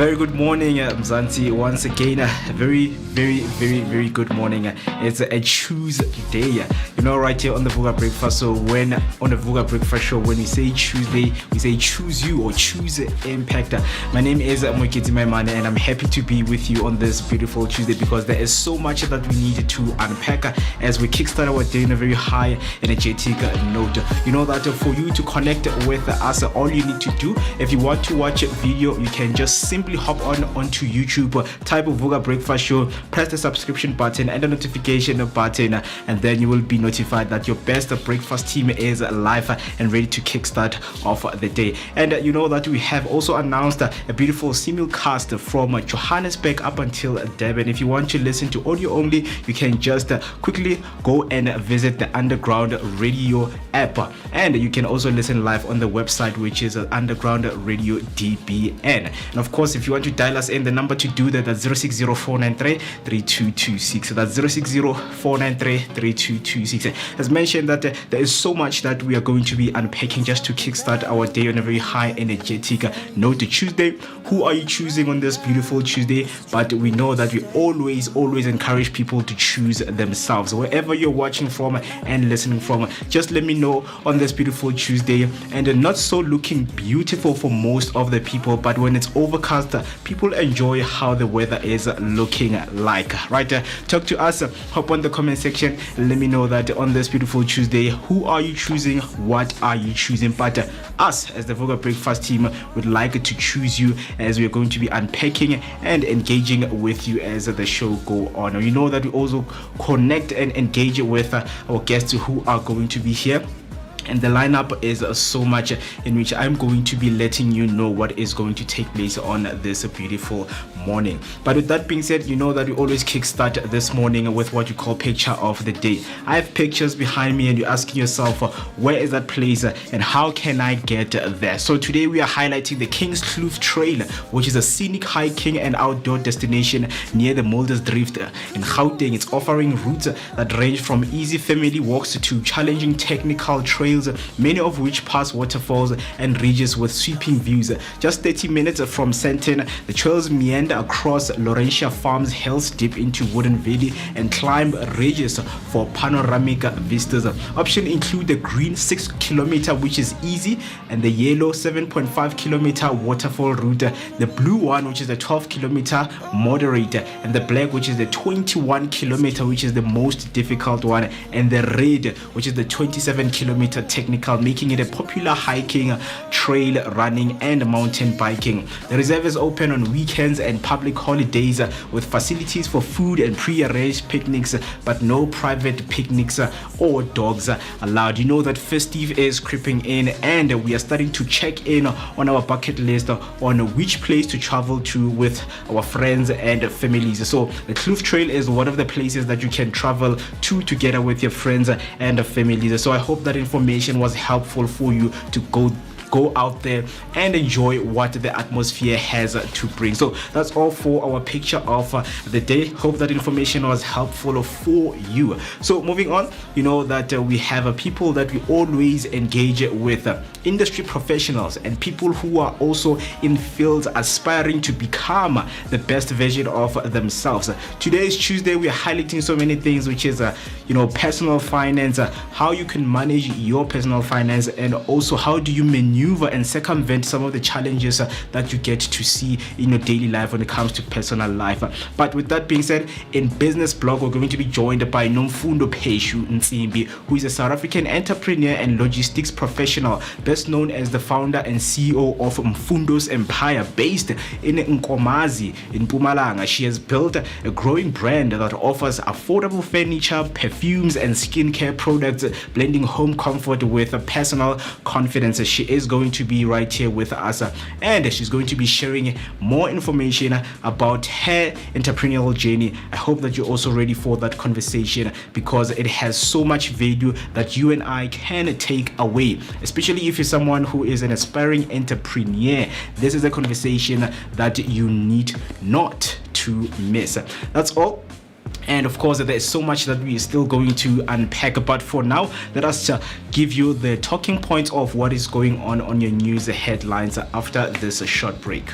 very good morning, Mzansi. Once again, a very good morning. It's a Tuesday, you know, right here on the Vooka Breakfast. So when on the Vooka Breakfast show, when we say Tuesday, we say choose you or choose impact. My name is Moeketsi Maimane, and I'm happy to be with you on this beautiful Tuesday because there is so much that we need to unpack as we kickstart our day in a very high energetic note. You know that for you to connect with us, all you need to do, if you want to watch a video, you can just simply hop onto YouTube, type of Vooka Breakfast Show, press the subscription button and the notification button, and then you will be notified that your best breakfast team is live and ready to kickstart off the day. And you know that we have also announced a beautiful SIMULCAST from Johannesburg up until Durban. If you want to listen to audio only, you can just quickly go and visit the Underground Radio app, and you can also listen live on the website, which is Underground Radio DBN. And of course, if you want to dial us in, the number to do that, that's 060-493-3226. That's 060-493-3226. As mentioned, that there is so much that we are going to be unpacking just to kickstart our day on a very high energetic note. Tuesday, who are you choosing on this beautiful Tuesday? But we know that we always encourage people to choose themselves. Wherever you're watching from and listening from, just let me know on this beautiful Tuesday. And not so looking beautiful for most of the people, but when it's overcast, people enjoy how the weather is looking like, right? Talk to us, hop on the comment section, let me know that on this beautiful Tuesday, who are you choosing? What are you choosing? But us as the Vooka Breakfast team would like to choose you, as we are going to be unpacking and engaging with you as the show go on. You know that we also connect and engage with our guests who are going to be here. And the lineup is so much, in which I'm going to be letting you know what is going to take place on this beautiful morning. But with that being said, you know that we always kickstart this morning with what you call picture of the day. I have pictures behind me and you're asking yourself, where is that place and how can I get there? So today we are highlighting the King's Kloof Trail, which is a scenic hiking and outdoor destination near the Muldersdrift in Gauteng. It's offering routes that range from easy family walks to challenging technical trails, many of which pass waterfalls and ridges with sweeping views. Just 30 minutes from Sandton, the trails meander across Laurentia Farms hills, deep into Wooden Valley, and climb ridges for panoramic vistas. Options include the green 6 kilometer, which is easy, and the yellow 7.5 kilometer waterfall route, the blue one, which is the 12 kilometer moderate, and the black, which is the 21 kilometer, which is the most difficult one, and the red, which is the 27 kilometer technical, making it a popular hiking, trail running, and mountain biking. The reserve is open on weekends and public holidays with facilities for food and pre-arranged picnics, but no private picnics or dogs allowed. You know that festive is creeping in and we are starting to check in on our bucket list on which place to travel to with our friends and families. So the Kloof Trail is one of the places that you can travel to together with your friends and families. So I hope that information was helpful for you to go out there and enjoy what the atmosphere has to bring. So that's all for our picture of the day. Hope that information was helpful for you. So moving on, you know that we have people that we always engage with, industry professionals and people who are also in fields aspiring to become the best version of themselves. Today is Tuesday. We are highlighting so many things, which is personal finance, how you can manage your personal finance, and also how do you maneuver and circumvent some of the challenges that you get to see in your daily life when it comes to personal life. But with that being said, in Business Blog, we're going to be joined by Nomfundo who is a South African entrepreneur and logistics professional, best known as the founder and CEO of Mfundo's Empire, based in Nkomazi in Mpumalanga. She has built a growing brand that offers affordable furniture, perfumes, and skincare products, blending home comfort with personal confidence. She is going to be right here with us and she's going to be sharing more information about her entrepreneurial journey. I hope that you're also ready for that conversation because it has so much value that you and I can take away, especially if you're someone who is an aspiring entrepreneur. This is a conversation that you need not to miss. That's all. And of course, there's so much that we are still going to unpack. But for now, let us give you the talking points of what is going on your news headlines after this short break.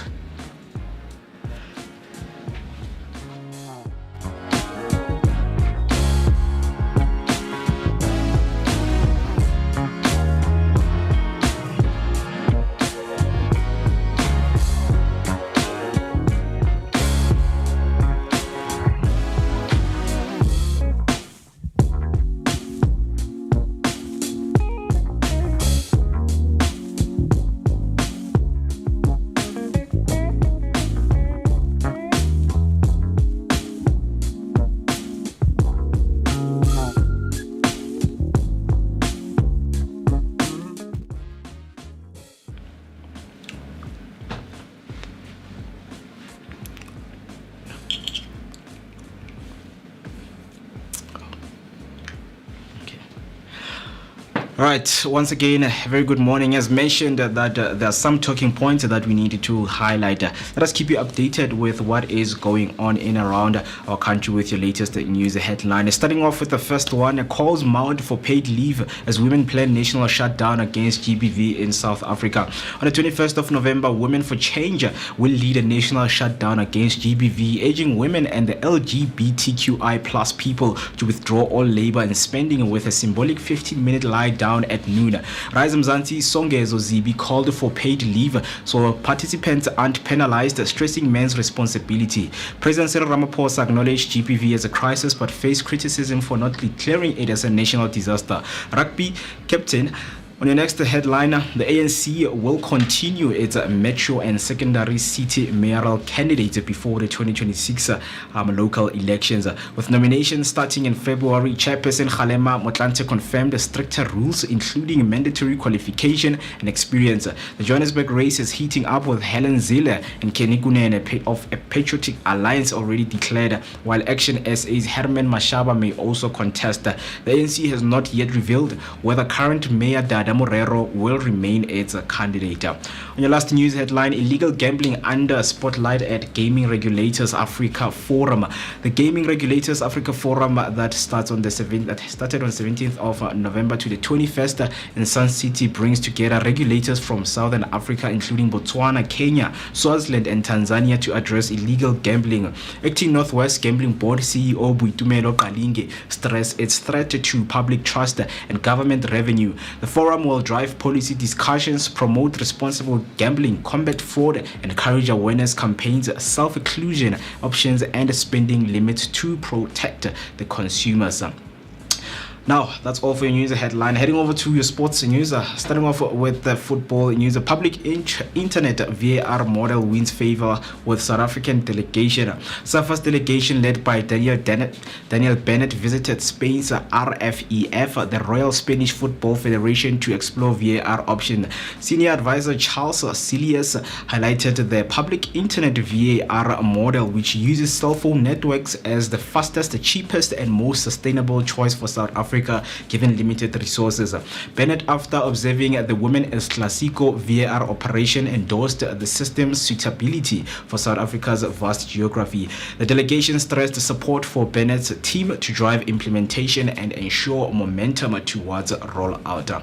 All right, once again, a very good morning. As mentioned, that there are some talking points that we need to highlight. Let us keep you updated with what is going on in around our country with your latest news headline. Starting off with the first one, calls mount for paid leave as women plan national shutdown against GBV in South Africa. On the 21st of November, Women for Change will lead a national shutdown against GBV, urging women and the LGBTQI plus people to withdraw all labor and spending with a symbolic 15-minute lie down at noon. Rise Mzansi Songezo Zibi called for paid leave so participants aren't penalized, stressing men's responsibility. President Cyril Ramaphosa acknowledged GBV as a crisis but faced criticism for not declaring it as a national disaster. Rugby captain On your next headline, the ANC will continue its metro and secondary city mayoral candidates before the 2026 local elections. With nominations starting in February, Chairperson Kgalema Motlanthe confirmed stricter rules, including mandatory qualification and experience. The Johannesburg race is heating up with Helen Zille and Kenny Kunene of a Patriotic Alliance already declared, while Action SA's Herman Mashaba may also contest. The ANC has not yet revealed whether current Mayor Dada Morero will remain its candidate. On your last news headline, illegal gambling under spotlight at Gaming Regulators Africa Forum. The Gaming Regulators Africa Forum that started on 17th of November to the 21st in Sun City brings together regulators from Southern Africa, including Botswana, Kenya, Swaziland, and Tanzania, to address illegal gambling. Acting Northwest Gambling Board CEO Boitumelo Qalinge stressed its threat to public trust and government revenue. The forum will drive policy discussions, promote responsible gambling, combat fraud, and encourage awareness campaigns, self-exclusion options, and spending limits to protect the consumers. Now, that's all for your news headline. Heading over to your sports news, starting off with the football news. A public internet VAR model wins favor with South African delegation. SAFA's delegation, led by Daniel Bennett, visited Spain's RFEF, the Royal Spanish Football Federation, to explore VAR option. Senior advisor Charles Cilius highlighted the public internet VAR model, which uses cell phone networks as the fastest, cheapest, and most sustainable choice for South Africa, given limited resources. Bennett, after observing the Women's Classico VAR operation, endorsed the system's suitability for South Africa's vast geography. The delegation stressed support for Bennett's team to drive implementation and ensure momentum towards rollout.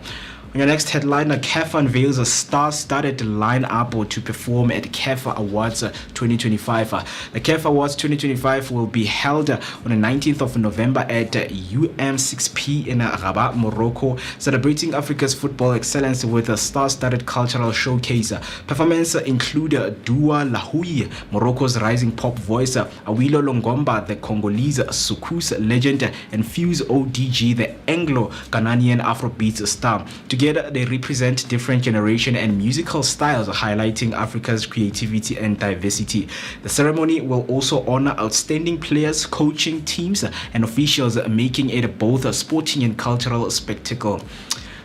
On your next headline, CAF unveils a star-studded lineup to perform at CAF Awards 2025. The CAF Awards 2025 will be held on the 19th of November at UM6P in Rabat, Morocco, celebrating Africa's football excellence with a star-studded cultural showcase. Performances include Dua Lahoui, Morocco's rising pop voice, Awilo Longomba, the Congolese soukous legend, and Fuse ODG, the Anglo-Ghanaian Afrobeat star. Together, they represent different generations and musical styles, highlighting Africa's creativity and diversity. The ceremony will also honor outstanding players, coaching teams, and officials, making it both a sporting and cultural spectacle.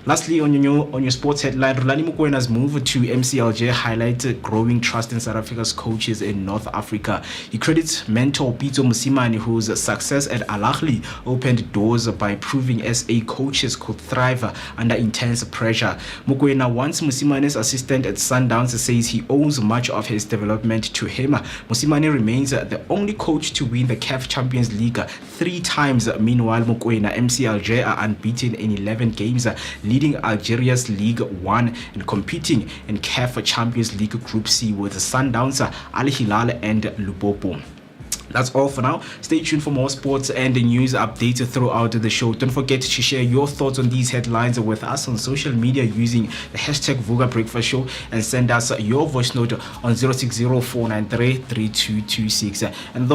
Lastly, on your sports headline, Rulani Mokwena's move to MCLJ highlighted growing trust in South Africa's coaches in North Africa. He credits mentor Pitso Mosimane, whose success at Al Ahly opened doors by proving SA coaches could thrive under intense pressure. Mokwena, once Musimane's assistant at Sundowns, says he owes much of his development to him. Mosimane remains the only coach to win the CAF Champions League 3 times. Meanwhile, Mokwena, MCLJ are unbeaten in 11 games, leading Algeria's League 1 and competing in CAF Champions League Group C with Sundowns, Al Hilal, and Lupopo. That's all for now. Stay tuned for more sports and news updates throughout the show. Don't forget to share your thoughts on these headlines with us on social media using the hashtag Vooka Breakfast Show, and send us your voice note on 060-493-3226. And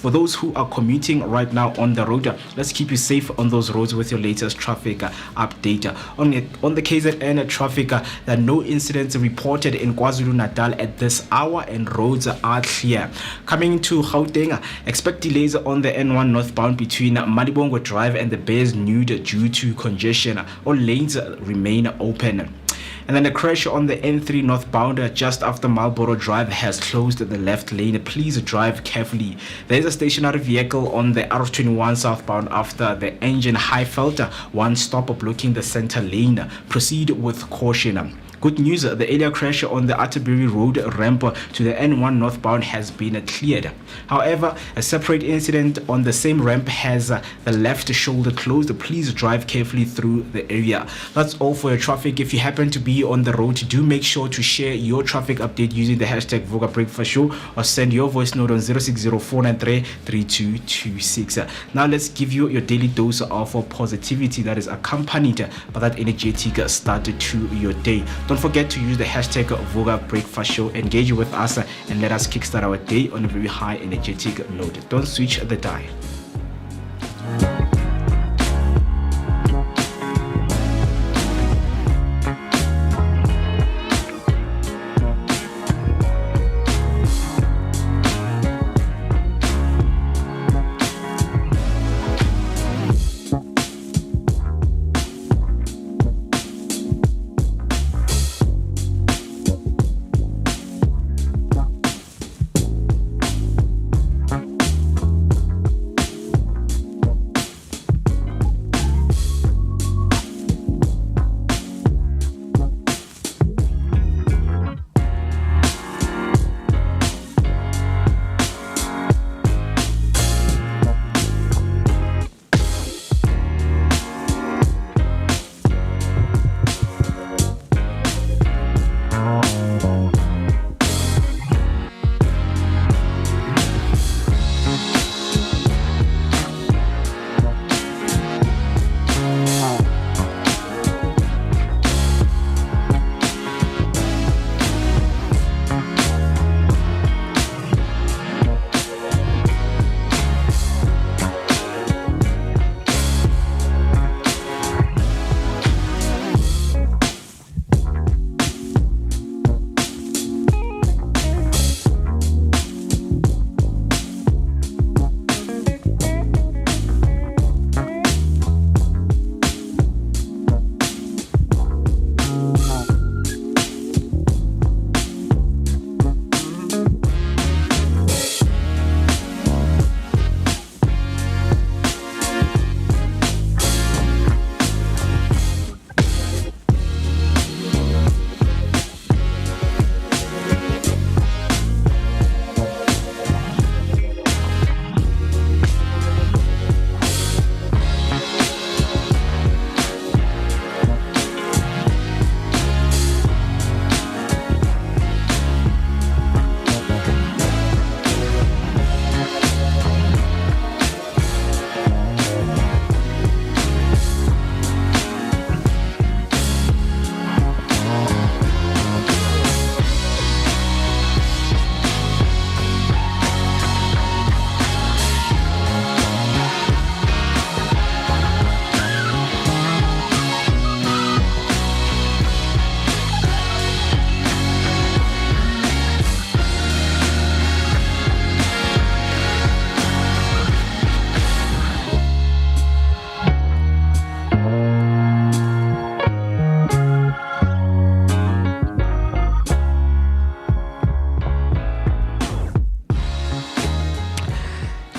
for those who are commuting right now on the road, let's keep you safe on those roads with your latest traffic update. On the KZN traffic, there are no incidents reported in KwaZulu-Natal at this hour, and roads are clear. Coming to Gauteng, expect delays on the N1 northbound between Malibongo Drive and the Bears Nude due to congestion. All lanes remain open. And then a crash on the N3 northbound just after Marlborough Drive has closed the left lane. Please drive carefully. There is a stationary vehicle on the R21 southbound after the engine high fault. One stop blocking the center lane. Proceed with caution. Good news, the earlier crash on the Atterbury Road ramp to the N1 northbound has been cleared. However, a separate incident on the same ramp has the left shoulder closed. Please drive carefully through the area. That's all for your traffic. If you happen to be on the road, do make sure to share your traffic update using the hashtag Vooka Breakfast Show, or send your voice note on 060-493-3226. Now let's give you your daily dose of positivity that is accompanied by that energetic start to your day. Don't forget to use the hashtag Vooka Breakfast Show. Engage with us and let us kickstart our day on a very high energetic note. Don't switch the dial.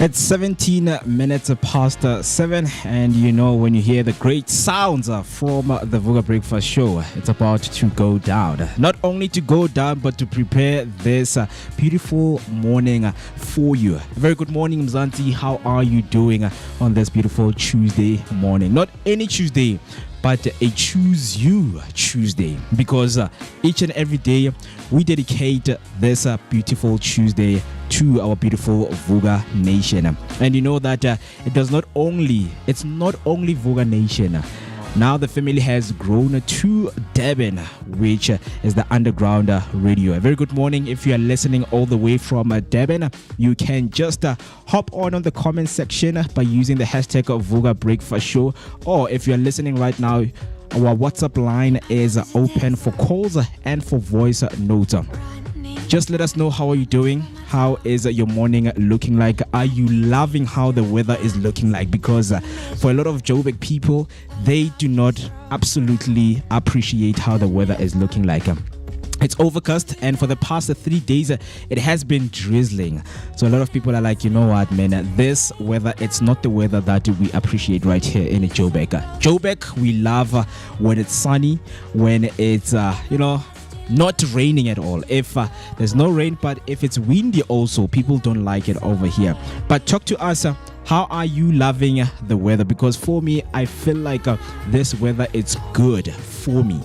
It's 17 minutes past 7, and you know when you hear the great sounds from the Vooka Breakfast Show, it's about to go down. Not only to go down, but to prepare this beautiful morning for you. Very good morning, Mzansi. How are you doing on this beautiful Tuesday morning? Not any Tuesday, but a Choose You Tuesday, because each and every day we dedicate this beautiful Tuesday to our beautiful Vooka Nation. And you know that it's not only Vooka Nation. Now the family has grown to Durban, which is the underground radio. A very good morning. If you are listening all the way from Durban, you can just hop on the comment section by using the hashtag Vooka Breakfast Show. Or if you are listening right now, our WhatsApp line is open for calls and for voice notes. Just let us know, how are you doing? How is your morning looking like? Are you loving how the weather is looking like? Because for a lot of Joburg people, they do not absolutely appreciate how the weather is looking like. It's overcast, and for the past 3 days it has been drizzling. So a lot of people are like, you know what, man, this weather, it's not the weather that we appreciate right here in Joburg. Joburg, we love when it's sunny, when it's not raining at all. If there's no rain, but if it's windy also, people don't like it over here. But talk to us. How are you loving the weather? Because for me, I feel like this weather, it's good for me.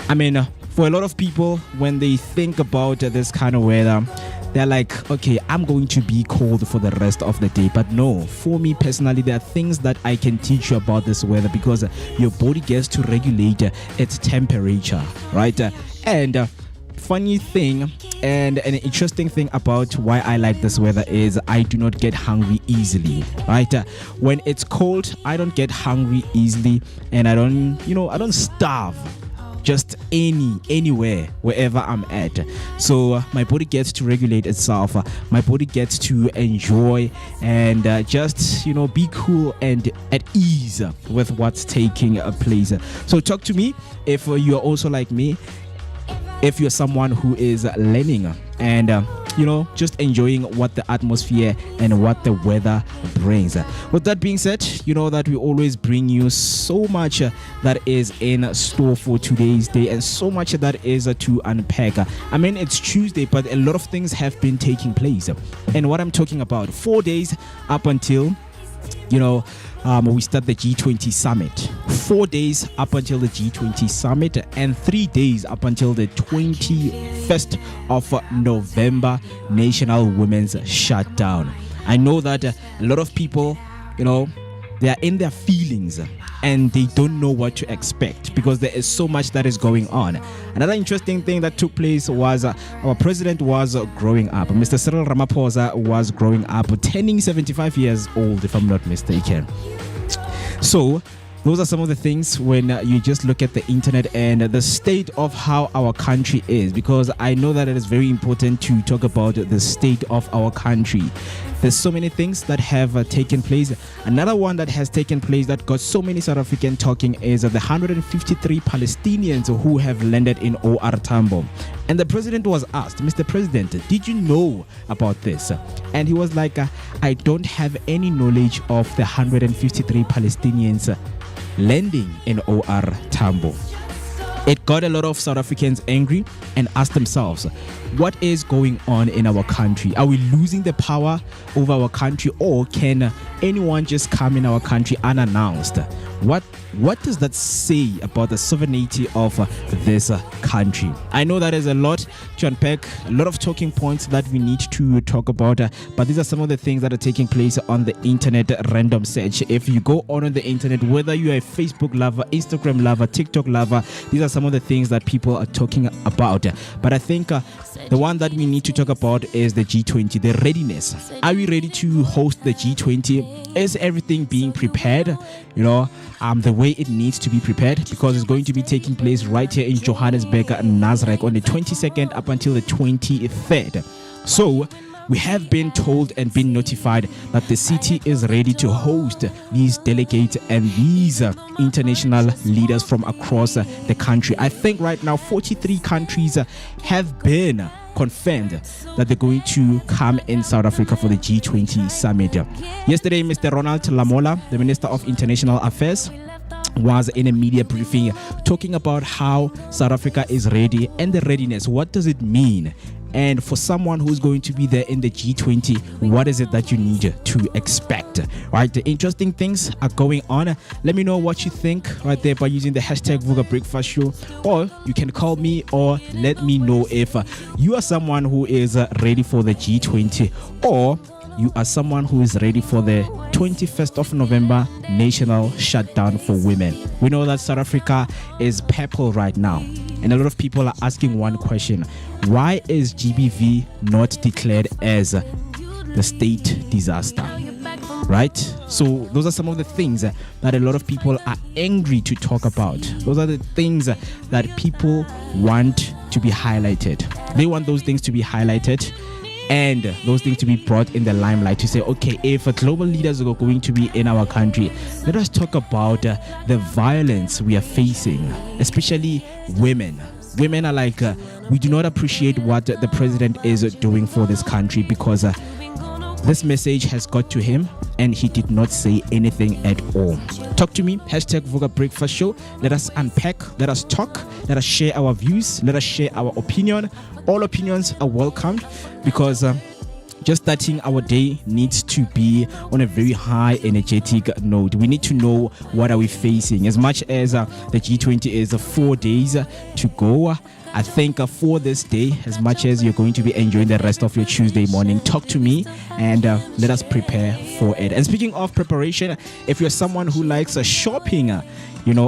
I mean, for a lot of people, when they think about this kind of weather, they're like, okay, I'm going to be cold for the rest of the day. But no, for me personally, there are things that I can teach you about this weather, because your body gets to regulate its temperature, right? And funny thing and an interesting thing about why I like this weather is I do not get hungry easily, right? When it's cold, I don't get hungry easily, and I don't starve just anywhere, wherever I'm at. So my body gets to regulate itself. My body gets to enjoy and just be cool and at ease with what's taking place. So talk to me if you're also like me, if you're someone who is learning and just enjoying what the atmosphere and what the weather brings. With that being said, you know that we always bring you so much that is in store for today's day, and so much that is to unpack. I mean, it's Tuesday, but a lot of things have been taking place. And what I'm talking about, 4 days up until we start the G20 summit. 4 days up until the G20 summit, and 3 days up until the 21st of November National Women's Shutdown. I know that a lot of people, they are in their feelings and they don't know what to expect, because there is so much that is going on. Another interesting thing that took place was our president was growing up. Mr. Cyril Ramaphosa was growing up, turning 75 years old, if I'm not mistaken. So those are some of the things when you just look at the internet and the state of how our country is, because I know that it is very important to talk about the state of our country. There's so many things that have taken place. Another one that has taken place that got so many South African talking is the 153 Palestinians who have landed in OR Tambo. And the president was asked, Mr. President, did you know about this? And he was like, I don't have any knowledge of the 153 Palestinians landing in OR Tambo. It got a lot of South Africans angry and asked themselves, what is going on in our country? Are we losing the power over our country, or can anyone just come in our country unannounced? What does that say about the sovereignty of this country? I know that is a lot to unpack, a lot of talking points that we need to talk about, but these are some of the things that are taking place on the internet random search. If you go on the internet, whether you are a Facebook lover, Instagram lover, TikTok lover, these are some of the things that people are talking about. But I think the one that we need to talk about is the G20, the readiness. Are we ready to host the G20? Is everything being prepared? The way it needs to be prepared, because it's going to be taking place right here in Johannesburg, Nasrec, on the 22nd up until the 23rd. So we have been told and been notified that the city is ready to host these delegates and these international leaders from across the country. I think right now 43 countries have been confirmed that they're going to come in South Africa for the G20 summit. Yesterday, Mr. Ronald Lamola, the Minister of International Affairs, was in a media briefing talking about how South Africa is ready and the readiness. What does it mean? And for someone who's going to be there in the G20, what is it that you need to expect? Right, the interesting things are going on. Let me know what you think right there by using the hashtag Vooka Breakfast Show, or you can call me or let me know if you are someone who is ready for the G20, or you are someone who is ready for the 21st of November national shutdown for women. We know that South Africa is purple right now, and a lot of people are asking one question: why is GBV not declared as the state disaster? Right? So those are some of the things that a lot of people are angry to talk about. Those are the things that people want to be highlighted. They want those things to be highlighted and those things to be brought in the limelight, to say, okay, if global leaders are going to be in our country, let us talk about the violence we are facing, especially women. Women are like, we do not appreciate what the president is doing for this country, because this message has got to him and he did not say anything at all. Talk to me, hashtag Vooka Breakfast Show. Let us unpack, let us talk, let us share our views, let us share our opinion. All opinions are welcomed, because just starting our day needs to be on a very high energetic note. We need to know what are we facing. As much as the G20 is 4 days to go, I think for this day, as much as you're going to be enjoying the rest of your Tuesday morning, talk to me and let us prepare for it. And speaking of preparation, if you're someone who likes shopping,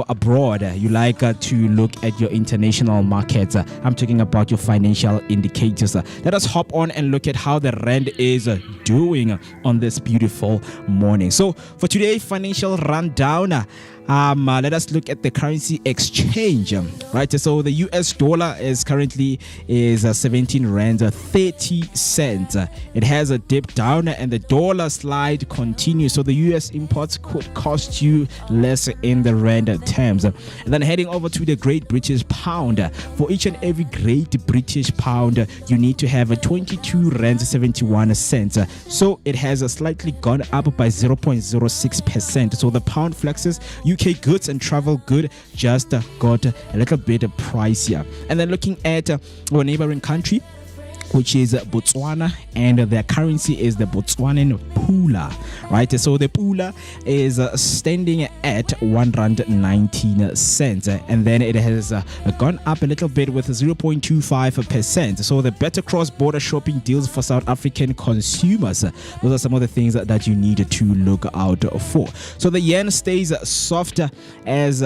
abroad, you like to look at your international markets, I'm talking about your financial indicators. Let us hop on and look at how the rand is doing on this beautiful morning. So for today, financial rundown, let us look at the currency exchange, right? So the US dollar is currently 17 rand 30 cents. It has a dip down and the dollar slide continues. So the US imports could cost you less in the rand terms. And then heading over to the Great British Pound. For each and every Great British Pound, you need to have a 22 rand 71 cents. So it has slightly gone up by 0.06%. So the pound flexes. UK goods and travel good just got a little bit pricier. And then looking at our neighboring country, which is Botswana, and their currency is the Botswanan Pula, right? So the Pula is standing at 1 rand 19 cents, and then it has gone up a little bit with 0.25%. So the better cross-border shopping deals for South African consumers. Those are some of the things that you need to look out for. So the yen stays soft, as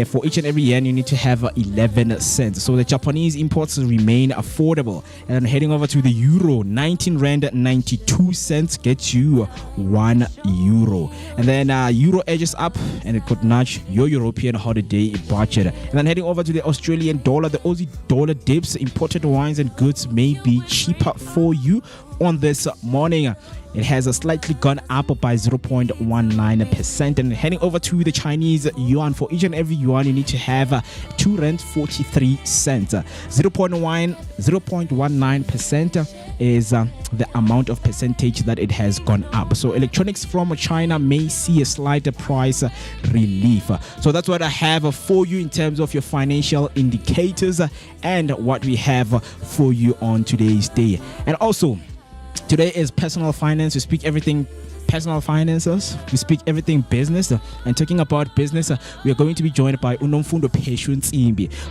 for each and every yen you need to have 11 cents. So the Japanese imports remain affordable. And heading over to the euro, 19 rand 92 cents gets you 1 euro. And then euro edges up and it could nudge your European holiday budget. And then heading over to the Australian dollar, the Aussie dollar dips. Imported wines and goods may be cheaper for you on this morning. It has slightly gone up by 0.19%. And heading over to the Chinese yuan, for each and every yuan you need to have 2 rand 43 cents. 0.19% is the amount of percentage that it has gone up. So electronics from China may see a slight price relief. So that's what I have for you in terms of your financial indicators and what we have for you on today's day. And also, today is personal finance. We speak everything personal finances. We speak everything business. And talking about business, we are going to be joined by Nomfundo,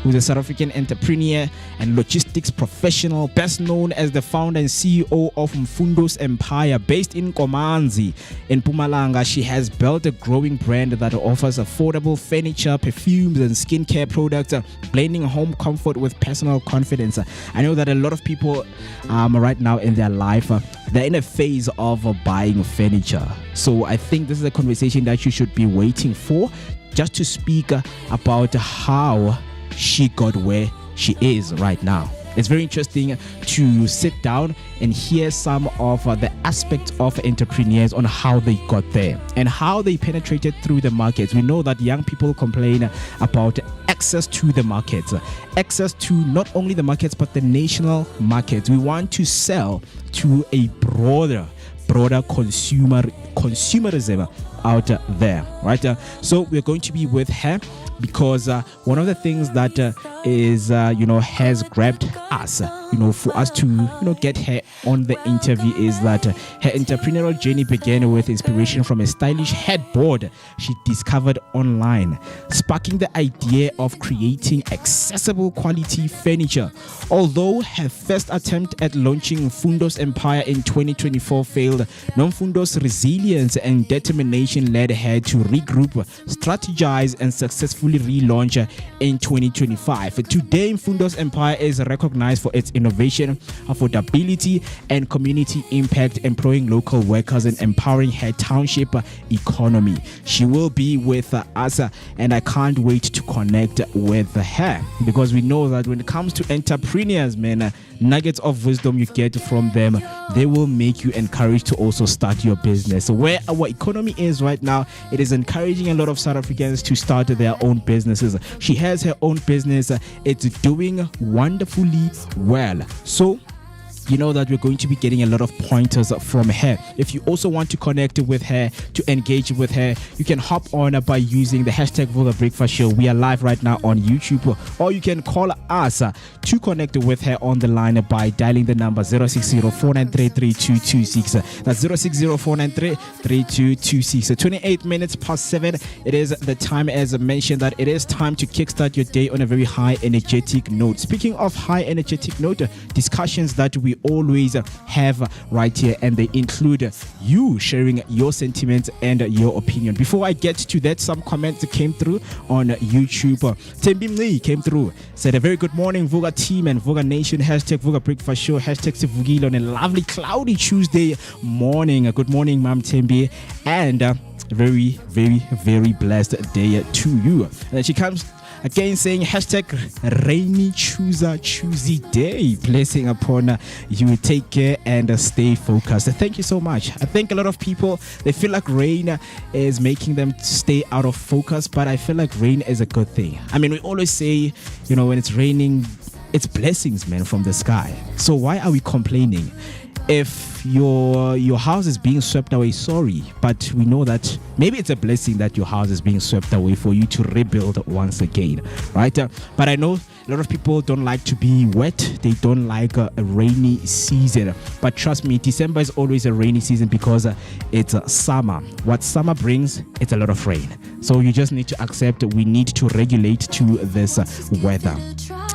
who's a South African entrepreneur and logistics professional, best known as the founder and CEO of Mfundo's Empire, based in Komanzi in Mpumalanga. She has built a growing brand that offers affordable furniture, perfumes, and skincare products, blending home comfort with personal confidence. I know that a lot of people right now in their life, they're in a phase of buying furniture. So I think this is a conversation that you should be waiting for, just to speak about how she got where she is right now. It's very interesting to sit down and hear some of the aspects of entrepreneurs on how they got there and how they penetrated through the markets. We know that young people complain about access to the markets, access to not only the markets but the national markets. We want to sell to a broader consumerism out there, right? So we're going to be with her because one of the things that is has grabbed us, for us to get her on the interview is that her entrepreneurial journey began with inspiration from a stylish headboard she discovered online, sparking the idea of creating accessible quality furniture. Although her first attempt at launching Mfundo's empire in 2024 failed, Nomfundo's resilience and determination led her to regroup, strategize, and successfully relaunch in 2025. Today, Mfundo's empire is recognized for its innovation, affordability, and community impact, employing local workers and empowering her township economy. She will be with us, and I can't wait to connect with her because we know that when it comes to entrepreneurs, man, nuggets of wisdom you get from them, they will make you encouraged to also start your business. So where our economy is right now, it is encouraging a lot of South Africans to start their own businesses. She has her own business. It's doing wonderfully well. So you know that we're going to be getting a lot of pointers from her. If you also want to connect with her, to engage with her, you can hop on by using the hashtag Vooka Breakfast Show. We are live right now on YouTube, or you can call us to connect with her on the line by dialing the number 060-493-3226. That's 060-493-3226. 28 minutes past 7. It is the time, as I mentioned, that it is time to kickstart your day on a very high energetic note. Speaking of high energetic note, discussions that we always have right here, and they include you sharing your sentiments and your opinion. Before I get to that, some comments came through on YouTube. Tembimni came through, said a very good morning Vooka team and Vooka Nation, hashtag Vooka Breakfast Show, hashtag Sivugile on a lovely cloudy Tuesday morning. Good morning, Ma'am Tembi, and very, very, very blessed day to you. And she comes again saying hashtag rainy choosy day. Blessing upon you. Take care and stay focused. Thank you so much. I think a lot of people, they feel like rain is making them stay out of focus, but I feel like rain is a good thing. I mean, we always say, when it's raining, it's blessings, man, from the sky. So why are we complaining? If your house is being swept away, sorry, but we know that maybe it's a blessing that your house is being swept away for you to rebuild once again, right? But I know a lot of people don't like to be wet. They don't like a rainy season. But trust me, December is always a rainy season because it's summer. What summer brings, it's a lot of rain. So you just need to accept we need to regulate to this weather.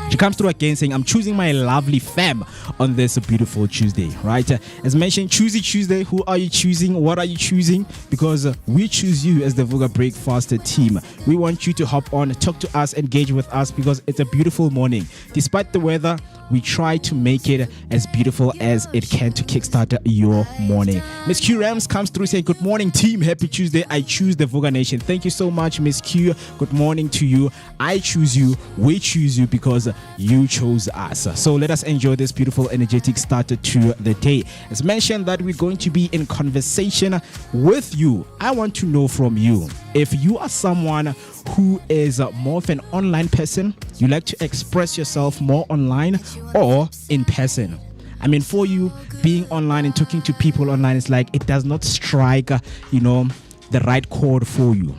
She comes through again saying, I'm choosing my lovely fam on this beautiful Tuesday, right? As mentioned, Choosy Tuesday. Who are you choosing? What are you choosing? Because we choose you as the Vooka Breakfast team. We want you to hop on, talk to us, engage with us because it's a beautiful morning. Despite the weather, we try to make it as beautiful as it can to kickstart your morning. Miss Q Rams comes through saying, good morning team, happy Tuesday. I choose the Vooka Nation. Thank you so much, Miss Q. Good morning to you. I choose you. We choose you because you chose us. So let us enjoy this beautiful energetic start to the day. As mentioned that we're going to be in conversation with you. I want to know from you, if you are someone who is more of an online person, you like to express yourself more online or in person. I mean, for you, being online and talking to people online, it's like it does not strike, the right chord for you.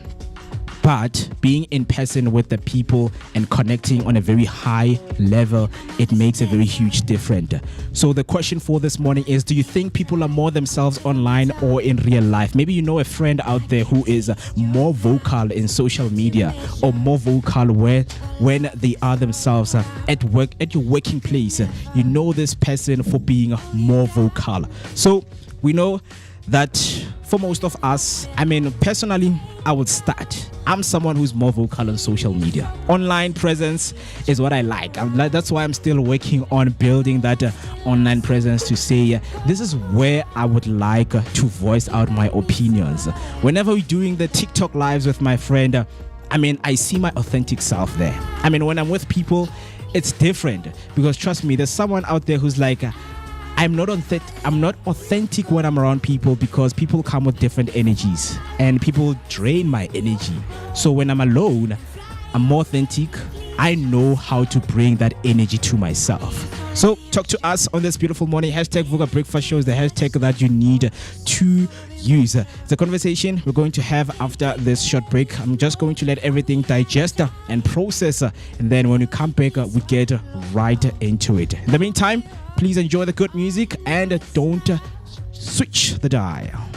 But being in person with the people and connecting on a very high level, it makes a very huge difference. So the question for this morning is, do you think people are more themselves online or in real life? Maybe you know a friend out there who is more vocal in social media or more vocal when they are themselves at work, at your working place. You know this person for being more vocal. So we know that for most of us, I mean, personally, I would start. I'm someone who's more vocal on social media. Online presence is what I like. That's why I'm still working on building that online presence to say, this is where I would like to voice out my opinions. Whenever we're doing the TikTok lives with my friend, I see my authentic self there. When I'm with people, it's different, because trust me, there's someone out there who's like, I'm not authentic when I'm around people, because people come with different energies and people drain my energy. So when I'm alone, I'm more authentic. I know how to bring that energy to myself. So talk to us on this beautiful morning. Hashtag Vooka Breakfast Show is the hashtag that you need to use. It's a conversation we're going to have after this short break. I'm just going to let everything digest and process, and then when we come back, we get right into it. In the meantime, please enjoy the good music and don't switch the dial.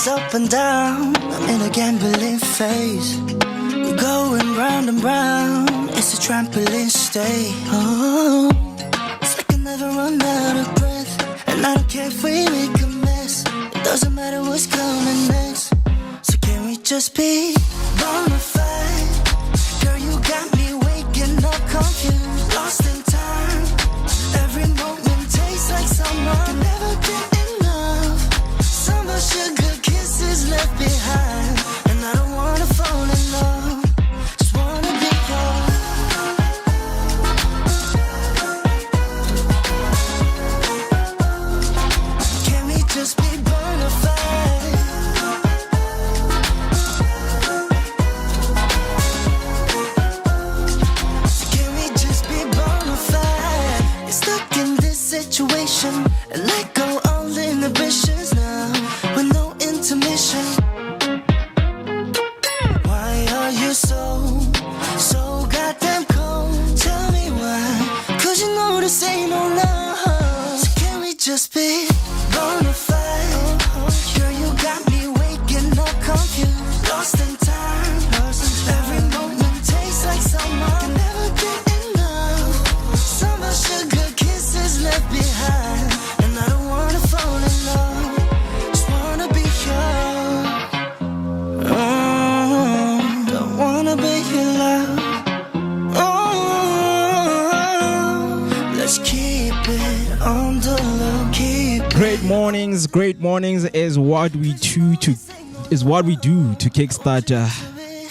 Up and down, I'm in a gambling phase. We're going round and round, it's a trampoline stay. Oh, it's like I never run out of breath, and I don't care if we make a mess. It doesn't matter what's coming next. So can we just be bona fide? Girl, you got me waking up confused, lost in time. Every moment tastes like summer. Can never get enough. Summer sugar left behind, and I don't wanna fall in love. Just wanna be yours. Can we just be bona fide? Can we just be bona fide? It's stuck in this situation and let go all inhibitions now with no intermission. Why are you so goddamn cold? Tell me why, 'cause you know this ain't no love. So can we just be bona fide? Girl, you got me waking up confused, lost in time. Every moment tastes like summer. Can never get enough. Summer sugar kisses left behind, and I don't wanna fall in love. Great mornings is what we do to kickstart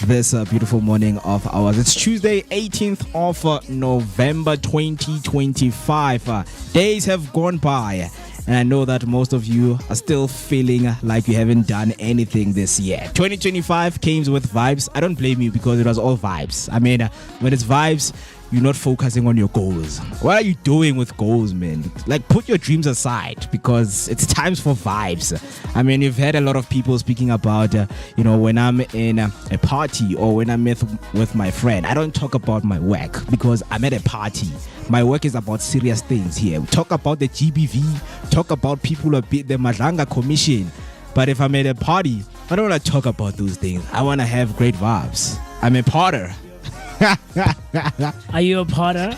this beautiful morning of ours. It's Tuesday, 18th of November 2025. Days have gone by, and I know that most of you are still feeling like you haven't done anything this year. 2025 came with vibes. I don't blame you, because it was all vibes. I mean, when it's vibes, you're not focusing on your goals. What are you doing with goals, man? Like, put your dreams aside because it's times for vibes. I mean, you've heard a lot of people speaking about, when I'm in a party or when I'm with my friend, I don't talk about my work because I'm at a party. My work is about serious things here. We talk about the GBV, talk about people a bit, the Madlanga Commission. But if I'm at a party, I don't want to talk about those things. I want to have great vibes. I'm a potter. Are you a potter?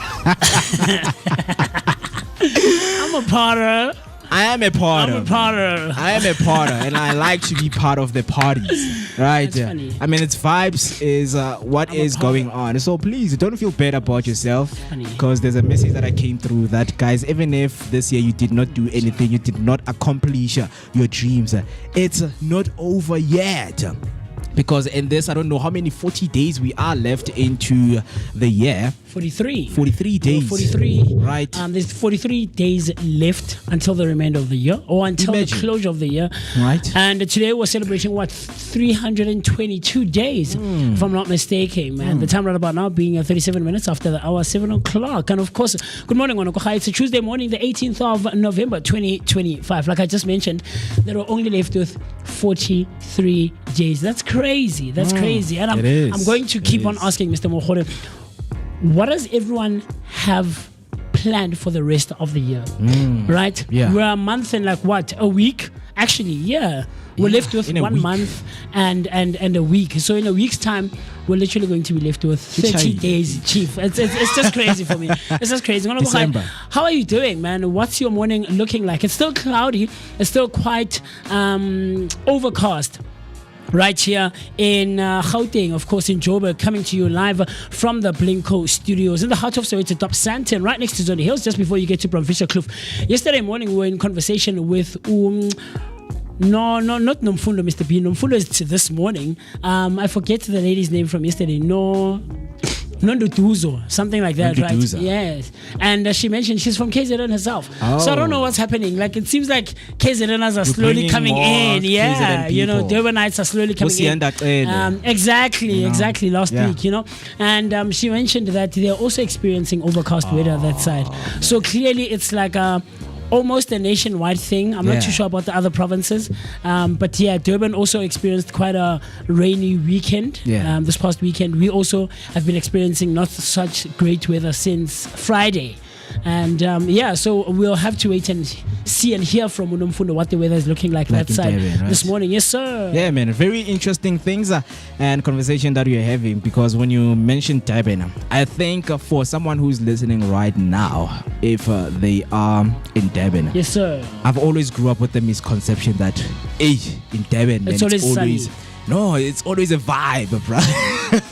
I'm a potter. I am a potter. I'm a potter. I am a potter, and I like to be part of the parties, right? That's funny. I mean, it's vibes is what is going on. So please don't feel bad about yourself, because there's a message that I came through that, guys, even if this year you did not do anything, you did not accomplish your dreams, it's not over yet. Because in this, I don't know how many 40 days we are left into the year. 43. 43 days. 43. Right. There's 43 days left until the remainder of the year, or until the closure of the year. Right. And today we're celebrating 322 days, if I'm not mistaken, man. The time right about now being 37 minutes after the hour 7 o'clock. And of course, good morning, Wanakoha. It's a Tuesday morning, the 18th of November, 2025. Like I just mentioned, there are only left with 43 days. That's crazy. That's crazy. And I'm going to keep on asking Mr. Mohore, what does everyone have planned for the rest of the year? Right? Yeah. We're a month and a week? Actually, yeah. We're left with 1 month and a week. So in a week's time, we're literally going to be left with 30 days, Chief. It's just crazy for me. It's just crazy. December. How are you doing, man? What's your morning looking like? It's still cloudy. It's still quite overcast. Right here in Gauteng, of course, in Joburg, coming to you live from the Blinko studios in the heart of Soweto, Dobsonville, right next to Zondi Hills, just before you get to Bromfisher Kloof. Yesterday morning, we were in conversation with not Nomfundo, Mr. B. Nomfundo is this morning. I forget the lady's name from yesterday. Nonduduzo, something like that, right? Yes. And she mentioned she's from KZN herself. So I don't know what's happening. Like, it seems like KZNers are slowly coming in. Yeah, Durbanites are slowly coming in. Exactly. Last week, And she mentioned that they're also experiencing overcast weather that side. So clearly it's like almost a nationwide thing. I'm not too sure about the other provinces. But yeah, Durban also experienced quite a rainy weekend. This past weekend. We also have been experiencing not such great weather since Friday. And so we'll have to wait and see and hear from Nomfundo what the weather is looking like that side this morning. Yes, sir. Yeah, man. Very interesting things and conversation that we are having, because when you mentioned Durban, I think for someone who's listening right now, if they are in Durban, yes, sir. I've always grew up with the misconception that, in Durban, it's always sunny. No, it's always a vibe, bro.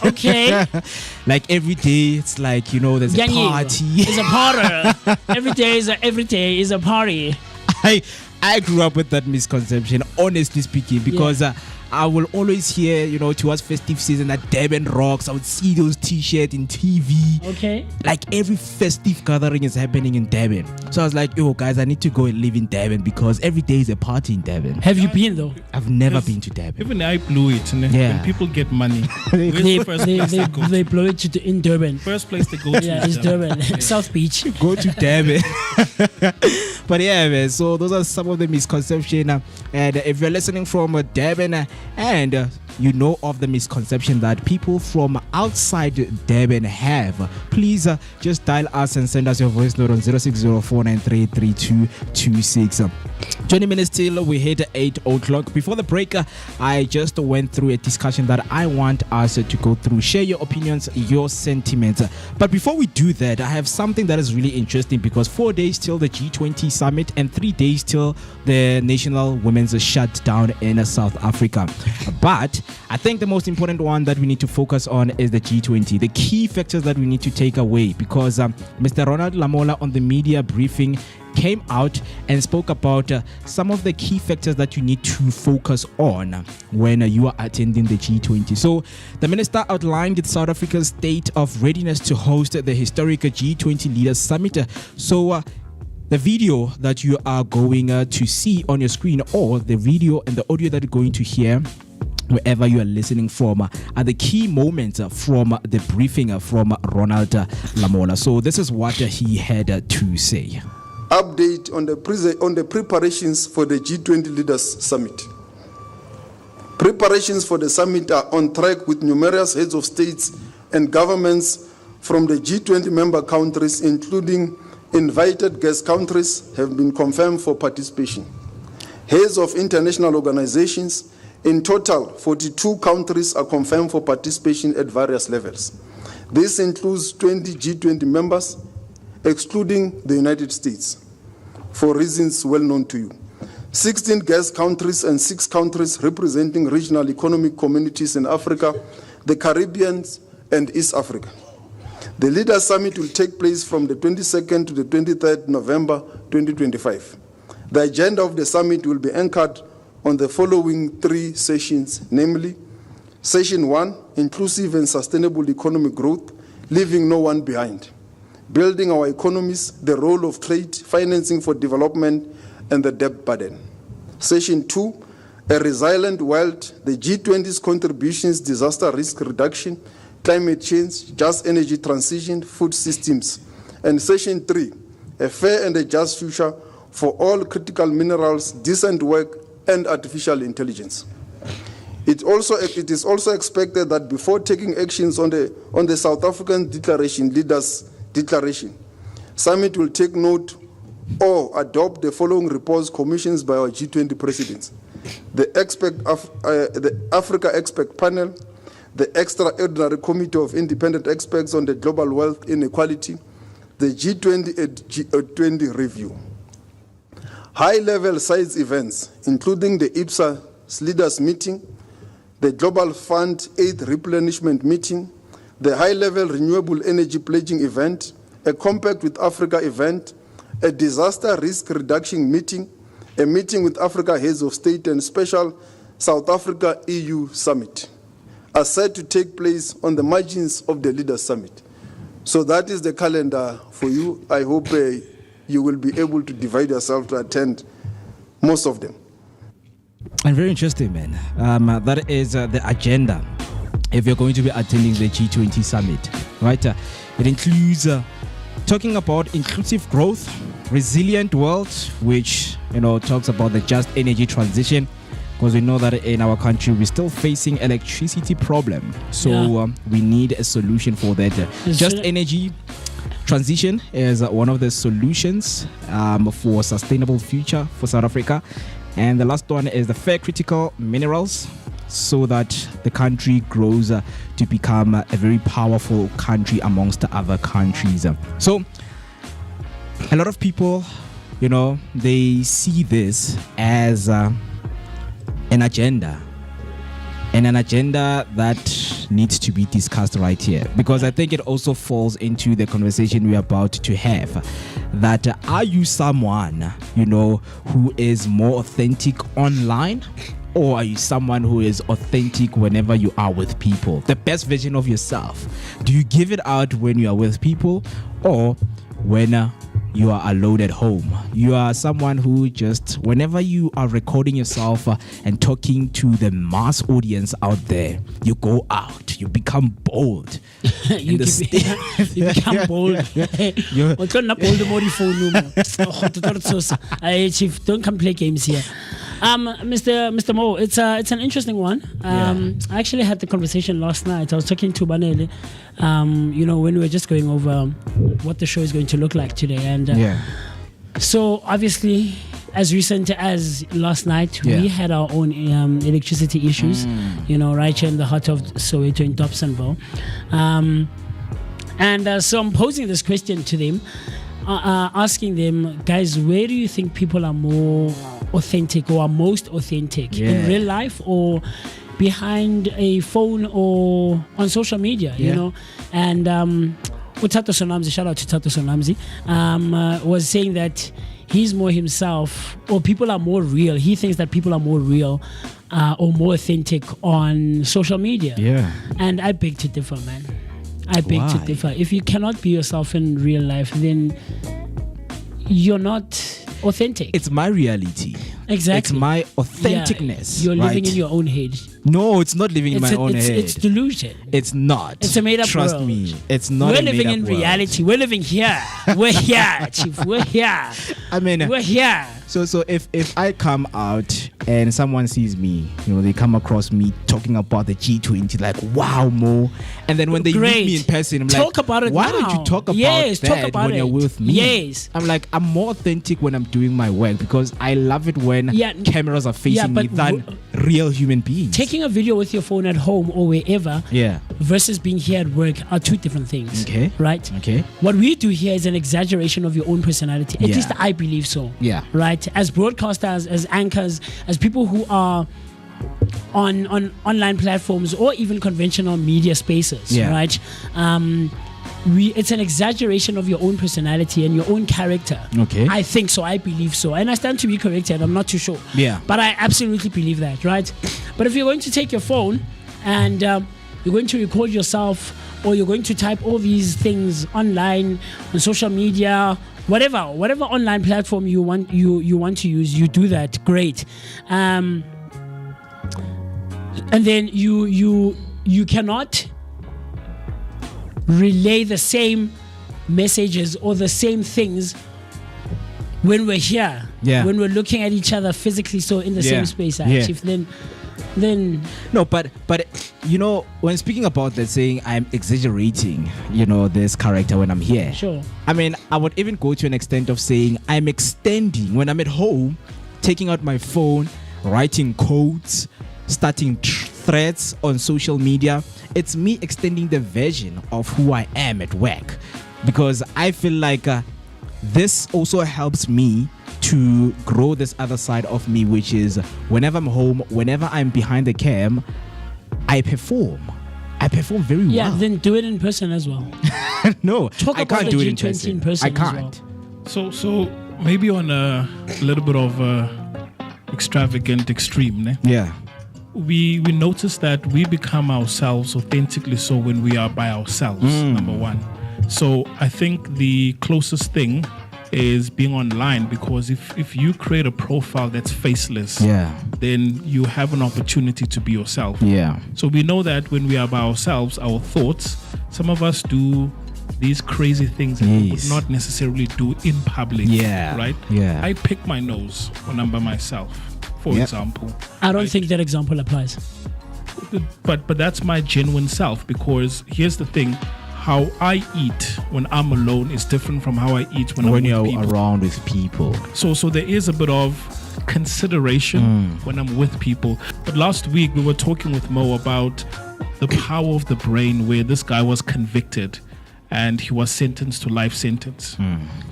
Okay. Like every day, it's like, there's a party. It's a party. Every day is a party. I grew up with that misconception, honestly speaking, because I will always hear, towards festive season that Durban rocks. I would see those t-shirts in TV. Okay. Like every festive gathering is happening in Durban. So I was like, guys, I need to go and live in Durban because every day is a party in Durban. Have you been though? I've never been to Durban. Even I blew it. When people get money, they blow it in Durban. First place they go to. Yeah, is Durban. South Beach. Go to Durban. But yeah, man, so those are some of the misconceptions. And if you're listening from Durban and you know of the misconception that people from outside Durban have, please just dial us and send us your voice note on 0604933226. 20 minutes till we hit 8 o'clock. Before the break, I just went through a discussion that I want us to go through. Share your opinions, your sentiments. But before we do that, I have something that is really interesting, because 4 days till the G20 summit and 3 days till the National Women's Shutdown in South Africa. But I think the most important one that we need to focus on is the G20, the key factors that we need to take away, because Mr. Ronald Lamola on the media briefing came out and spoke about some of the key factors that you need to focus on when you are attending the G20. So the minister outlined South Africa's state of readiness to host the historic G20 Leaders Summit. So the video that you are going to see on your screen, or the video and the audio that you're going to hear, wherever you are listening from, are the key moments from the briefing from Ronald Lamola. So this is what he had to say. Update on the preparations for the G20 Leaders Summit. Preparations for the summit are on track with numerous heads of states and governments from the G20 member countries, including invited guest countries, have been confirmed for participation. Heads of international organizations, in total, 42 countries are confirmed for participation at various levels. This includes 20 G20 members, excluding the United States, for reasons well known to you. 16 guest countries and 6 countries representing regional economic communities in Africa, the Caribbean, and East Africa. The Leaders Summit will take place from the 22nd to the 23rd November 2025. The agenda of the summit will be anchored on the following 3 sessions, namely, Session 1, Inclusive and Sustainable Economic Growth, Leaving No One Behind. Building our economies, the role of trade, financing for development, and the debt burden. Session 2, A Resilient World, the G20's contributions, disaster risk reduction, climate change, just energy transition, food systems. And Session 3, A Fair and a Just Future for all critical minerals, decent work, and artificial intelligence. It is also expected that before taking actions on the South African Leaders Declaration, Summit will take note or adopt the following reports commissioned by our G20 presidents: the Africa Expert Panel, the Extraordinary Committee of Independent Experts on the Global Wealth Inequality, the G20 and G20 Review. High-level size events, including the IPSA Leaders Meeting, the Global Fund 8th Replenishment Meeting, the High-Level Renewable Energy Pledging Event, a Compact with Africa event, a Disaster Risk Reduction Meeting, a meeting with Africa Heads of State, and special South Africa-EU Summit are set to take place on the margins of the Leaders Summit. So that is the calendar for you. I hope you will be able to divide yourself to attend most of them. And very interesting, man. That is the agenda if you're going to be attending the G20 Summit, right? It includes talking about inclusive growth, resilient world, which talks about the just energy transition, because we know that in our country we're still facing electricity problem, so we need a solution for that. Just energy transition is one of the solutions for sustainable future for South Africa. And the last one is the fair critical minerals, so that the country grows to become a very powerful country amongst the other countries. So a lot of people, they see this as an agenda, and an agenda that needs to be discussed right here, because I think it also falls into the conversation we're about to have, that are you someone who is more authentic online, or are you someone who is authentic whenever you are with people? The best version of yourself. Do you give it out when you are with people, or when you are alone at home? You are someone who just, whenever you are recording yourself and talking to the mass audience out there, you go out, you become bold. you become bold. Chief, don't come play games here. Mr. Mo, it's an interesting one. I actually had the conversation last night. I was talking to Banele, when we were just going over what the show is going to look like today. And so obviously, as recent as last night, we had our own electricity issues, right here in the heart of Soweto in Dobsonville. So I'm posing this question to them, asking them, guys, where do you think people are more authentic or are most authentic, in real life or behind a phone or on social media, And Tato Sonamzi, shout out to Tato Sonamzi, was saying that he's more himself, or people are more real. He thinks that people are more real or more authentic on social media. And I beg to differ, man. I beg to differ. If you cannot be yourself in real life, then you're not authentic. It's my reality. Exactly. It's my authenticness. You're living right? in your own head. No, it's not living in my own head. It's delusion. It's not. It's a made-up Trust world. me. It's not. We're living in reality. We're living here. We're here, Chief. We're here. I mean, we're here. So if I come out and someone sees me, they come across me talking about the G20, like, wow, Mo. And then when they meet me in person, I'm talk like, about it why now. don't you talk about that talk about when you're with me? Yes. I'm like, I'm more authentic when I'm doing my work because I love it when cameras are facing me than real human beings. Taking a video with your phone at home or wherever versus being here at work are two different things. Okay. Right? Okay. What we do here is an exaggeration of your own personality. At least I believe so. Yeah. Right? As broadcasters, as anchors, as people who are on online platforms or even conventional media spaces, right? It's an exaggeration of your own personality and your own character. Okay. I think so. I believe so. And I stand to be corrected. I'm not too sure. Yeah. But I absolutely believe that, right? But if you're going to take your phone and you're going to record yourself or you're going to type all these things online, on social media, whatever online platform you want to use, you do that. Great. And then you cannot relay the same messages or the same things when we're here, when we're looking at each other physically, so in the same space, actually. Then no, but when speaking about that, saying I'm exaggerating, this character when I'm here. Sure. I mean, I would even go to an extent of saying I'm extending when I'm at home, taking out my phone, writing codes, starting threads on social media. It's me extending the version of who I am at work, because I feel like this also helps me to grow this other side of me, which is whenever I'm home, whenever I'm behind the cam, I perform very well. Yeah, then do it in person as well. No, I can't do it in person. I can't. So maybe on a little bit of extravagant extreme, ne? Yeah. We notice that we become ourselves authentically so when we are by ourselves, number one. So I think the closest thing is being online, because if you create a profile that's faceless, then you have an opportunity to be yourself. Yeah. So we know that when we are by ourselves, our thoughts, some of us do these crazy things that we would not necessarily do in public. Yeah. Right? Yeah. I pick my nose when I'm by myself, for example. I don't think that example applies. But that's my genuine self, because here's the thing. How I eat when I'm alone is different from how I eat when I'm with people. When you're around with people. So there is a bit of consideration when I'm with people. But last week we were talking with Mo about the power of the brain, where this guy was convicted and he was sentenced to life sentence.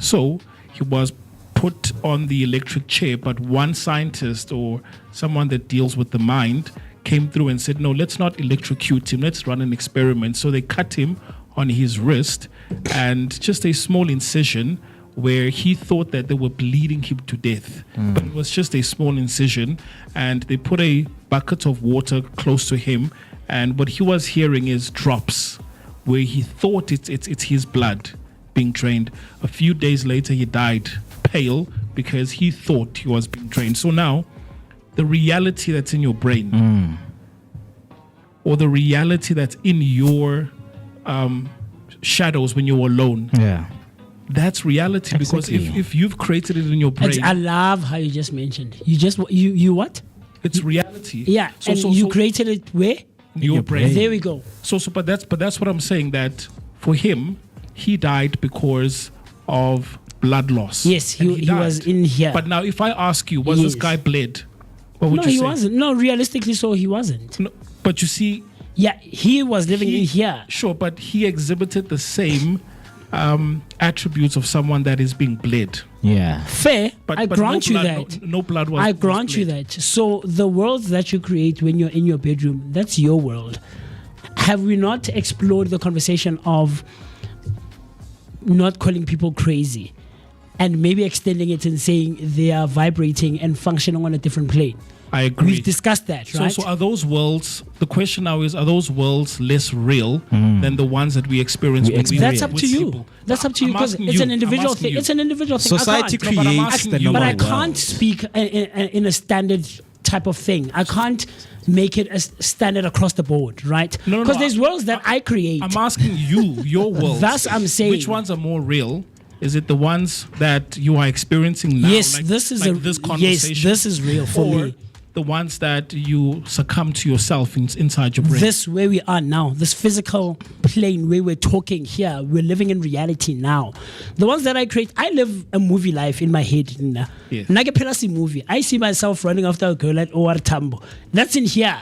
So he was put on the electric chair, but one scientist or someone that deals with the mind came through and said, no, let's not electrocute him, let's run an experiment. So they cut him on his wrist, and just a small incision where he thought that they were bleeding him to death, but it was just a small incision, and they put a bucket of water close to him, and what he was hearing is drops where he thought it's his blood being drained. A few days later he died, pale, because he thought he was being drained. So now the reality that's in your brain, or the reality that's in your shadows when you're alone, that's reality. Exactly. Because if you've created it in your brain, I love how you just mentioned. You what? It's reality. Yeah, so you created it where? In your brain. There we go. But that's what I'm saying. That for him, he died because of blood loss. Yes, he was in here. But now, if I ask you, was this guy bled? What would no, you say? he wasn't. No, realistically, so he wasn't. No, but you see, yeah, he was living in here. Sure, but he exhibited the same attributes of someone that is being bled. Yeah, fair. I grant you that. No blood was. I grant you that. So the worlds that you create when you're in your bedroom, that's your world. Have we not explored the conversation of not calling people crazy, and maybe extending it and saying they are vibrating and functioning on a different plane? I agree. We've discussed that, right? So are those worlds, the question now is, are those worlds less real than the ones that we experience when we That's were up with to you. people? That's up to you I'm because asking it's you. an individual I'm asking thing. you. It's an individual thing. Society I can't. No, but I'm creates asking the you. But I normal can't world. speak in a standard type of thing. I can't make it a standard across the board, right? No, Because there's worlds that I create. I'm asking you, your world. Thus, I'm saying. Which ones are more real? Is it the ones that you are experiencing now? Yes, like, this is like this conversation? Yes, this is real for or me. the ones that you succumb to yourself inside your brain? This where we are now, this physical plane where we're talking here, we're living in reality now. The ones that I create, I live a movie life in my head. Yes. Movie. I see myself running after a girl at OR Tambo. That's in here.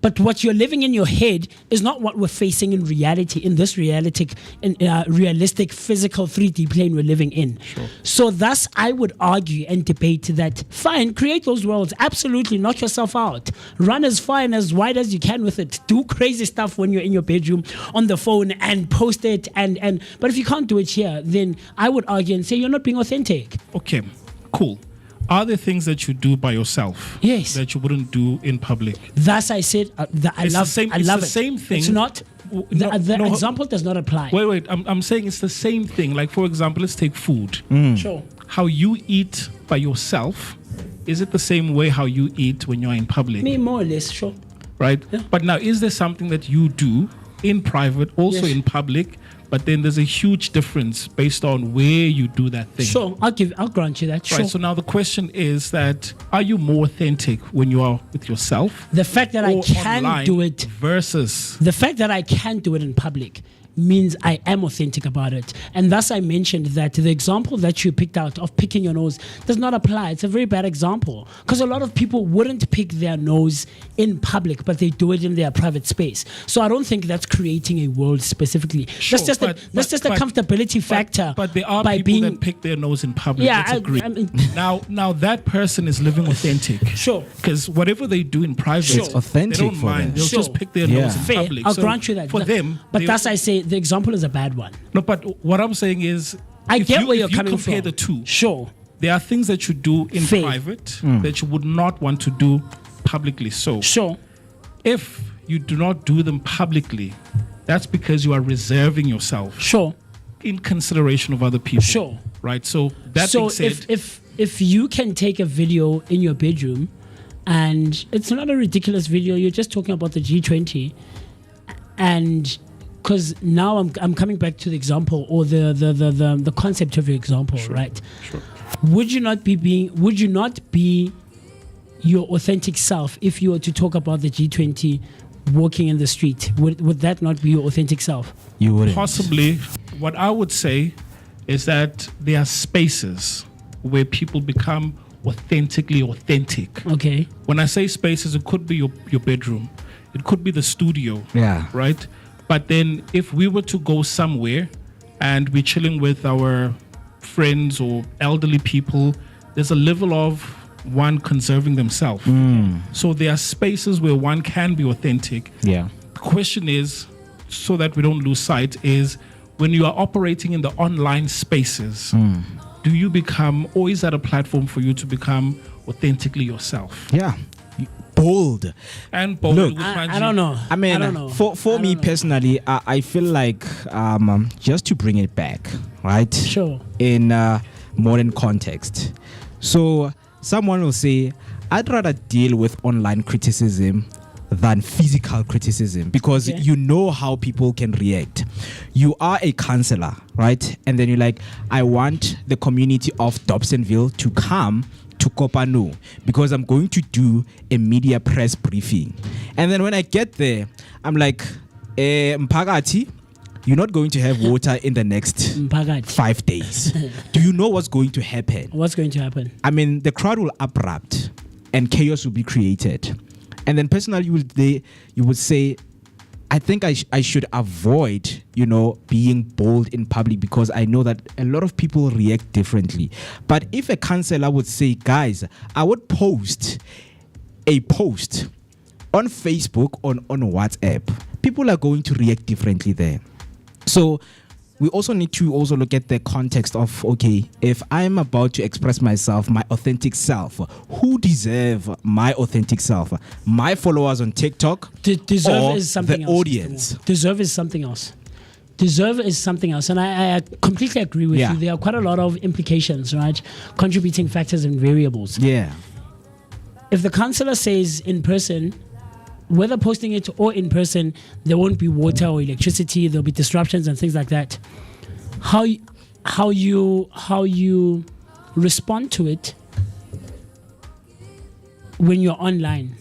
But what you're living in your head is not what we're facing in reality, in this realistic physical 3D plane we're living in. Sure. So thus, I would argue and debate that, fine, create those worlds. Absolutely, knock yourself out. Run as far and as wide as you can with it. Do crazy stuff when you're in your bedroom, on the phone, and post it. But if you can't do it here, then I would argue and say you're not being authentic. Okay, cool. Are there things that you do by yourself? Yes. That you wouldn't do in public? Thus, I said, I It's love the same- I it's love the it. same thing. It's not. The No, example does not apply. Wait. I'm saying it's the same thing. Like, for example, let's take food. Sure. How you eat by yourself, is it the same way how you eat when you're in public? Me, more or less, sure. Right? Yeah. But now, is there something that you do in private, also Yes. in public, but then there's a huge difference based on where you do that thing? Sure, I'll grant you that. Sure. Right. So now the question is that, are you more authentic when you are with yourself? The fact that I or can online do it, versus the fact that I can do it in public means I am authentic about it. And thus I mentioned that the example that you picked out of picking your nose does not apply. It's a very bad example because a lot of people wouldn't pick their nose in public, but they do it in their private space. So I don't think that's creating a world specifically. Sure, that's just a comfortability factor. But there are by people being, that pick their nose in public. Yeah, Let's agree. I mean- now that person is living authentic. Sure. Because whatever they do in private, Sure. It's authentic they don't for mind. them. They'll Sure. just pick their Yeah. nose in fair. public. I'll So grant you that. For them, but they- thus I say the example is a bad one. No, but what I'm saying is, I if get you, where if you're you coming compare from. the two, Sure. there are things that you do in Fair. private that you would not want to do publicly. So Sure. if you do not do them publicly, that's because you are reserving yourself Sure. in consideration of other people. Sure. Right. So that So being said, if you can take a video in your bedroom and it's not a ridiculous video, you're just talking about the G20, and because now I'm coming back to the example or the concept of your example, right? Sure. Would you not be your authentic self if you were to talk about the G20 walking in the street? Would that not be your authentic self? You wouldn't. Possibly. What I would say is that there are spaces where people become authentically authentic. Okay. When I say spaces, it could be your bedroom, it could be the studio. Yeah. Right? But then if we were to go somewhere and we're chilling with our friends or elderly people, there's a level of one conserving themselves. So there are spaces where one can be authentic. Yeah. The question is, so that we don't lose sight, is when you are operating in the online spaces, do you become, or is that a platform for you to become authentically yourself? Yeah. Bold. And bold. Look, with I don't know. I mean, I don't know. for me personally, I feel like just to bring it back, right? Sure. In modern context. So someone will say, I'd rather deal with online criticism than physical criticism because Okay. you know how people can react. You are a counselor, right? And then you're like, I want the community of Dobsonville to come to Kopanu because I'm going to do a media press briefing. And then when I get there, I'm like, Mpagati, you're not going to have water in the next Mpagati. 5 days. Do you know what's going to happen? What's going to happen? I mean, the crowd will erupt and chaos will be created. And then personally, you would say, I think I should avoid, being bold in public because I know that a lot of people react differently. But if a counselor would say, guys, I would post a post on Facebook, on WhatsApp, people are going to react differently there. So we also need to also look at the context of, okay, if I'm about to express myself, my authentic self, who deserve my authentic self? My followers on TikTok, Deserve or is something the else. audience? Deserve is something else. Deserve is something else. And I completely agree with you. There are quite a lot of implications, right? Contributing factors and variables. Yeah. If the councillor says in person, whether posting it or in person, there won't be water or electricity, there'll be disruptions and things like that. How you respond to it when you're online,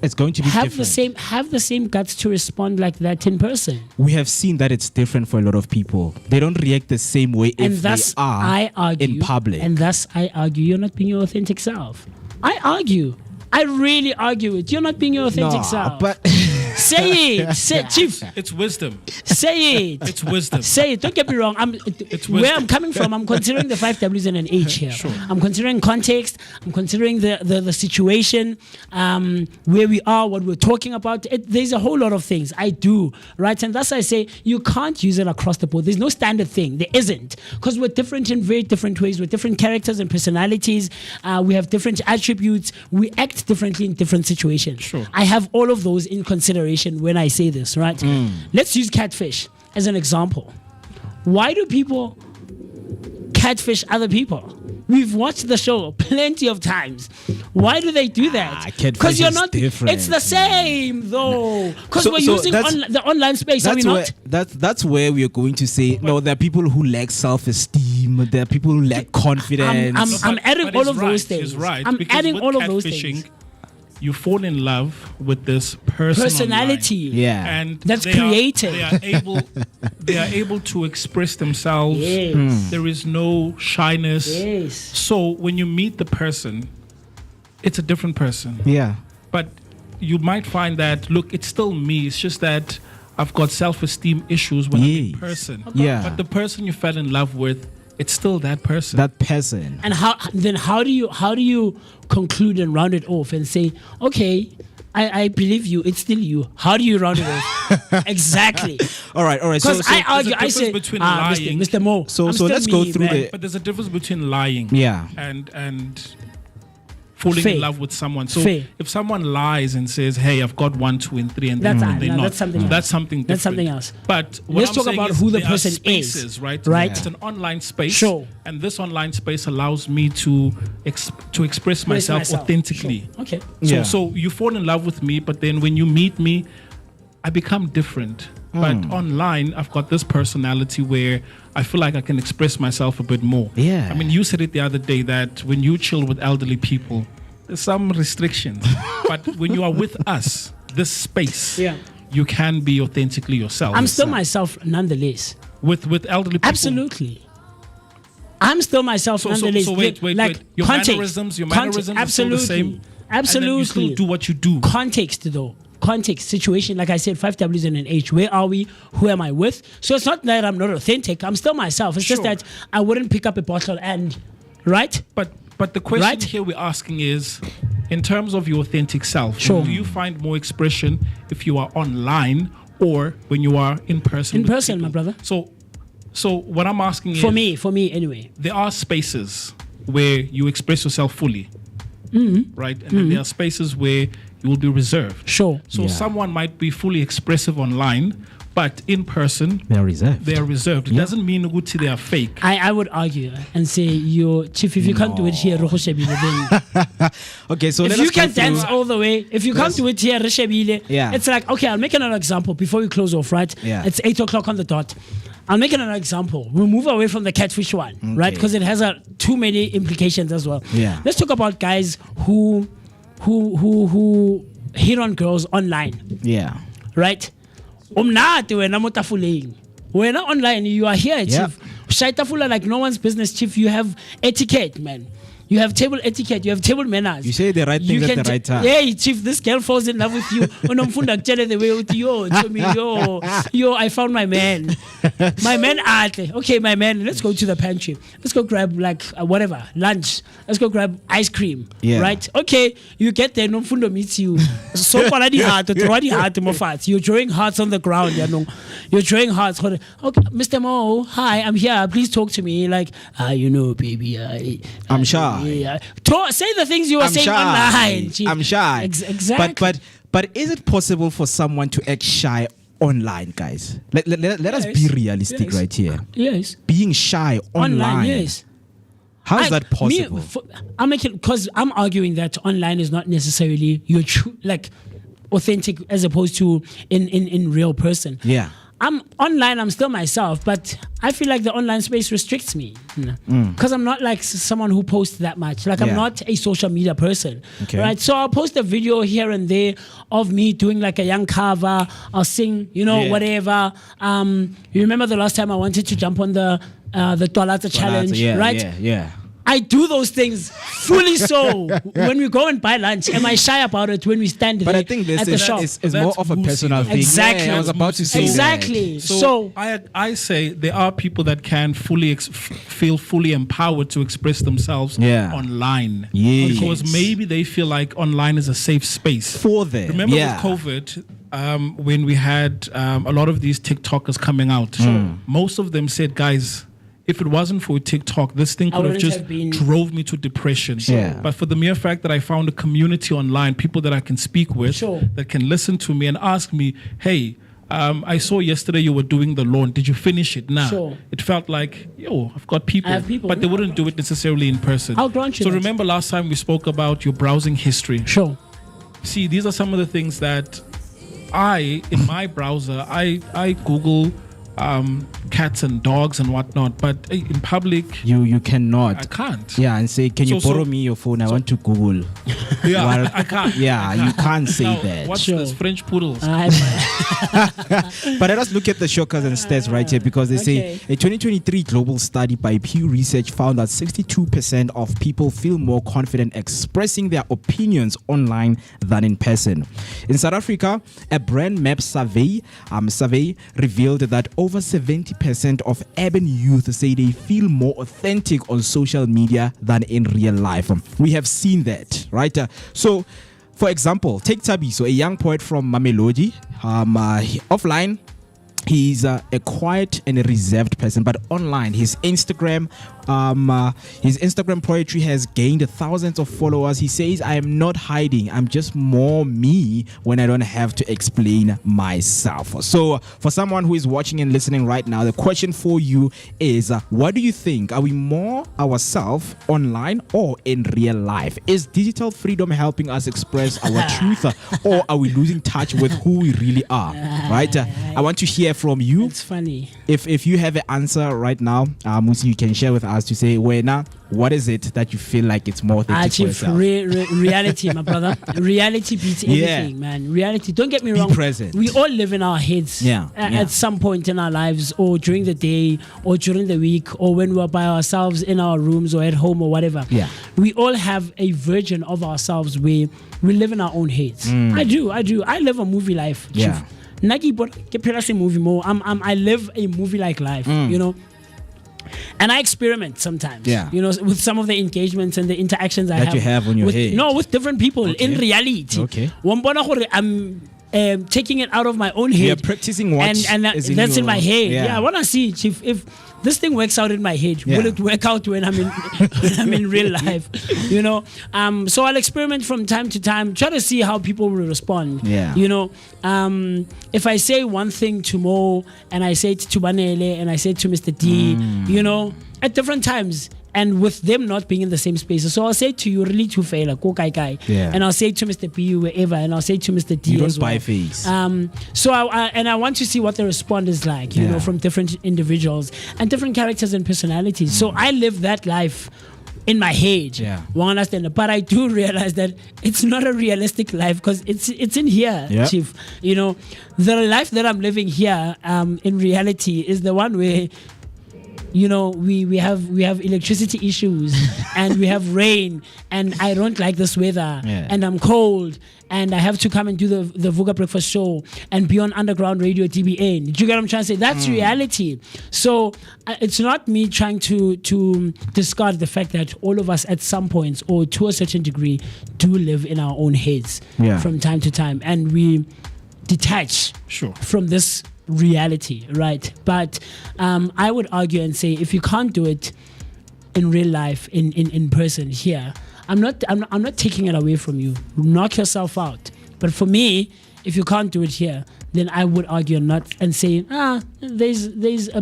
It's going to be different. have the same guts to respond like that in person. We have seen that it's different for a lot of people. They don't react the same way if they are in public. And thus I argue you're not being your authentic self. I really argue it. You're not being your authentic self. But say it. Chief. It's wisdom. Say it. It's wisdom. Say it. Don't get me wrong. Where I'm coming from, I'm considering the 5 W's and an H here. Sure. I'm considering context. I'm considering the situation, where we are, what we're talking about. There's a whole lot of things I do, right? And thus I say you can't use it across the board. There's no standard thing. There isn't. Because we're different in very different ways. We're different characters and personalities. We have different attributes. We act differently in different situations. Sure. I have all of those in consideration when I say this, right? Let's use catfish as an example. Why do people catfish other people? We've watched the show plenty of times. Why do they do that? Because you're not different. It's the same though. Because we're So using the online space, are we not? That's where we are going to say, no, there are people who lack self-esteem. There are people who lack confidence. I'm adding But all he's of right. those things. He's right. I'm Because adding with all of those catfishing, things. you fall in love with this person Personality. online. Yeah. And That's they creative. they are able to express themselves. Yes. There is no shyness. Yes. So when you meet the person, it's a different person. Yeah. But you might find that, look, it's still me. It's just that I've got self-esteem issues when I'm in Yes. person. Yeah. But the person you fell in love with, it's still that person. That person. And how do you conclude and round it off and say, okay, I believe you, it's still you. How do you round it off? Exactly. All right. Because I argue, I difference say, between lying. Mr. Mo. So I'm still let's go me, through man. the. But there's a difference between lying Yeah. and falling Fair. in love with someone. So Fair. if someone lies and says, "Hey, I've got 1, 2, and 3," and That's they're no, not, that's something else. That's something different. That's something else. But what Let's I'm talk saying about is who the there are person spaces, is. right? Right. It's an online space. Sure. And this online space allows me to express myself authentically. Sure. Okay. So, Yeah. so you fall in love with me, but then when you meet me, I become different. But online, I've got this personality where I feel like I can express myself a bit more. Yeah. I mean, you said it the other day that when you chill with elderly people, there's some restrictions. But when you are with us, this space, Yeah. you can be authentically yourself. I'm still myself nonetheless. with elderly people. Absolutely. I'm still myself nonetheless. So wait. Your context. mannerisms are still Absolutely. the same. Absolutely. And then you still do what you do. Context though. Context, situation, like I said, 5 W's and an H. Where are we? Who am I with? So it's not that I'm not authentic. I'm still myself. It's just Sure. that I wouldn't pick up a bottle and, right? But the question Right? here we're asking is, in terms of your authentic self, Sure. do you find more expression if you are online or when you are in person? In with person, people? my brother. So what I'm asking For is, me anyway. there are spaces where you express yourself fully, right? And then there are spaces where you will be reserved. Sure. So Yeah. someone might be fully expressive online, but in person, They're reserved. they are reserved. It Yeah. doesn't mean Uguti they are fake. I would argue and say, Chief, if you can't do it here, then Okay, so if let you us go can dance through- all the way, if you can't do it here, Yeah. it's like, okay, I'll make another example before we close off, right? Yeah. It's 8:00 on the dot. I'll make another example. We'll move away from the catfish one, right? Because it has too many implications as well. Yeah. Let's talk about guys who hit on girls online, Yeah. right? Umnati wena motafuleng. Wena online, you are here, Yeah. Chief. Shaitafula like no one's business, Chief. You have etiquette, man. You have table etiquette. You have table manners. You say the right things at the right time. Hey, Chief, this girl falls in love with you. Nomfundo akutshele the way with yo, I found my man. My man, okay, my man, let's go to the pantry. Let's go grab like whatever, lunch. Let's go grab ice cream. Yeah. Right? Okay, you get there, Nomfundo meets you. So you're drawing hearts on the ground. You're drawing hearts. Okay, Mr. Mo, hi, I'm here. Please talk to me. Like, baby, I'm shy. Yeah. Say the things you were saying online. I'm shy. Exactly. But is it possible for someone to act shy online, guys? Let us be realistic right here. Yes. Being shy online. Yes. How is that possible? Because I'm arguing that online is not necessarily your true, like, authentic as opposed to in real person. Yeah. I'm online, I'm still myself, but I feel like the online space restricts me because I'm not like someone who posts that much. Like, I'm not a social media person, right? So I'll post a video here and there of me doing like a young cover. I'll sing, whatever. You remember the last time I wanted to jump on the Toilet challenge, right? Yeah. I do those things fully so when we go and buy lunch. Am I shy about it when we stand there at the shop? It's more of a personal thing. Exactly. Yeah, I was about to say exactly. that. So I say there are people that can fully feel fully empowered to express themselves online. Yeah. Because maybe they feel like online is a safe space for them. Remember with COVID, when we had a lot of these TikTokers coming out, most of them said, guys, if it wasn't for TikTok, this thing could have just drove me to depression. Yeah. But for the mere fact that I found a community online, people that I can speak with, that can listen to me and ask me, hey, I saw yesterday you were doing the lawn. Did you finish it? Nah. It felt like, I've got people. I have people. But they wouldn't do it necessarily in person. I'll grant you So that. remember last time we spoke about your browsing history. Sure. See, these are some of the things that in my browser, I Google cats and dogs and whatnot, but in public you cannot. I can't. Yeah, and say, can you borrow me your phone? I want to Google. Yeah, I can't. Yeah, you can't say that. What's this? French poodles. But let us look at the shockers and stats right here, because they say a 2023 global study by Pew Research found that 62% of people feel more confident expressing their opinions online than in person. In South Africa, a brand map survey revealed that over 70% of urban youth say they feel more authentic on social media than in real life. We have seen that, right? So, for example, take Tabiso, a young poet from Mamelodi. Offline, he's a quiet and a reserved person, but online, his Instagram poetry has gained thousands of followers. He says, I am not hiding, I'm just more me when I don't have to explain myself. So for someone who is watching and listening right now, the question for you is, what do you think? Are we more ourselves online or in real life? Is digital freedom helping us express our truth, or are we losing touch with who we really are? Right? I want to hear from you. It's funny. If you have an answer right now, MooCee, you can share with us to say, what is it that you feel like it's more authentic for yourself? Reality, my brother. Reality beats everything, man. Reality. Don't get me wrong. Be present. We all live in our heads at some point in our lives, or during the day, or during the week, or when we're by ourselves in our rooms or at home or whatever. Yeah. We all have a version of ourselves where we live in our own heads. I do. I live a movie life. Yeah. I live a movie-like life, and I experiment sometimes, with some of the engagements and the interactions I have. That you have on your head. No, with different people in reality. Okay. I'm taking it out of my own head. You're practicing what that's in my head. Yeah, I want to see if this thing works out in my head. Will it work out when I'm in real life? So I'll experiment from time to time, try to see how people will respond. If I say one thing to Mo and I say it to Banele and I say it to Mr. D, at different times, and with them not being in the same spaces. So I'll say to you, really to fail, and I'll say to Mr. B, wherever, and I'll say to Mr. D. You don't as well. buy face. So I want to see what the response is like, from different individuals and different characters and personalities. So I live that life in my head. One understand, but I do realize that it's not a realistic life because it's in here, Chief. The life that I'm living here, in reality, is the one where you know, we have electricity issues and we have rain and I don't like this weather and I'm cold and I have to come and do the Vooka breakfast show and be on underground radio DBN. Do you get what I'm trying to say? That's reality. So it's not me trying to discard the fact that all of us at some points or to a certain degree do live in our own heads from time to time, and we detach from this reality, right? But I would argue and say, if you can't do it in real life, in person here, I'm not taking it away from you. Knock yourself out. But for me, if you can't do it here, then I would argue not and say, there's a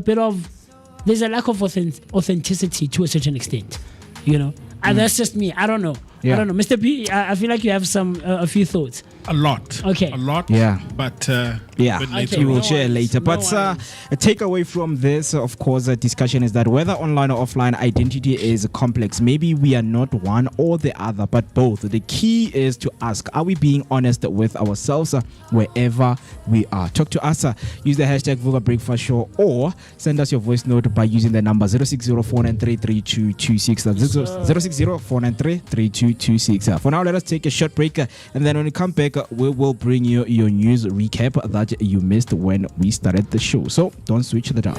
lack of authenticity to a certain extent, you know. And that's just me. I don't know. I don't know, Mr. B. I feel like you have a few thoughts. A lot. Okay. A lot. Yeah. But later we will share later. But a takeaway from this, of course, discussion is that whether online or offline, identity is complex. Maybe we are not one or the other, but both. The key is to ask, are we being honest with ourselves wherever we are? Talk to us. Use the hashtag Vooka Breakfast Show or send us your voice note by using the number 060-493-3226. That's 060-493-3226. For now, let us take a short break, and then when we come back, we will bring you your news recap that you missed when we started the show. So don't switch the dial.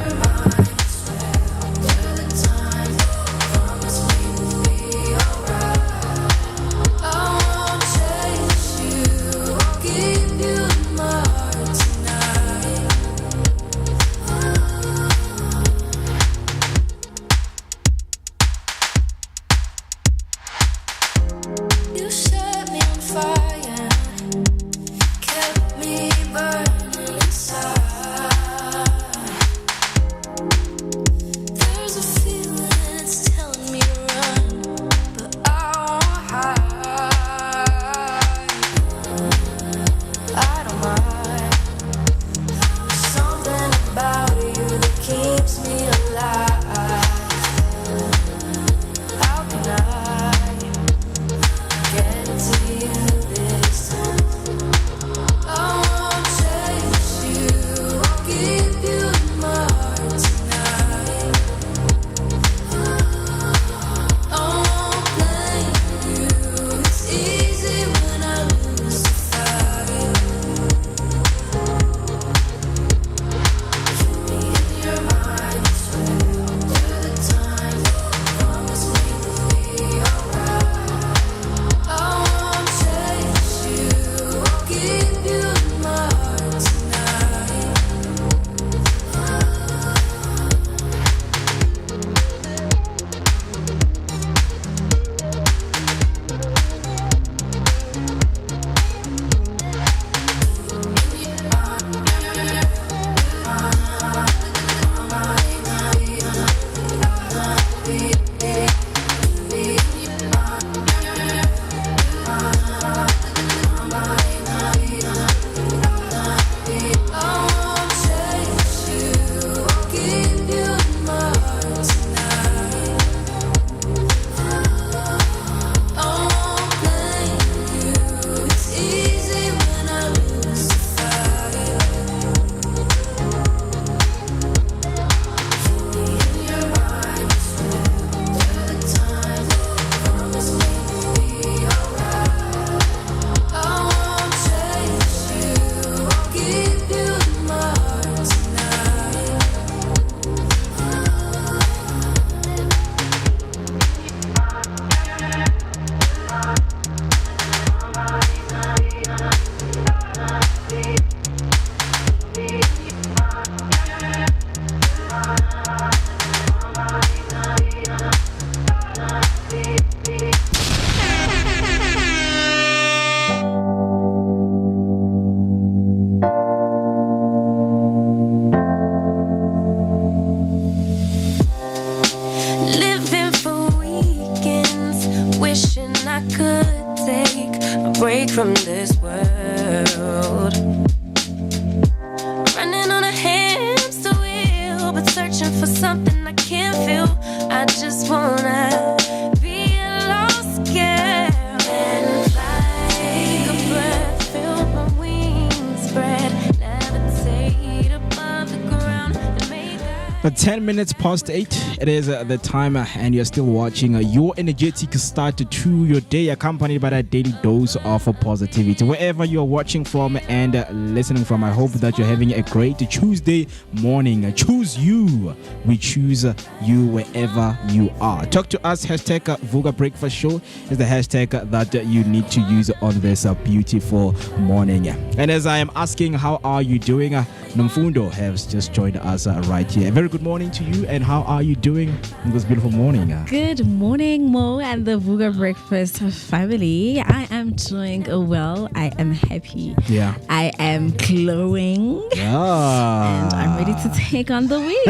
10 minutes past 8. It is the time, and you're still watching your energetic start to your day, accompanied by that daily dose of positivity. Wherever you're watching from and listening from, I hope that you're having a great Tuesday morning. Choose you. We choose you wherever you are. Talk to us. Hashtag Vooka Breakfast Show is the hashtag that you need to use on this beautiful morning. And as I am asking, how are you doing? Nomfundo has just joined us right here. Very good morning to you, and how are you doing in this beautiful morning? Good morning, Mo and the Vooka Breakfast family. I am doing well. I am happy. Yeah. I am glowing. Yeah. And I'm ready to take on the week.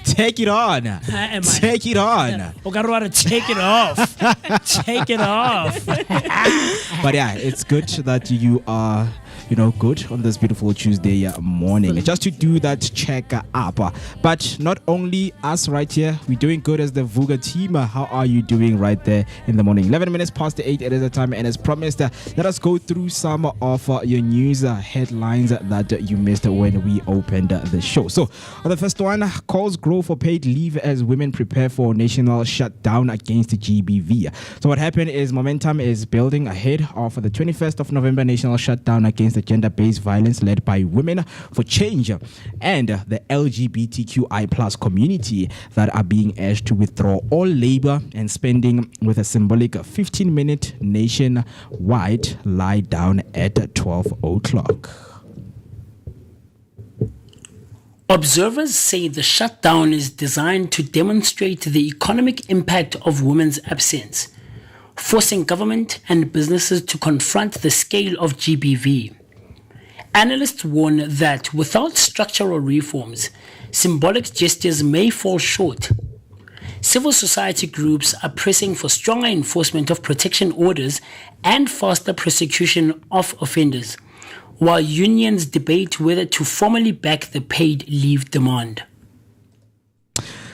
Take it on. Take it on. Take it off. Take it off. But yeah, it's good that you are, good on this beautiful Tuesday morning. Just to do that check up. But not only us right here, we're doing good as the Vooka team. How are you doing right there in the morning? 11 minutes past 8, it is the time, and as promised, let us go through some of your news headlines that you missed when we opened the show. So, on the first one, calls grow for paid leave as women prepare for national shutdown against GBV. So what happened is momentum is building ahead of the 21st of November national shutdown against the gender-based violence led by Women for Change and the LGBTQI plus community that are being urged to withdraw all labor and spending with a symbolic 15-minute nationwide lie down at 12 o'clock. Observers say the shutdown is designed to demonstrate the economic impact of women's absence, forcing government and businesses to confront the scale of GBV. Analysts warn that without structural reforms, symbolic gestures may fall short. Civil society groups are pressing for stronger enforcement of protection orders and faster prosecution of offenders, while unions debate whether to formally back the paid leave demand.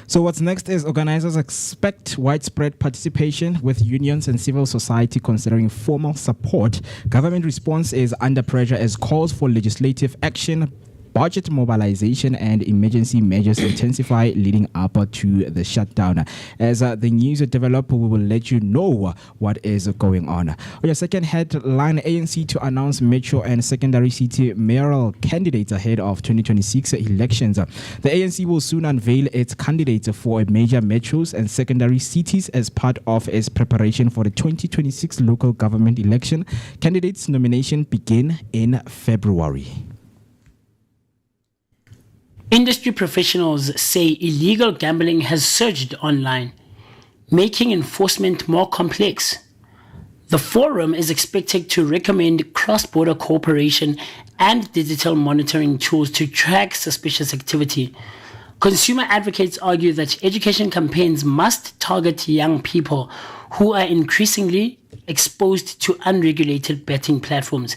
So what's next is organizers expect widespread participation with unions and civil society considering formal support. Government response is under pressure as calls for legislative action, budget mobilization and emergency measures intensify leading up to the shutdown. As the news develops, we will let you know what is going on. On your second headline, ANC to announce metro and secondary city mayoral candidates ahead of 2026 elections. The ANC will soon unveil its candidates for major metros and secondary cities as part of its preparation for the 2026 local government election. Candidates' nomination begin in February. Industry professionals say illegal gambling has surged online, making enforcement more complex. The forum is expected to recommend cross-border cooperation and digital monitoring tools to track suspicious activity. Consumer advocates argue that education campaigns must target young people who are increasingly exposed to unregulated betting platforms.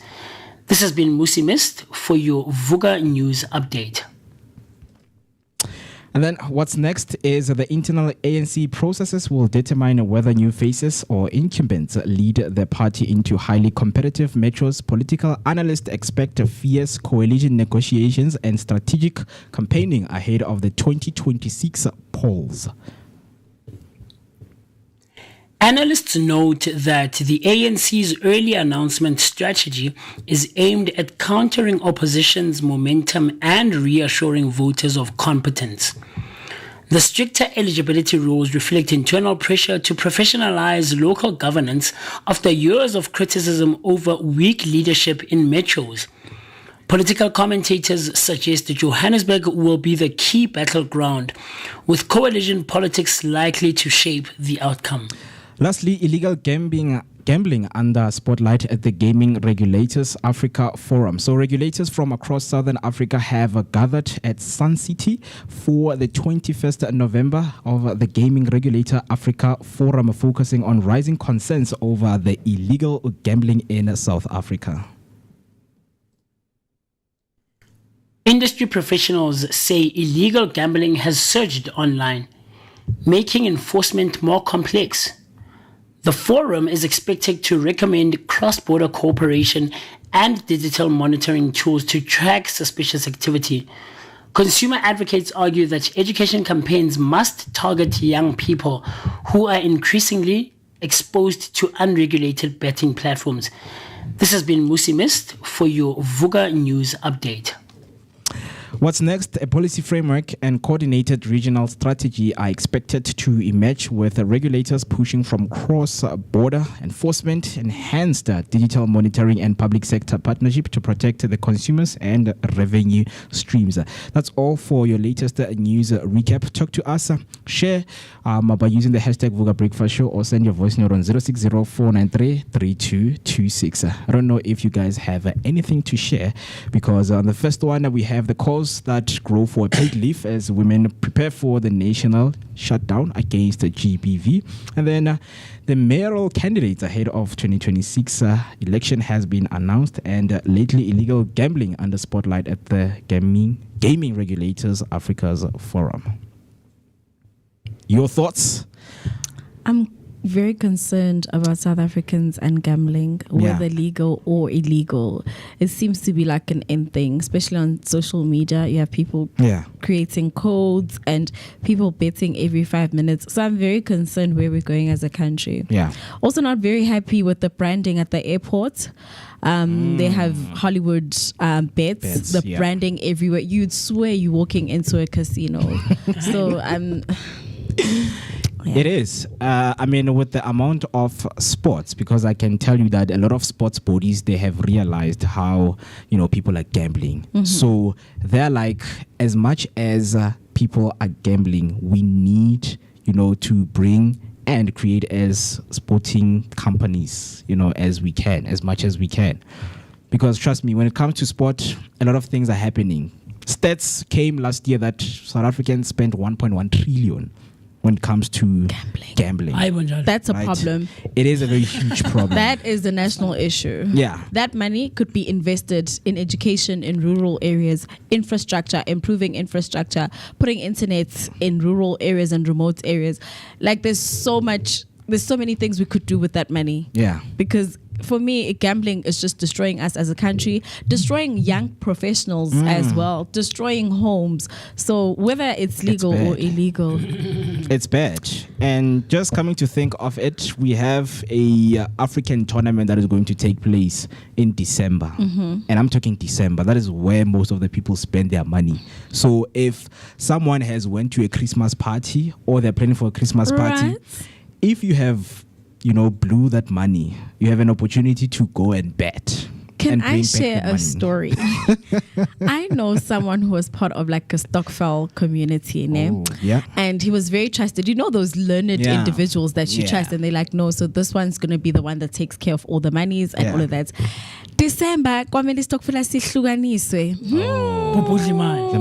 This has been MooCee Mist for your Vooka News Update. And then what's next is the internal ANC processes will determine whether new faces or incumbents lead the party into highly competitive metros. Political analysts expect fierce coalition negotiations and strategic campaigning ahead of the 2026 polls. Analysts note that the ANC's early announcement strategy is aimed at countering opposition's momentum and reassuring voters of competence. The stricter eligibility rules reflect internal pressure to professionalize local governance after years of criticism over weak leadership in metros. Political commentators suggest that Johannesburg will be the key battleground, with coalition politics likely to shape the outcome. Lastly, illegal gambling under spotlight at the Gaming Regulators Africa Forum. So regulators from across Southern Africa have gathered at Sun City for the 21st November of the Gaming Regulator Africa Forum, focusing on rising concerns over the illegal gambling in South Africa. Industry professionals say illegal gambling has surged online, making enforcement more complex. The forum is expected to recommend cross-border cooperation and digital monitoring tools to track suspicious activity. Consumer advocates argue that education campaigns must target young people who are increasingly exposed to unregulated betting platforms. This has been MooCee Mist for your Vooka News Update. What's next? A policy framework and coordinated regional strategy are expected to emerge, with regulators pushing from cross-border enforcement, enhanced digital monitoring and public sector partnership to protect the consumers and revenue streams. That's all for your latest news recap. Talk to us, share by using the hashtag Vooka Breakfast Show, or send your voice note on 060-493-3226. I don't know if you guys have anything to share, because on the first one we have the calls that grow for a paid leave as women prepare for the national shutdown against the GBV. And then the mayoral candidates ahead of 2026 election has been announced, and lately illegal gambling under spotlight at the Gaming Regulators Africa's Forum. Your thoughts? I'm very concerned about South Africans and gambling, whether legal or illegal. It seems to be like an end thing, especially on social media. You have people creating codes and people betting every 5 minutes. So I'm very concerned where we're going as a country. Also not very happy with the branding at the airport. They have Hollywood bets, the branding everywhere. You'd swear you're walking into a casino. So I'm... It is. I mean, with the amount of sports, because I can tell you that a lot of sports bodies, they have realized how, people are gambling. So they're like, as much as people are gambling, we need, to bring and create as sporting companies, as we can, as much as we can. Because trust me, when it comes to sport, a lot of things are happening. Stats came last year that South Africans spent 1.1 trillion when it comes to gambling. That's a problem. It is a very huge problem. That is the national issue. Yeah. That money could be invested in education in rural areas, infrastructure, improving infrastructure, putting internet in rural areas and remote areas. Like there's so many things we could do with that money. Yeah. Because for me, gambling is just destroying us as a country, destroying young professionals as well, destroying homes. So whether it's legal or illegal, it's bad. And just coming to think of it, we have a African tournament that is going to take place in December. And I'm talking December. That is where most of the people spend their money. So if someone has went to a Christmas party, or they're planning for a Christmas party, if you have blew that money, you have an opportunity to go and bet. Can I share a story? I know someone who was part of like a Stokvel community, and he was very trusted. You know those learned individuals that you trust, and they're like, no, so this one's going to be the one that takes care of all the monies and all of that. December, the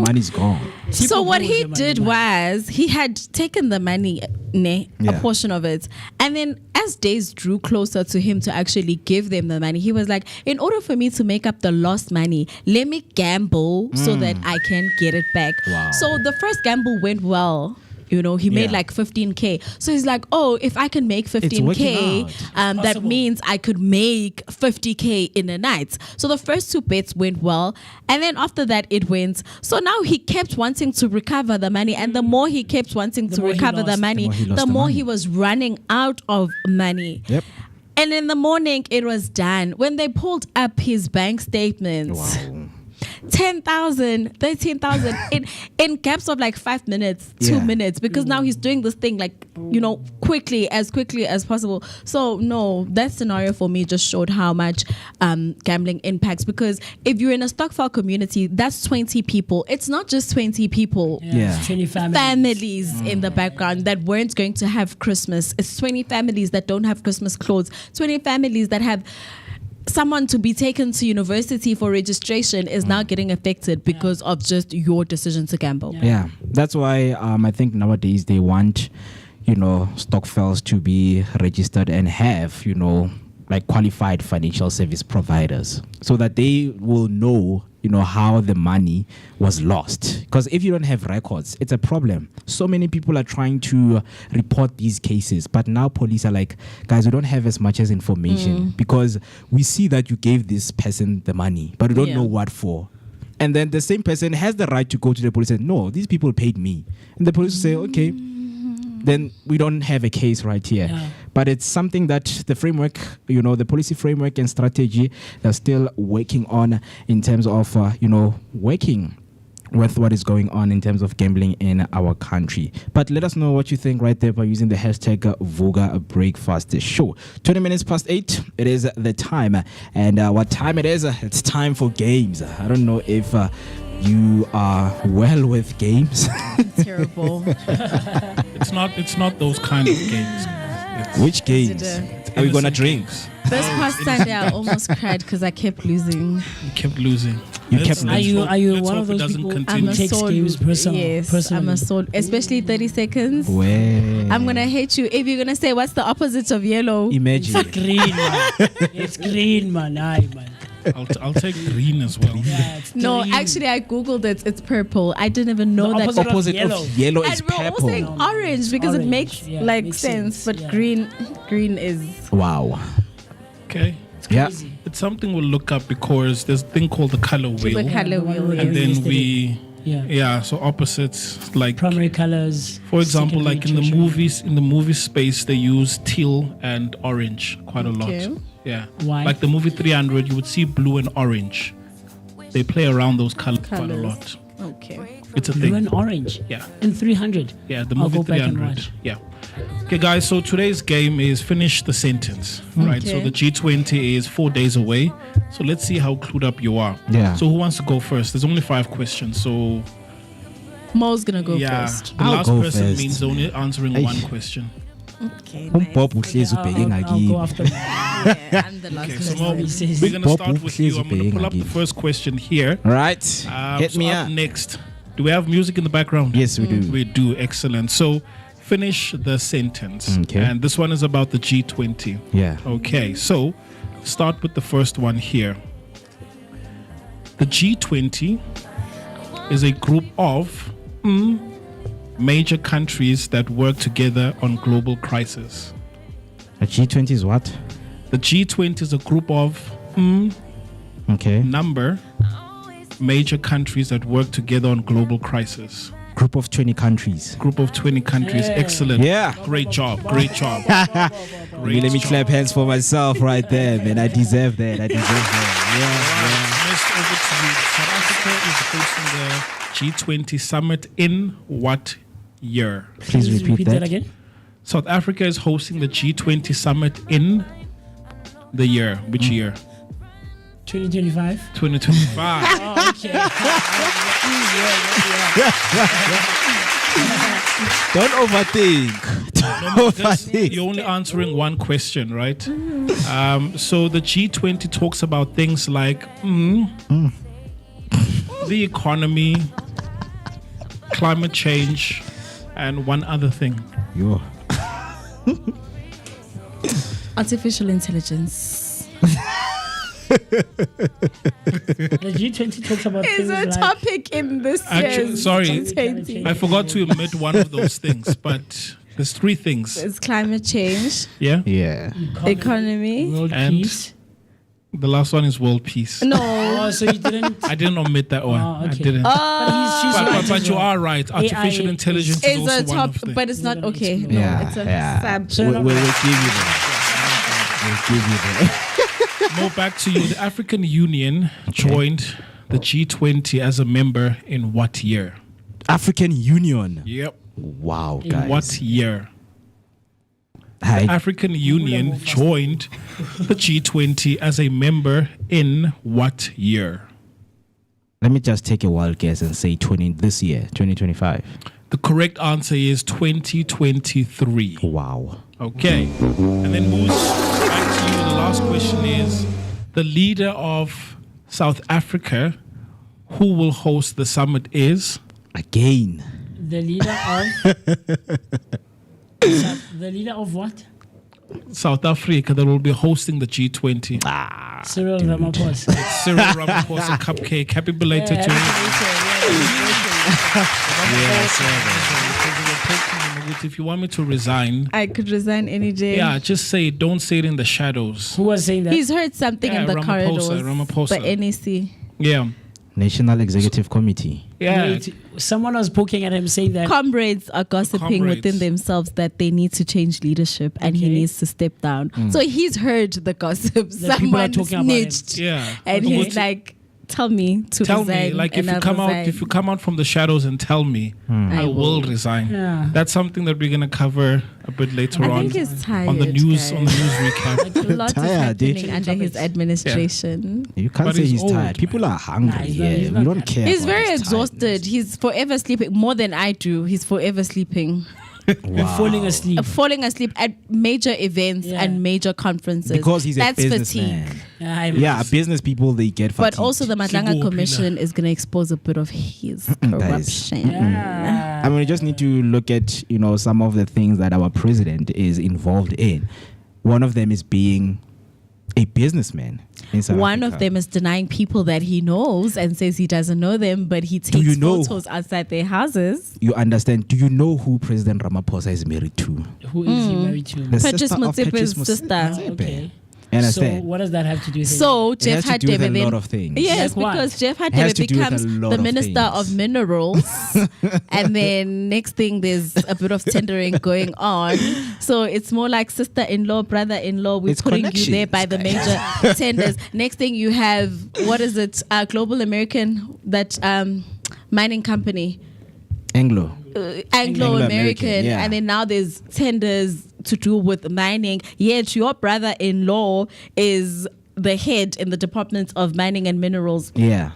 money's gone. So what he did was he had taken the money, a portion of it, and then as days drew closer to him to actually give them the money, he was like, in order for me to make up the lost money, let me gamble so that I can get it back. So the first gamble went well. He made like 15K. So he's like, oh, if I can make 15K, that means I could make 50K in a night. So the first two bets went well. And then after that, it went. So now he kept wanting to recover the money. And the more he kept wanting to recover the money, the more he was running out of money. Yep. And in the morning, it was done. When they pulled up his bank statements, 10,000, 13,000 in gaps of like 5 minutes, 2 minutes, because now he's doing this thing like, quickly as possible. So no, that scenario for me just showed how much gambling impacts, because if you're in a Stokvel community, that's 20 people. It's not just 20 people. It's 20 families in the background that weren't going to have Christmas. It's 20 families that don't have Christmas clothes, 20 families that have someone to be taken to university for registration is now getting affected because of just your decision to gamble. That's why I think nowadays they want Stokvels to be registered and have like qualified financial service providers, so that they will know how the money was lost. Because if you don't have records, it's a problem. So many people are trying to report these cases, but now police are like, guys, we don't have as much as information, because we see that you gave this person the money, but we don't know what for. And then the same person has the right to go to the police and no, these people paid me. And the police will say, okay, then we don't have a case right here. Yeah. But it's something that the framework, the policy framework and strategy, they're still working on in terms of, working with what is going on in terms of gambling in our country. But let us know what you think right there by using the hashtag Vooka Breakfast Show. 20 minutes past 8, it is the time. And what time it is? It's time for games. I don't know if you are well with games. Terrible. It's not those kind of games. Which games? Are we gonna drink? This past Sunday, I almost cried because I kept losing. You kept losing. Are you let's one hope of it those doesn't people continue. who takes games personally? Yes, I'm a soul. Especially 30 seconds. Well, I'm gonna hate you if you're gonna say what's the opposite of yellow. imagine. It's green, man. It's green, man. Aye, man. I'll take green as well. Yeah, it's No, green. actually, I googled it. It's purple. I didn't even know The that. opposite Opposite of yellow is And we're all purple. saying orange because it Orange, makes yeah, like makes sense. sense, But yeah. green is Wow. Okay. Yeah. Crazy. It's something we'll look up because there's a thing called the color wheel. the color the one wheel. we And Is. then we Yeah. so opposites like Primary colors. for example, secondary, like in the tertiary. movie space, they use teal and orange quite a Okay. lot. Yeah. Why? Like the movie 300, you would see blue and orange. They play around those colors quite a Colours. lot. Okay. It's a Blue thing. and orange. Yeah. In 300. Yeah, the I'll movie go back and 300. watch. Yeah. Okay, guys, so today's game is finish the sentence. Right. So Okay. the G20 is 4 days away. So let's see how clued up you are. Yeah. So who wants to go first? There's only 5 questions. So Mo's gonna go yeah, first. the I'll last go person first. means only answering Aish. one question. Okay. Bob uhlezi ubheke I'll go ngakibi. after that. Yeah, I'm the last Okay, so person. Mo, He says- we're gonna Bob start with you. I'm gonna pull up the Uhlezi first question here. Right. Hit So me up up. next. Do we have music in the background? Yes, we do. We do. Excellent. So finish the sentence. Okay. And this one is about the G20. Yeah. Okay, so start with the first one here. The G20 is a group of major countries that work together on global crisis. A G20 is what? The G20 is a group of Okay. number major countries that work together on global crisis. Group of 20 countries. Group of 20 countries. Excellent. Yeah. Great job. Great job. Great Let me job. clap hands for myself right there, man. I deserve that. I deserve that. Mist, over to you. South Africa is hosting the G20 summit in what year? Yeah. Please repeat that that. again. South Africa is hosting the G20 summit in the year. Which year? 2025. 2025. Oh, okay. Don't overthink. Don't overthink. You're only answering one question, right? So the G20 talks about things like the economy, climate change, and one other thing. Yo. Artificial intelligence. The G20 talks about Is things a like topic in this Actually, year's sorry. G20. I forgot to omit one of those things, but there's 3 things. It's climate change, Yeah? Yeah. economy. world And- peace. The last one is world peace. No. Oh, so you didn't. I didn't omit that one. Oh, I okay. didn't. She's right but as you well. are right. Artificial AI intelligence is It's also a one top, of them. but it's not You're gonna okay. explain. No, Yeah, it's a yeah. sub. So We'll give you that. We'll give you that. More back to you. The African Union joined the G20 as a member in what year? African Union. Yep. Wow, In guys. what year? Hi. African Union joined the G20 as a member in what year? Let me just take a wild guess and say this year, 2025. The correct answer is 2023. Wow. Okay. And then Moose, back to you. The last question is the leader of South Africa who will host the summit is? Again. The leader of. The leader of what? South Africa that will be hosting the G20. Cyril Ramaphosa. Cyril Ramaphosa Cupcake. Happy belated to you. If you want me to resign, I could resign any day. yeah, just say it. Don't say it in the shadows. Who was saying that? He's heard something Yeah, in the Ramaphosa, corridors. Ramaphosa. But NEC. Yeah. National Executive Committee. Yeah. Wait, someone was poking at him saying that Comrades are gossiping within themselves that they need to change leadership and he Okay. needs to step down. So he's heard the gossip. That people are Someone talking about him. snitched. Yeah. And Okay. he's like, tell me to Tell resign. me, like, and if you I'll come out, resign. if you come out from the shadows and tell me, I will resign. Yeah. That's something that we're gonna cover a bit later I on think he's tired. on the news guys. recap. A lot is Tired, eh? happening under his administration. You can't But say he's he's old, tired. People are hungry. Nah, he's yeah, not- he's we not don't that care. He's about very his exhausted. tiredness. He's forever sleeping more than I do. He's forever sleeping. we're falling asleep. Falling asleep at major events Yeah. and major conferences. Because he's That's a businessman. fatigue. Yeah, business people, they get fatigued. But also the Madlanga Sigo Commission is going to expose a bit of his That is- corruption. Yeah. I mean, we just need to look at, some of the things that our president is involved in. One of them is being a businessman in South One Africa. of them is denying people that he knows and says he doesn't know them, but he takes you know- photos outside their houses. You understand? Do you know who President Ramaphosa is married to? Who is he married to? The Patrice sister of Motsepe's Patrice sister. Motsepe. Okay. You understand? So what does that have to do with it? So It Jeff has to had do with a David lot of things. Yes, Like what? because Jeff had It has David to do with a becomes lot the of minister things. of minerals, and then next thing there's a bit of tendering going on. So it's more like sister-in-law, brother-in-law. We're It's putting you there by the major tenders. Next thing you have, what is it? Global American, that mining company. Anglo. Anglo-American, yeah. and then now there's tenders to do with mining. Yet your brother-in-law is the head in the Department of Mining and Minerals. Yeah.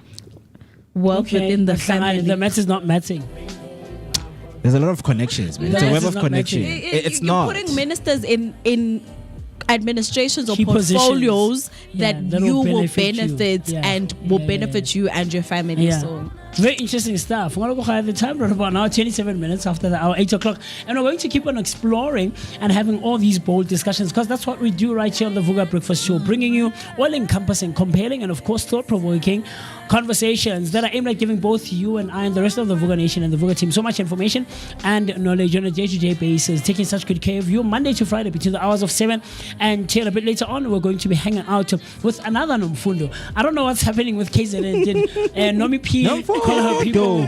Work within the but family. The math is not matching. There's a lot of connections, man. It's a Yes, web it's of not connection. matching. It's You're not. putting ministers in administrations or Key portfolios positions. that Yeah, that you will will benefit you. benefit Yeah. and will Yeah, benefit you and your family. Yeah. So Very interesting stuff. We're going to go ahead the time right about now, 27 minutes after the hour, 8 o'clock. And we're going to keep on exploring and having all these bold discussions because that's what we do right here on the Vooka Breakfast Show, bringing you all-encompassing, compelling, and of course thought-provoking conversations that are aimed at giving both you and I and the rest of the Vooka Nation and the Vooka team so much information and knowledge on a day-to-day basis, taking such good care of you Monday to Friday between the hours of 7 and 10. A bit later on, we're going to be hanging out with another Nomfundo. I don't know what's happening with KZN and Nommyp, call her people,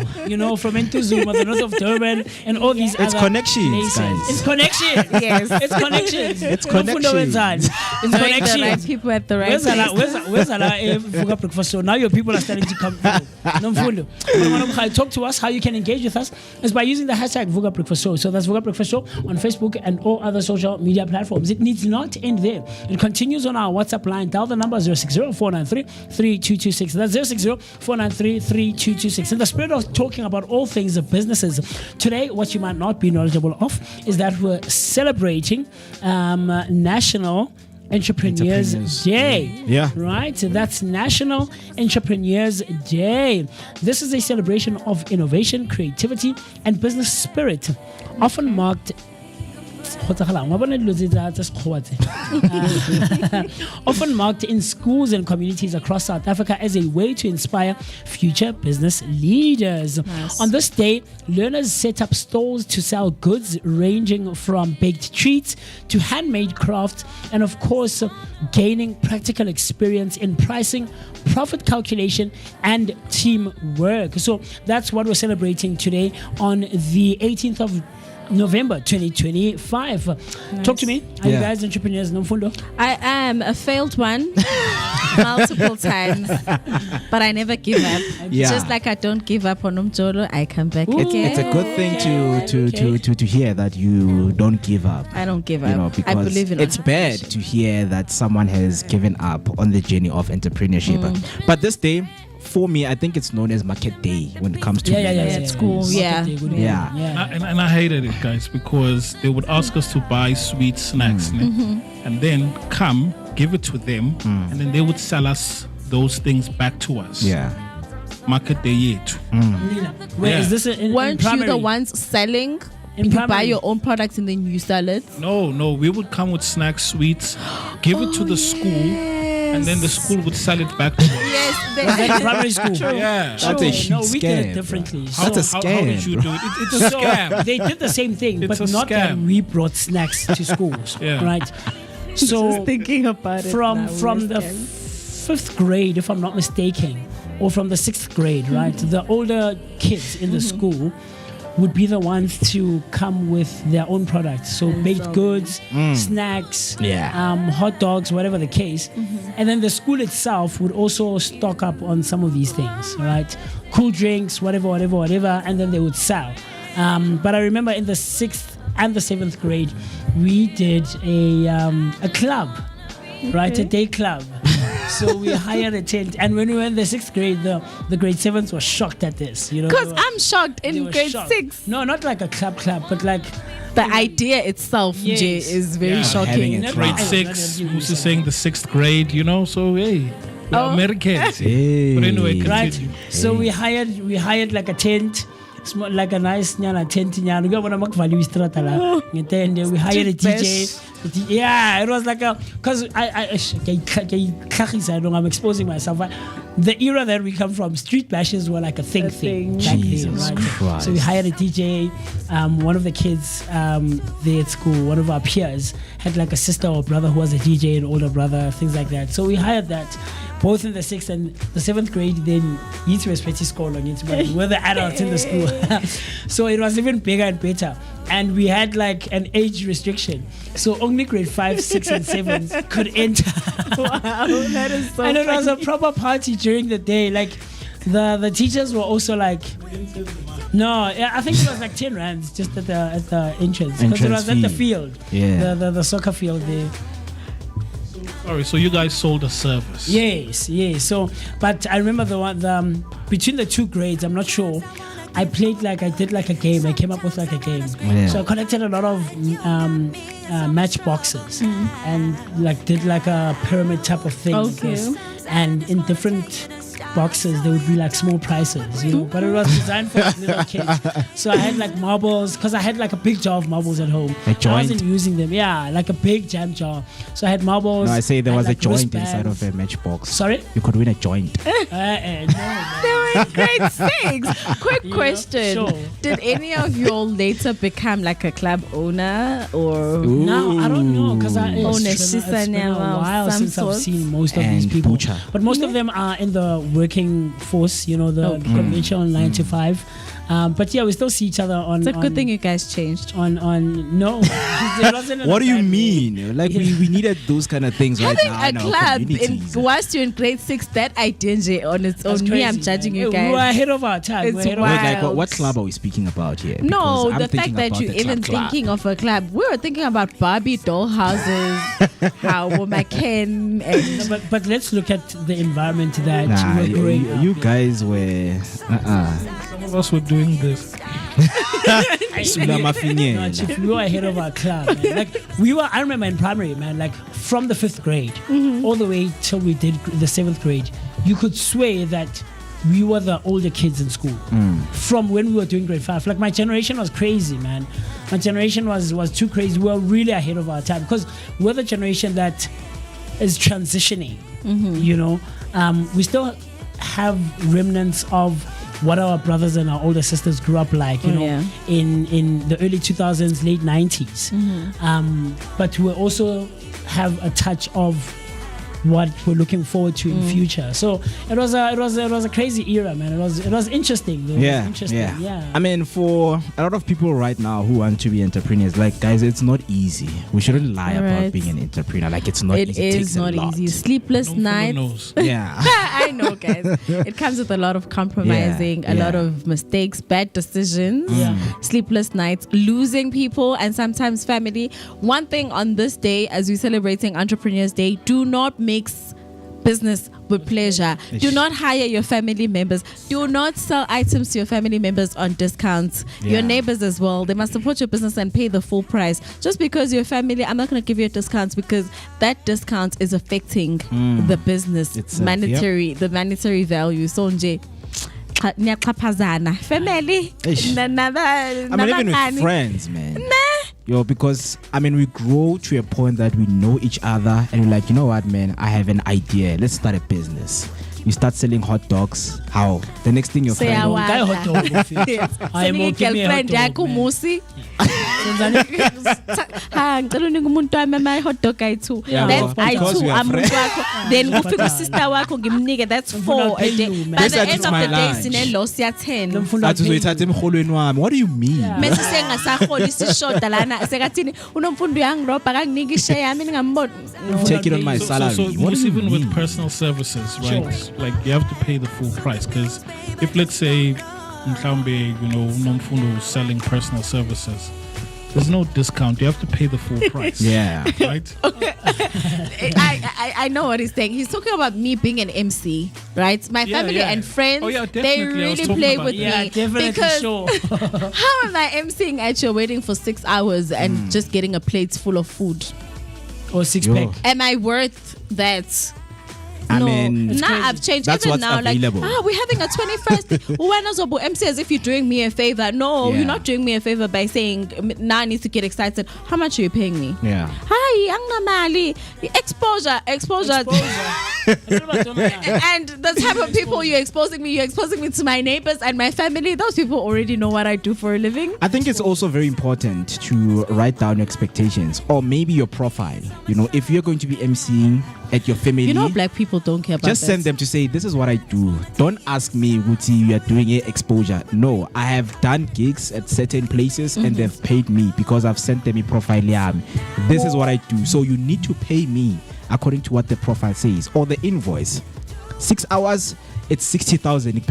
from Ntuzuma, the north of Durban, and all these It's other connections, places. guys. It's connections. Yes. It's connections. It's Nomfundo connections. wenzani? It's knowing the right connections. people at the right Where's place. Vooka Breakfast Show? Now your people are starting to come through. Nomfundo. Talk to us. How you can engage with us is by using the hashtag Vooka Breakfast Show. So that's Vooka Breakfast Show on Facebook and all other social media platforms. It needs not end there. It continues on our WhatsApp line. Dial the number 060-493-3226. That's 060-493-3226. In the spirit of talking about all things of businesses, today what you might not be knowledgeable of is that we're celebrating National Entrepreneurs Day. Yeah. Right? So that's National Entrepreneurs Day. This is a celebration of innovation, creativity, and business spirit, often marked often marked in schools and communities across South Africa as a way to inspire future business leaders. Nice. On this day, learners set up stalls to sell goods ranging from baked treats to handmade crafts, and of course, gaining practical experience in pricing, profit calculation, and teamwork. So that's what we're celebrating today on the 18th of November 2025. Nice. Talk to me. Are you Yeah. guys entrepreneurs, Nomfundo? I am a failed one multiple times, but I never give up. Yeah. Just like I don't give up on Umjolo, I come back again. It's a good thing Okay. to hear that you don't give up. I don't give up. You know, because I believe in it's bad to hear that someone has given up on the journey of entrepreneurship. But this day, for me, I think it's known as Market Day when it comes to yeah. School, yeah. Yeah. And I hated it, guys, because they would ask us to buy sweet snacks and then come, give it to them, and then they would sell us those things back to us. Yeah. Market Day yet. Wait, Yeah. is this in Weren't you primary? the ones selling? In You buy primary? your own products and then you sell it? No, we would come with snacks, sweets, give it to the school, and then the school would sell it back to us. Yes, Was that in primary school? Yeah. That's a huge No, we did scam, it differently. bro. That's a How scam, did you bro. do it? It's a So scam. they did the same thing, It's but a not that scam. we brought snacks to schools, Yeah. right? So thinking about it from the fifth grade, if I'm not mistaken, or from the 6th grade, right? The older kids in the school would be the ones to come with their own products. So baked goods, snacks, hot dogs, whatever the case. And then the school itself would also stock up on some of these things, right? Cool drinks, whatever. And then they would sell. But I remember in the 6th and the 7th grade, we did a club, right? A day club. So we hired a tent, and when we were in the 6th grade, the grade 7s were shocked at this, you know. Because I'm shocked in grade shocked. 6. No, not like a club, but like the idea itself, Yes. Jay, is very shocking. Never Grade mind. 6, who's saying the 6th grade, you know, so hey, we're Americans. But anyway, Right. continue. So we hired like a tent. Like a nice tent. We hired a DJ. Yeah, it was like because I'm exposing myself. The era that we come from, street bashes were like a thing back then, right? Christ. So we hired a DJ. One of the kids there at school, one of our peers, had like a sister or brother who was a DJ, an older brother, things like that. So we hired that. Both in the 6th and the 7th grade, then each was pretty school on it, but we're the adults in the school. So it was even bigger and better. And we had like an age restriction. So only grade 5, 6, and 7 could enter. Wow, that is so And it was a funny. proper party during the day. Like the teachers were also like, no, yeah, I think it was like 10 rands just at the entrance. Because it was at the field. Yeah. The soccer field there. Sorry, so you guys sold a service. Yes. So, but I remember between the 2 grades, I'm not sure. I did like a game. I came up with like a game. Yeah. So I collected a lot of matchboxes and like did like a pyramid type of thing. Okay. And in different boxes there would be like small prizes, you know, but it was designed for little kids. So I had like marbles, because I had like a big jar of marbles at home. A joint? I wasn't using them. Yeah, like a big jam jar. So I had marbles. No, I say there I had, was like, a joint wristbands. inside of a matchbox. Sorry? You could win a joint. No, They were in grade 6. Quick question. Sure. Did any of you all later become like a club owner or no, I don't know, because it's been a of while some since I've sort? seen most of And these people. butcher. But most of them are in the working force, you know, the conventional 9 to 5. But yeah, we still see each other on. It's a good thing you guys changed. On no. It wasn't in What a do you bad way. mean? Like we needed those kind of things right now Having in a our club communities. whilst you're in grade 6, that idea on its That's own. Me, crazy, I'm judging man. you We were guys. ahead of our time. It's We're ahead of Wait, our wild. like what club are we speaking about here? No, Because I'm the fact thinking that about you're the even club. thinking of a club. We were thinking about Barbie doll houses, how Ken and No, but let's look at the environment that Nah, we're growing up you in. guys were Some of us were doing this. Sula No, Mafinyela. Chief, we were ahead of our club, man. Like I remember in primary, man, like from the 5th grade all the way till we did the 7th grade, you could swear that we were the older kids in school from when we were doing grade 5. Like my generation was crazy, man. My generation was too crazy. We were really ahead of our time because we're the generation that is transitioning. You know, we still have remnants of what our brothers and our older sisters grew up like, you know, in the early 2000s, late 90s. But we also have a touch of what we're looking forward to in future. So it was a crazy era, man. It was interesting. Though. It was interesting. Yeah. I mean, for a lot of people right now who want to be entrepreneurs, like guys, it's not easy. We shouldn't lie about Right. being an entrepreneur. Like it's not it easy. It takes is a not lot. easy. Sleepless Nomfundo nights. knows. Yeah. I know, guys. It comes with a lot of compromising, a lot yeah. of mistakes, bad decisions, Yeah. sleepless nights, losing people, and sometimes family. One thing on this day, as we're celebrating Entrepreneurs Day, do not mix business with pleasure. Do not hire your family members. Do not sell items to your family members on discounts. Yeah. Your neighbors as well. They must support your business and pay the full price. Just because you're family, I'm not going to give you a discount because that discount is affecting the business It's, the monetary value. So nje family. Ish. I mean, even with friends, man. Yo, because I mean, we grow to a point that we know each other, and we're like, you know what, man? I have an idea. Let's start a business. You start selling hot dogs. How? The next thing your Say friend. I want. Guy hot dog. I am Sending give me a hot girlfriend dog, yakho man. MooCee. Ha ngicela unika umuntu wami my hot dog too. That's I too I'm wakho. Then kufika sister wakho ngimnike that's 4 a day. By the end of the day sine loss ya 10. Athi uzoyithatha emholweni wami. What do you mean? Mase sengasaholi sishoda lana sekathini unomfundo yangiroba kanginika ishare yami ngambona. Take it on my salary. So What do you even mean? with personal services, right? Sure. Like you have to pay the full price because if let's say Mkabayi, Nomfundo is selling personal services, there's no discount. You have to pay the full price. Yeah. Right? I know what he's saying. He's talking about me being an MC, right? My family and friends, they really play with me. Because how am I MCing at your wedding for 6 hours and just getting a plate full of food? Or 6-pack. Am I worth that? I No, mean, now I've changed. that's Even what's now, available. like, we're having a 21st. When I was MC as if you're doing me a favor. No, Yeah. you're not doing me a favor by saying now I need to get excited. How much are you paying me? Yeah. Hi, Angnamali. Exposure. And the type of people you're exposing me to my neighbors and my family. Those people already know what I do for a living. I think it's also very important to write down your expectations or maybe your profile. If you're going to be emceeing at your family, Black people don't care about just that. send them to say, this is what I do. Don't ask me, Guti, you are doing a exposure. No, I have done gigs at certain places and they've paid me because I've sent them a profile. This is what I do. So you need to pay me according to what the profile says or the invoice. 6 hours, it's 60,000. And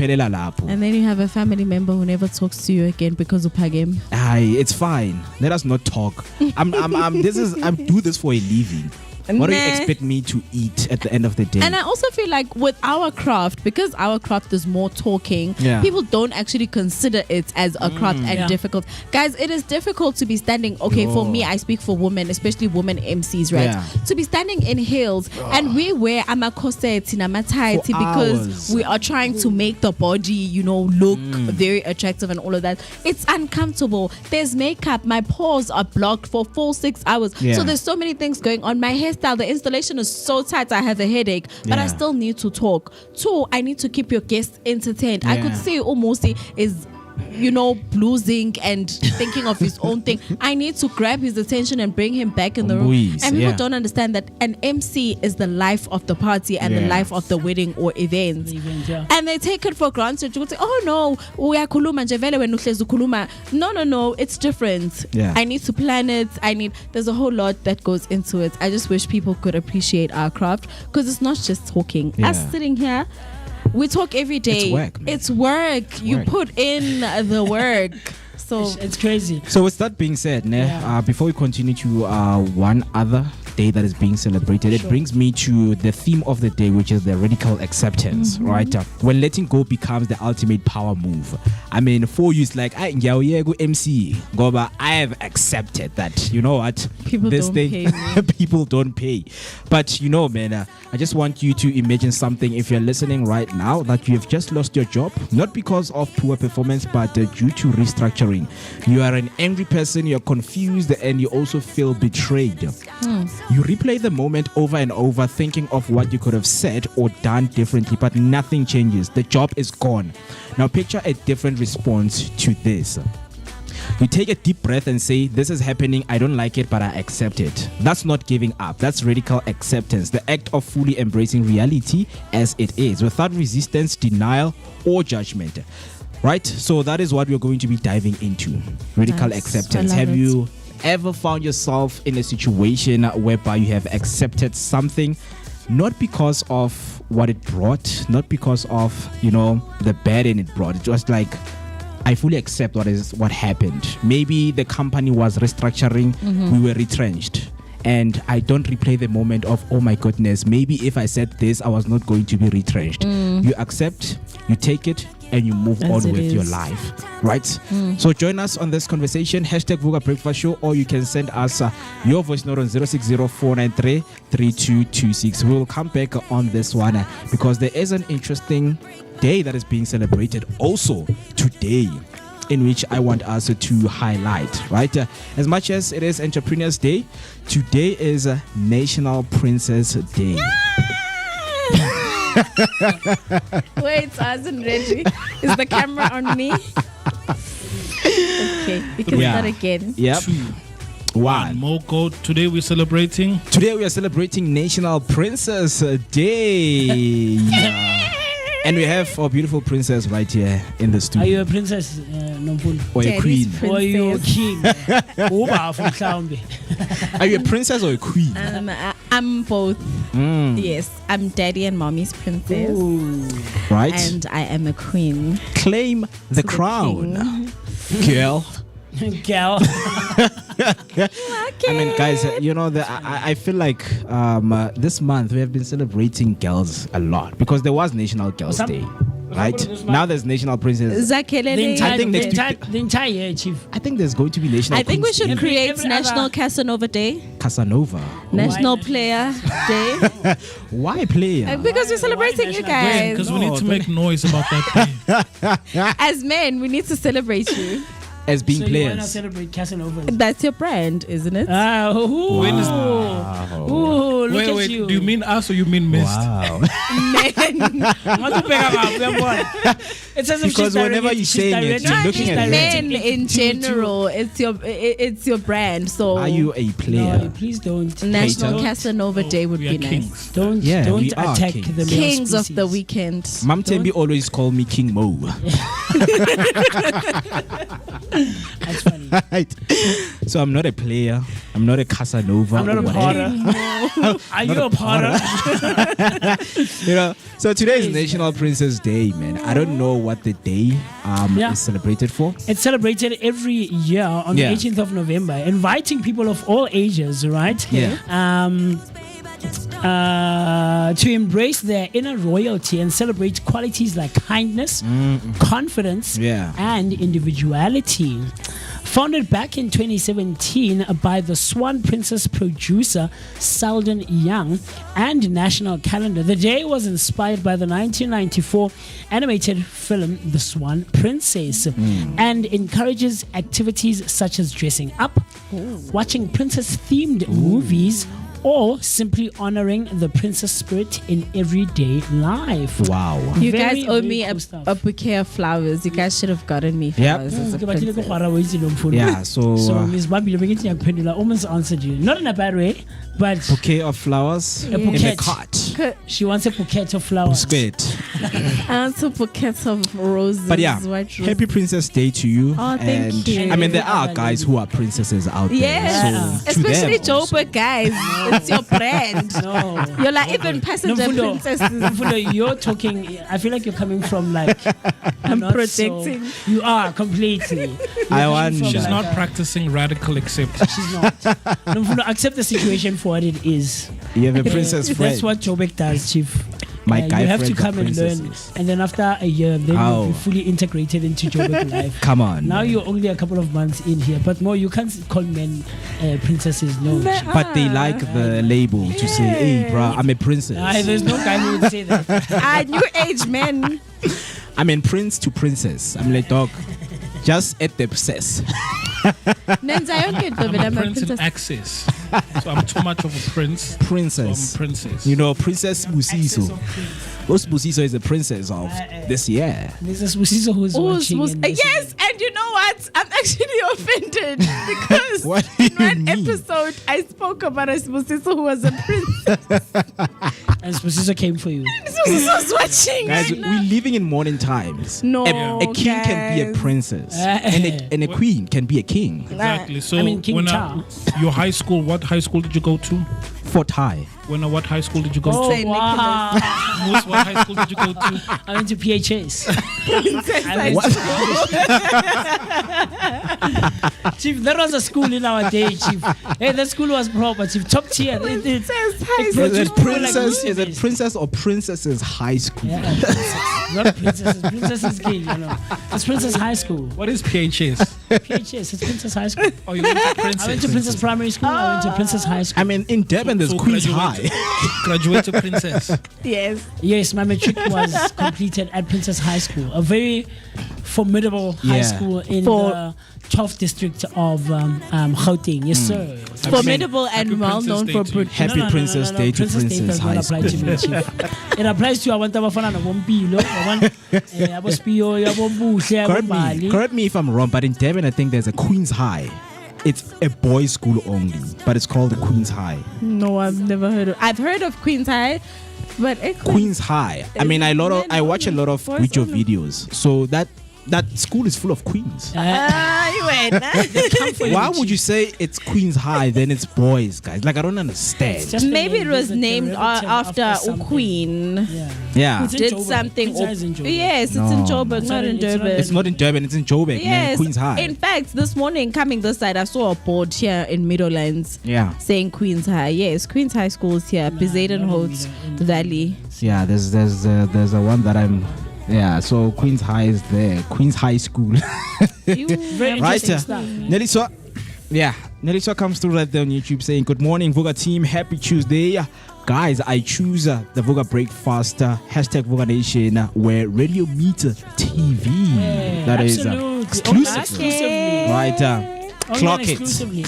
then you have a family member who never talks to you again because of Pagem. It's fine. Let us not talk. I do this for a living. What do you expect me to eat at the end of the day? And I also feel like with our craft, because our craft is more talking, people don't actually consider it as a craft and difficult. Guys, it is difficult to be standing, for me, I speak for women, especially women MCs, right? Yeah. To be standing in heels and we wear amakoseti namataiti because we are trying to make the body, look very attractive and all of that. It's uncomfortable. There's makeup. My pores are blocked for full 6 hours. Yeah. So there's so many things going on. My hairstyle, the installation is so tight, I have a headache, but I still need to talk. 2, I need to keep your guests entertained. I could see MooCee is bluesing and thinking of his own thing. I need to grab his attention and bring him back in the room. And people don't understand that an MC is the life of the party and the life of the wedding or event. And they take it for granted. You would say, oh no, no, it's different. I need to plan it. There's a whole lot that goes into it. I just wish people could appreciate our craft because it's not just talking. Us sitting here, we talk every day. It's work. You put in the work. So it's crazy. So with that being said, before we continue to one other day that is being celebrated, it brings me to the theme of the day, which is the radical acceptance, right? When letting go becomes the ultimate power move. I mean, for you, it's like, I MC, Goba, I have accepted that, you know what? People this don't thing, pay me. people don't pay. But, man, I just want you to imagine something if you're listening right now, that you have just lost your job, not because of poor performance, but due to restructuring. You are an angry person, you're confused, and you also feel betrayed. You replay the moment over and over, thinking of what you could have said or done differently, but nothing changes. The job is gone. Now picture a different response to this. You take a deep breath and say, this is happening, I don't like it, but I accept it. That's not giving up. That's radical acceptance, the act of fully embracing reality as it is, without resistance, denial, or judgment. Right? So that is what we're going to be diving into. Radical acceptance. Have you ever found yourself in a situation whereby you have accepted something, not because of what it brought, not because of, the burden it brought? It was like, I fully accept what happened. Maybe the company was restructuring, we were retrenched. And I don't replay the moment of, oh my goodness, maybe if I said this, I was not going to be retrenched. You accept, you take it, and you move on with your life, right? So join us on this conversation, #Vooka Breakfast Show, or you can send us your voice note on 060-493-3226. We will come back on this one because there is an interesting day that is being celebrated also today, in which I want us to highlight, right? As much as it is Entrepreneurs Day, today is National Princess Day. Wait, I wasn't ready. Is the camera on me? Okay, we can start again. Yep. 2, 1. Moko. Today we're celebrating. Today we are celebrating National Princess Day. And we have our beautiful princess right here in the studio. Are you a princess, Nomfundo? Or a queen? Or are you a king? Are you a princess or a queen? I'm both. Yes, I'm daddy and mommy's princess. Ooh. Right? And I am a queen. Claim the crown. Girl. Girl. I mean, guys, you know, I feel like this month we have been celebrating girls a lot because there was National Girls Day, right? Now there's National Princess. The I think next week, the entire year, Chief. I think there's going to be National. I think we should Queen's create Every National other- Casanova Day, Casanova. National Player Day, Why player? because we're celebrating you guys. Because we need to make noise about that day. As men, we need to celebrate you. As being So you want to players. celebrate Casanova? That's your brand, isn't it? Ah, ooh, When is- ooh, look at Wait, you. do you mean us or you mean Mist? Wow. It's as if Because she's whenever directed- you she's say it, directed- you're looking she's at directed Men it in to- general, it's your brand. So Are you a player? No, please don't. National Hater? Casanova Day would We be are nice. kings. Don't Yeah, we are attack kings. the male Kings of species. the weekend. Mam Tembi always call me King Mo. That's funny. Right. So I'm not a player. I'm not a Casanova. I'm not or a whatever. potter. Are you a potter? You know, so today is National Princess Day, man. I don't know what the day Yeah. is celebrated for. It's celebrated every year on Yeah. the 18th of November, inviting people of all ages, right? Yeah. To embrace their inner royalty and celebrate qualities like kindness, confidence, Yeah. and individuality. Founded back in 2017 by the Swan Princess producer Selden Young and National Calendar, the day was inspired by the 1994 animated film The Swan Princess and encourages activities such as dressing up, watching princess-themed movies, or simply honoring the princess spirit in everyday life. Wow. You Very, guys owe very me cool stuff. a bouquet of flowers. You guys should have gotten me Yep. flowers as a Okay, but you princess. look Yeah, so, So Ms. Bambi, I almost answered you. Not in a bad way, but bouquet of flowers a in a bouquet. cart. She wants a bouquet of flowers. Squid. And some bouquets of roses. But yeah, white roses. happy Princess Day to you. Oh, thank and you. I mean, there are guys who are princesses out there. Yes, So to especially them also. Joburg guys. It's your brand. No. You're like even passenger Nomfundo, princesses. Nomfundo, you're talking. I feel like you're coming from like. I'm not protecting. So, you are completely. You're I coming want- from She's She's like not a- practicing radical acceptance. She's not. Nomfundo, accept the situation for what it is. You have a princess friend. That's what Joburg does, Chief. My guy you have to friends are come and learn, princesses. and then after a year, then How? you'll be fully integrated into Joburg life. Come on. Now man. you're only a couple of months in here, but more you can't call men princesses. No. But they like the label to say, hey, bruh, I'm a princess. There's no guy who would say that. New age men. I'm a prince to princess. I'm like, dog, just at the obsess. Nenza yonke I'm ndobe a lama prince in princess. access. So I'm too much of a prince. Princess. So I'm a princess. You know, Princess Busiso. Rose Busiso is the princess of this year. This is Busiso who's Oh, watching. and listening. yes, and you know what? I'm actually offended because What do in you one mean? episode I spoke about a Sbusiso who was a princess. And Busiso came for you. Sbusiso was watching. Guys, we're living in modern times. No, a king can be a guys. princess, and a queen can be a king. Exactly. So I mean, King when Cha. your high school, what high school did you go to? Fort High. What high school did you go Oh, to? Saint wow. Moose, what high school did you go to? I went to PHS. I went What? Chief, that was a school in our day, Chief. Hey, that school was proper, Chief. Top tier. Princess high it Is produced it people like princess? MooCee Is it Mist. princess or princesses high school? Yeah, princess. Not princesses. Princesses king, you know. It's Princess High School. What is PHS? PHS, it's Princess High School. Oh, you went to I Princess. went to Princess Primary School. I went to Princess High School. I mean, in Durban, there's Queen's High. Graduate to Princess. Yes. Yes, my matric was completed at Princess High School, a very formidable high school in the 12th district of Gauteng. Yes, sir. Formidable and well known for Happy Princess Day to Princess High School. Does not apply to me, Chief. It applies to abantu abafana nobompilo, Correct me if I'm wrong, but in Durban, I think there's a Queen's High. It's a boys' school only, but it's called the Queen's High. No, I've never heard of. I've heard of Queen's High, but Queen's High. I mean, I watch a lot of video videos, so that school is full of queens. Why would you say it's Queen's High then it's boys, guys? Like, I don't understand. Maybe it was named after a queen. Yeah. Did something. Yes, it's in Joburg, not in Durban. It's not in Durban, it's in Joburg. Yes. Queen's High. In fact, this morning coming this side, I saw a board here in Meadowlands. Yeah. Saying Queen's High. Yes, Queen's High School is here. Bezuidenhout Valley. Yeah, there's a one that I'm. Yeah, so Queen's High is there. Queen's High School. Very interesting stuff. Neliswa comes through right there on YouTube saying, "Good morning, Vooka team. Happy Tuesday. Guys, I choose the Vooka Breakfast, #Vooka Nation, where Radio Meter TV. That is exclusively. Right. Clock it.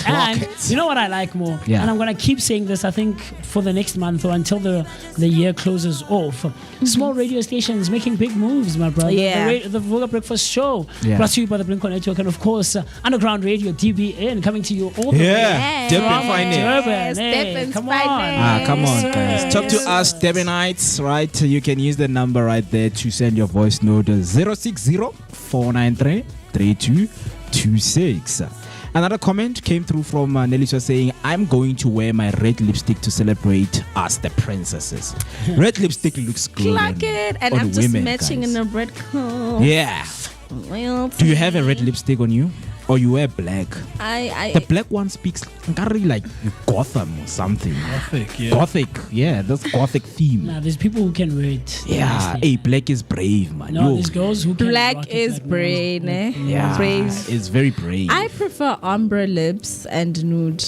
And you know what I like more? Yeah. And I'm going to keep saying this, I think, for the next month or until the year closes off. Small radio stations making big moves, my brother. Yeah. The Vooka Breakfast Show, brought to you by the Blink-On Network, and of course, Underground Radio, DBN, coming to you all the way. Durban Finance. Durban. Come on. Come on, guys. Talk to us, Durbanites, right? You can use the number right there to send your voice note 060-493-3226. Another comment came through from Nelisha saying, "I'm going to wear my red lipstick to celebrate us, the princesses." Red lipstick looks good. Clock it. And I'm just matching in a red color. Yeah. Do you have a red lipstick on you? Or you wear black? The black one speaks like Gotham or something. Gothic, yeah, that's Gothic theme. Nah, there's people who can wear it. Yeah, black is brave, man. No, there's girls who can black is brave, eh? Yeah, brave. It's very brave. I prefer ombre lips and nude.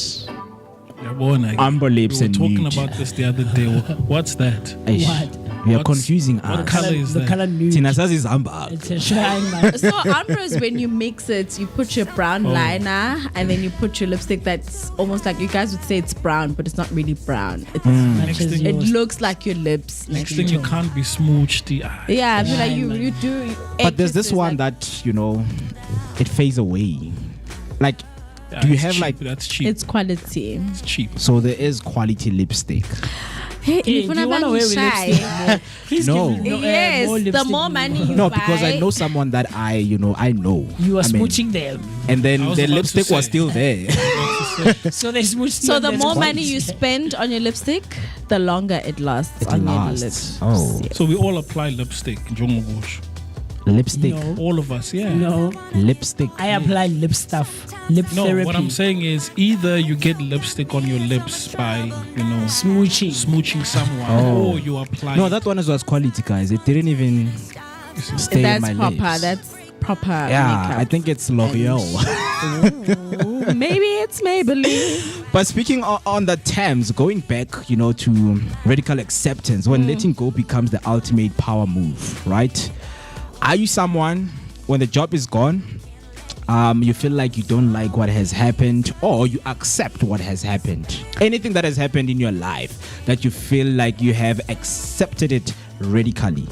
Amber lips and nude. We were talking about this the other day. What's that? What? We are confusing what us. color is the that? color nude. Tinasas is amber. It's a shine, man. So ombre is when you mix it, you put your brown liner and then you put your lipstick that's almost like, you guys would say it's brown, but it's not really brown. It's it looks like your lips. Next thing you can't be smooched. Yeah, I feel like you do. But there's this one that, it fades away. Like, do you have cheap. That's cheap. It's quality. It's cheap. So there is quality lipstick. Hey, do you want to wear lipstick more? Please no. give me Yes, more the more money you buy. Because I know someone that I know. You are smooching them. And then the lipstick was still there. So they smooched So the more money you spend on your lipstick, the longer it lasts on your lips. Oh. So we all apply lipstick, Njongobush. Lipstick. No. All of us, yeah. No. Lipstick. I apply lip stuff. Lip therapy. What I'm saying is either you get lipstick on your lips by, smooching someone, or you apply. No, that one was quality, guys. It didn't even stay in my lips. That's proper. Yeah, makeup. I think it's L'Oreal. Maybe it's Maybelline. But speaking on the terms, going back, to radical acceptance, when letting go becomes the ultimate power move, right? Are you someone, when the job is gone, you feel like you don't like what has happened, or you accept what has happened? Anything that has happened in your life that you feel like you have accepted it radically?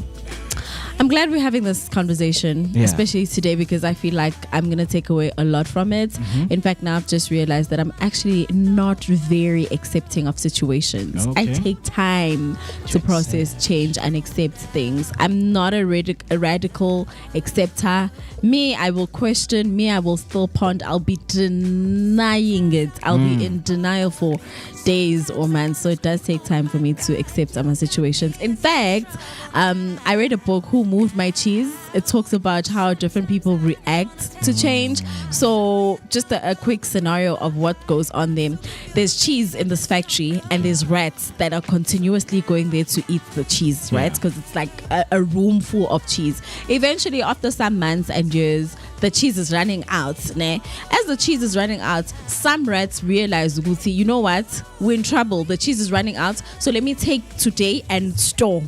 I'm glad we're having this conversation, especially today, because I feel like I'm going to take away a lot from it. In fact, now I've just realized that I'm actually not very accepting of situations. Okay. I take time to process change and accept things. I'm not a radical acceptor. Me, I will question. Me, I will still ponder. I'll be denying it. I'll be in denial for days or months. So it does take time for me to accept my situations. In fact, I read a book, Who Moved My Cheese. It talks about how different people react to change. So just a quick scenario of what goes on there. There's cheese in this factory and there's rats that are continuously going there to eat the cheese, right? Because it's like a room full of cheese. Eventually, after some months and years, the cheese is running out. Ne? As the cheese is running out, some rats realize, you know what? We're in trouble. The cheese is running out. So let me take today and store.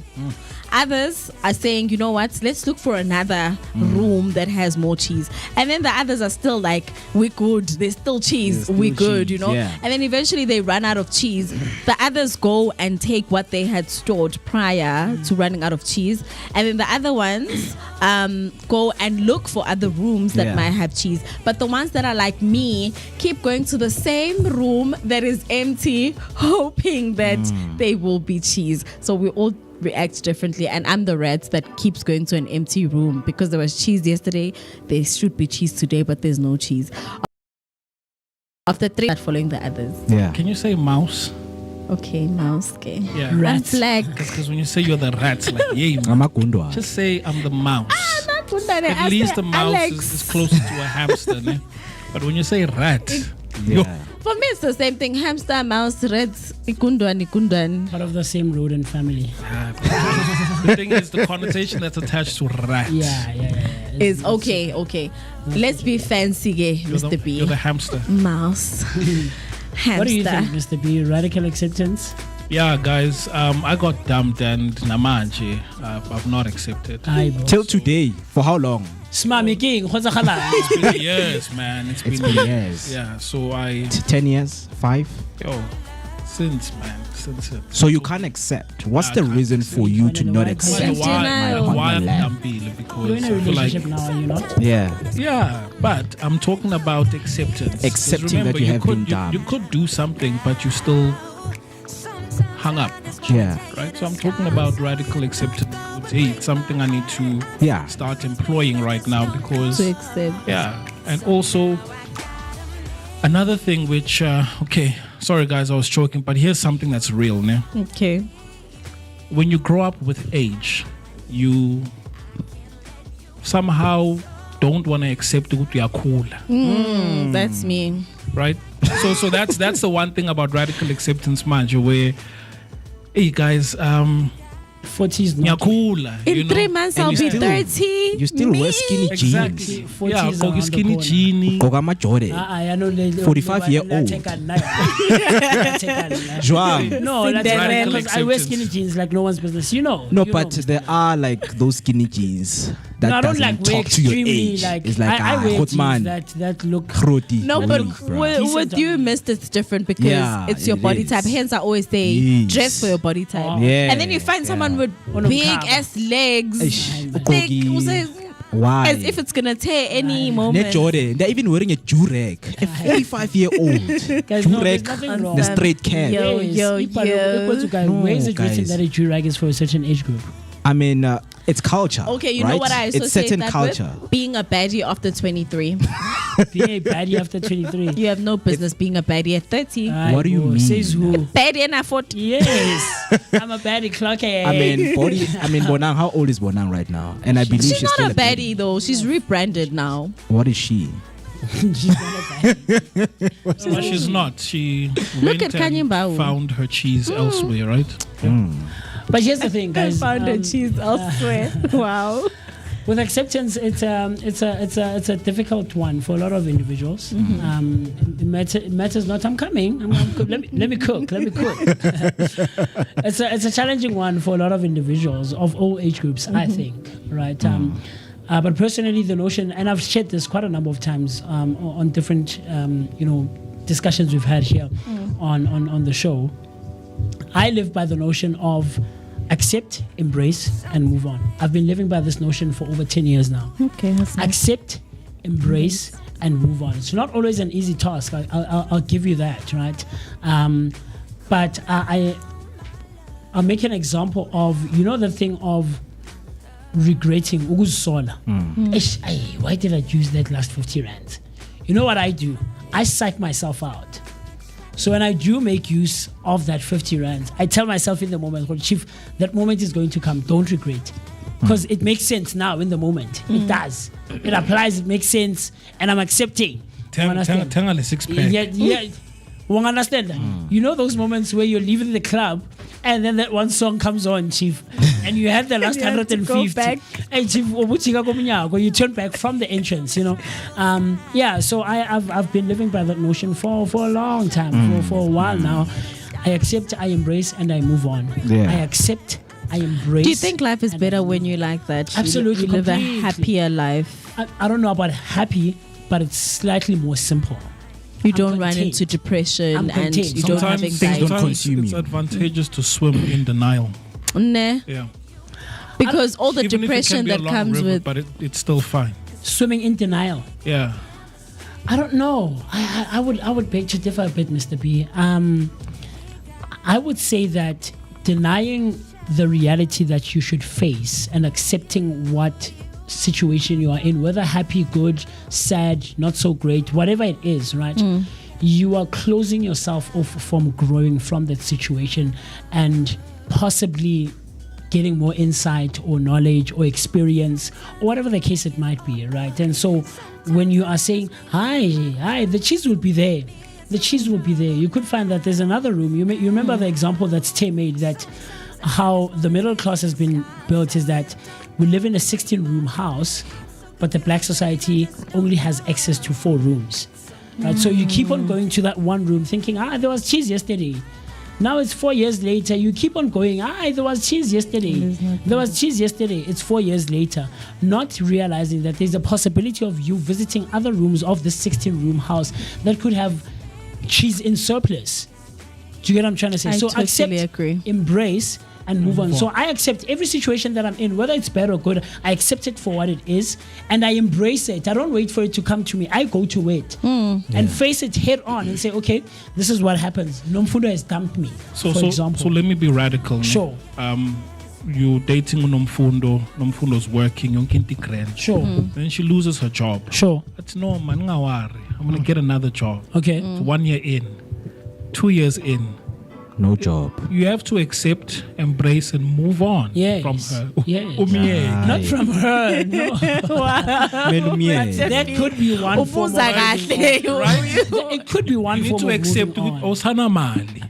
Others are saying, you know what? Let's look for another room that has more cheese. And then the others are still like, we're good. There's still cheese. We're good, you know? Yeah. And then eventually they run out of cheese. The others go and take what they had stored prior to running out of cheese. And then the other ones go and look for other rooms that might have cheese. But the ones that are like me keep going to the same room that is empty, hoping that there will be cheese. So we all react differently, and I'm the rat that keeps going to an empty room because there was cheese yesterday. There should be cheese today, but there's no cheese. After 3, start following the others. Yeah. Can you say mouse? Okay, mouse. Okay. Yeah. Rat. Like because when you say you're the rat, like just say I'm the mouse. At least the mouse is closer to a hamster, ne? But when you say rat, for me, it's the same thing. Hamster, mouse, rats, ikundwan. Part of the same rodent family. The thing is, the connotation that's attached to rat. Is okay. Let's be fancy, Mr. B. You're the hamster. Mouse. Hamster. What do you think, Mr. B? Radical acceptance? Yeah, guys, I got dumped and namanje. I've not accepted. Till today. For how long? It's been years, man. It's been years. Yeah, so 10 years? 5? Since it. So you can't accept. What's the reason for you to not accept? Why I'm dumpy? Because you're in a relationship now, are you not? Yeah, but I'm talking about acceptance. Accepting remember, that you have been dumped. You could do something, but you still hung up. Yeah. Right? So I'm talking about radical acceptance. Hey, it's something I need to start employing right now because to accept. Yeah. And also another thing which sorry guys, I was joking, but here's something that's real, ne? Okay. When you grow up with age, you somehow don't want to accept that you are cool. That's me. Right? So that's the one thing about radical acceptance, manje, where hey guys, 40s not cool. In 3 months I'll be 30. You still wear skinny jeans. Exactly. 40s skinny jeans. 45-year-old. Joao. No, that's right. Because I wear skinny jeans like no one's business. You know. No, but there are like those skinny jeans that doesn't talk to your age. It's like I wear jeans man. that look Grody. No, but with you, Mist, it's different because it's your body type. Hence, I always say dress for your body type. And then you find someone with big ass legs, thick. Why? As if it's gonna tear any moment. Jordan, they're even wearing a durag. A 45-year-old durag, the straight cat. Where is it written that a durag is for a certain age group? I mean, it's culture. Okay, you right? know what I associate it's certain that culture. With? Being a baddie after 23. Being a baddie after 23. You have no business being a baddie at 30. What do you mean? Says who? Baddie and 40. Yes. I'm a baddie clock. Bonang, how old is Bonang right now? And I believe she's not still a baddie though. She's rebranded now. What is she? She's not a baddie. No, she's not. She Look went at and found her cheese elsewhere, right? But here's the thing, guys. I found her cheese elsewhere. Wow. With acceptance, it's a difficult one for a lot of individuals. It matters not. I'm coming. Let me cook. It's a challenging one for a lot of individuals of all age groups. I think, right? But personally, the notion, and I've shared this quite a number of times on different discussions we've had here on the show. I live by the notion of accept, embrace, and move on. I've been living by this notion for over 10 years now. Okay, that's nice. Accept, embrace, and move on. It's not always an easy task. I'll give you that, right? But I'll make an example of, the thing of regretting. Why did I use that last 50 rands? You know what I do? I psych myself out. So when I do make use of that 50 rands, I tell myself in the moment, well, Chief, that moment is going to come. Don't regret. Because it makes sense now in the moment. It does. It applies. It makes sense. And I'm accepting. Understand? Yeah. Won't understand that. You know those moments where you're leaving the club and then that one song comes on, Chief. and you had the last You had to go 150. back. You turn back from the entrance, you know. So I've been living by that notion for a long time, for a while now. I accept, I embrace, and I move on. Yeah. I accept, I embrace. Do you think life is better when you like that? Absolutely, You live a completely. happier life. I don't know about happy, but it's slightly more simple. You I'm don't run content. into depression I'm and content. you don't have Sometimes anxiety. don't consume it's you. advantageous to swim in denial. Nah, Yeah. because all the Even if it depression can be a that long comes river, with but it's still fine. Swimming in denial. Yeah. I don't know. I would beg to differ a bit, Mr. B. I would say that denying the reality that you should face and accepting what situation you are in, whether happy, good, sad, not so great, whatever it is, right? You are closing yourself off from growing from that situation and possibly getting more insight or knowledge or experience or whatever the case it might be, right? And so when you are saying, hi, the cheese will be there. The cheese will be there. You could find that there's another room. You remember the example that Tay made, that how the middle class has been built is that we live in a 16-room house, but the black society only has access to 4 rooms. Right? So you keep on going to that one room thinking, there was cheese yesterday. Now it's 4 years later. You keep on going, there was cheese yesterday. There was cheese yesterday. It's 4 years later. Not realizing that there's a possibility of you visiting other rooms of this 16-room house that could have cheese in surplus. Do you get what I'm trying to say? I So totally accept, agree. embrace, and move on. So I accept every situation that I'm in, whether it's bad or good. I accept it for what it is, and I embrace it. I don't wait for it to come to me. I go to it and face it head on and say, okay, this is what happens. Nomfundo has dumped me, for example. So let me be radical. Sure. You dating Nomfundo. Nomfundo's working. Sure. Then she loses her job. Sure. That's no man. I'm gonna get another job. Okay. It's 1 year in, 2 years in. No job. You have to accept, embrace, and move on Yes. from her. Yes. Not from her. No. That could be one form of Right? It could be one You need form to of accept moving on. Osana Mali.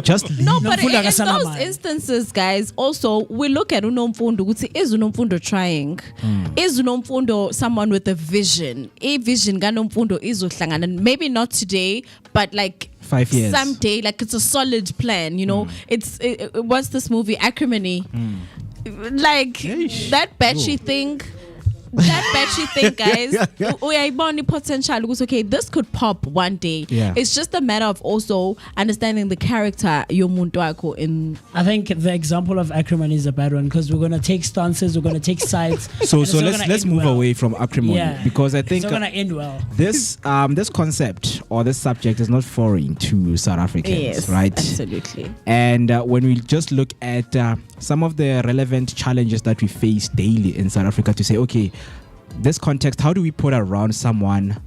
Just leave. No, but in Nomfundo those akasana mali. instances, guys, also we look at Nomfundo. Is Nomfundo trying? Is Nomfundo someone with a vision? A vision ga Nomfundo is uhlangana. Maybe not today, but like 5 years. someday. Like it's a solid plan. You know, what's this movie? Acrimony. Like that batchy thing. That batchy thing, guys. Uyayibona potential. Okay, this could pop one day. Yeah. It's just a matter of also understanding the character yomuntu wakho in. I think the example of acrimony is a bad one because we're gonna take stances, we're gonna take sides. So and it's not let's gonna end move well. away from acrimony, Yeah. because I It's think not gonna end well. this concept or this subject is not foreign to South Africans, right? Absolutely. And when we just look at some of the relevant challenges that we face daily in South Africa, to say, okay, this context, how do we put around someone,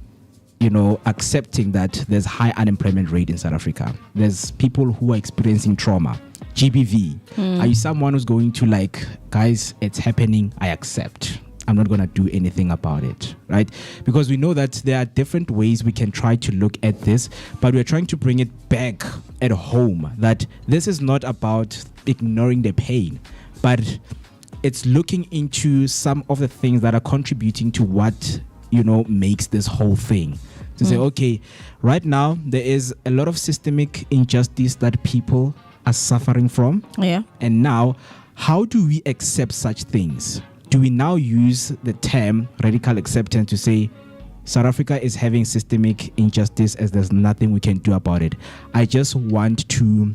accepting that there's high unemployment rate in South Africa? There's people who are experiencing trauma, GBV. Are you someone who's going to like, guys, it's happening, I accept. I'm not going to do anything about it, right? Because we know that there are different ways we can try to look at this, but we're trying to bring it back at home, that this is not about ignoring the pain, but it's looking into some of the things that are contributing to what, makes this whole thing. To say, okay, right now there is a lot of systemic injustice that people are suffering from. Yeah. And now, how do we accept such things? Do we now use the term radical acceptance to say South Africa is having systemic injustice as there's nothing we can do about it? I just want to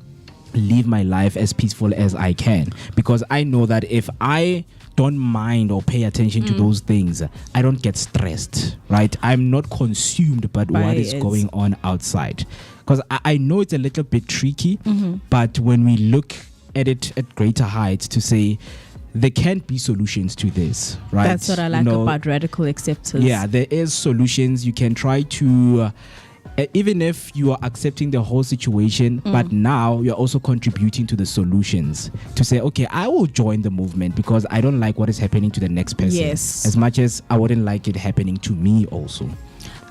live my life as peaceful as I can, because I know that if I don't mind or pay attention to those things, I don't get stressed, right? I'm not consumed by what is going on outside, because I know it's a little bit tricky, but when we look at it at greater heights, to say there can be solutions to this, right? That's what I like about radical acceptance. Yeah, there is solutions. You can try to even if you are accepting the whole situation, but now you're also contributing to the solutions, to say, okay, I will join the movement because I don't like what is happening to the next person, Yes. as much as I wouldn't like it happening to me also.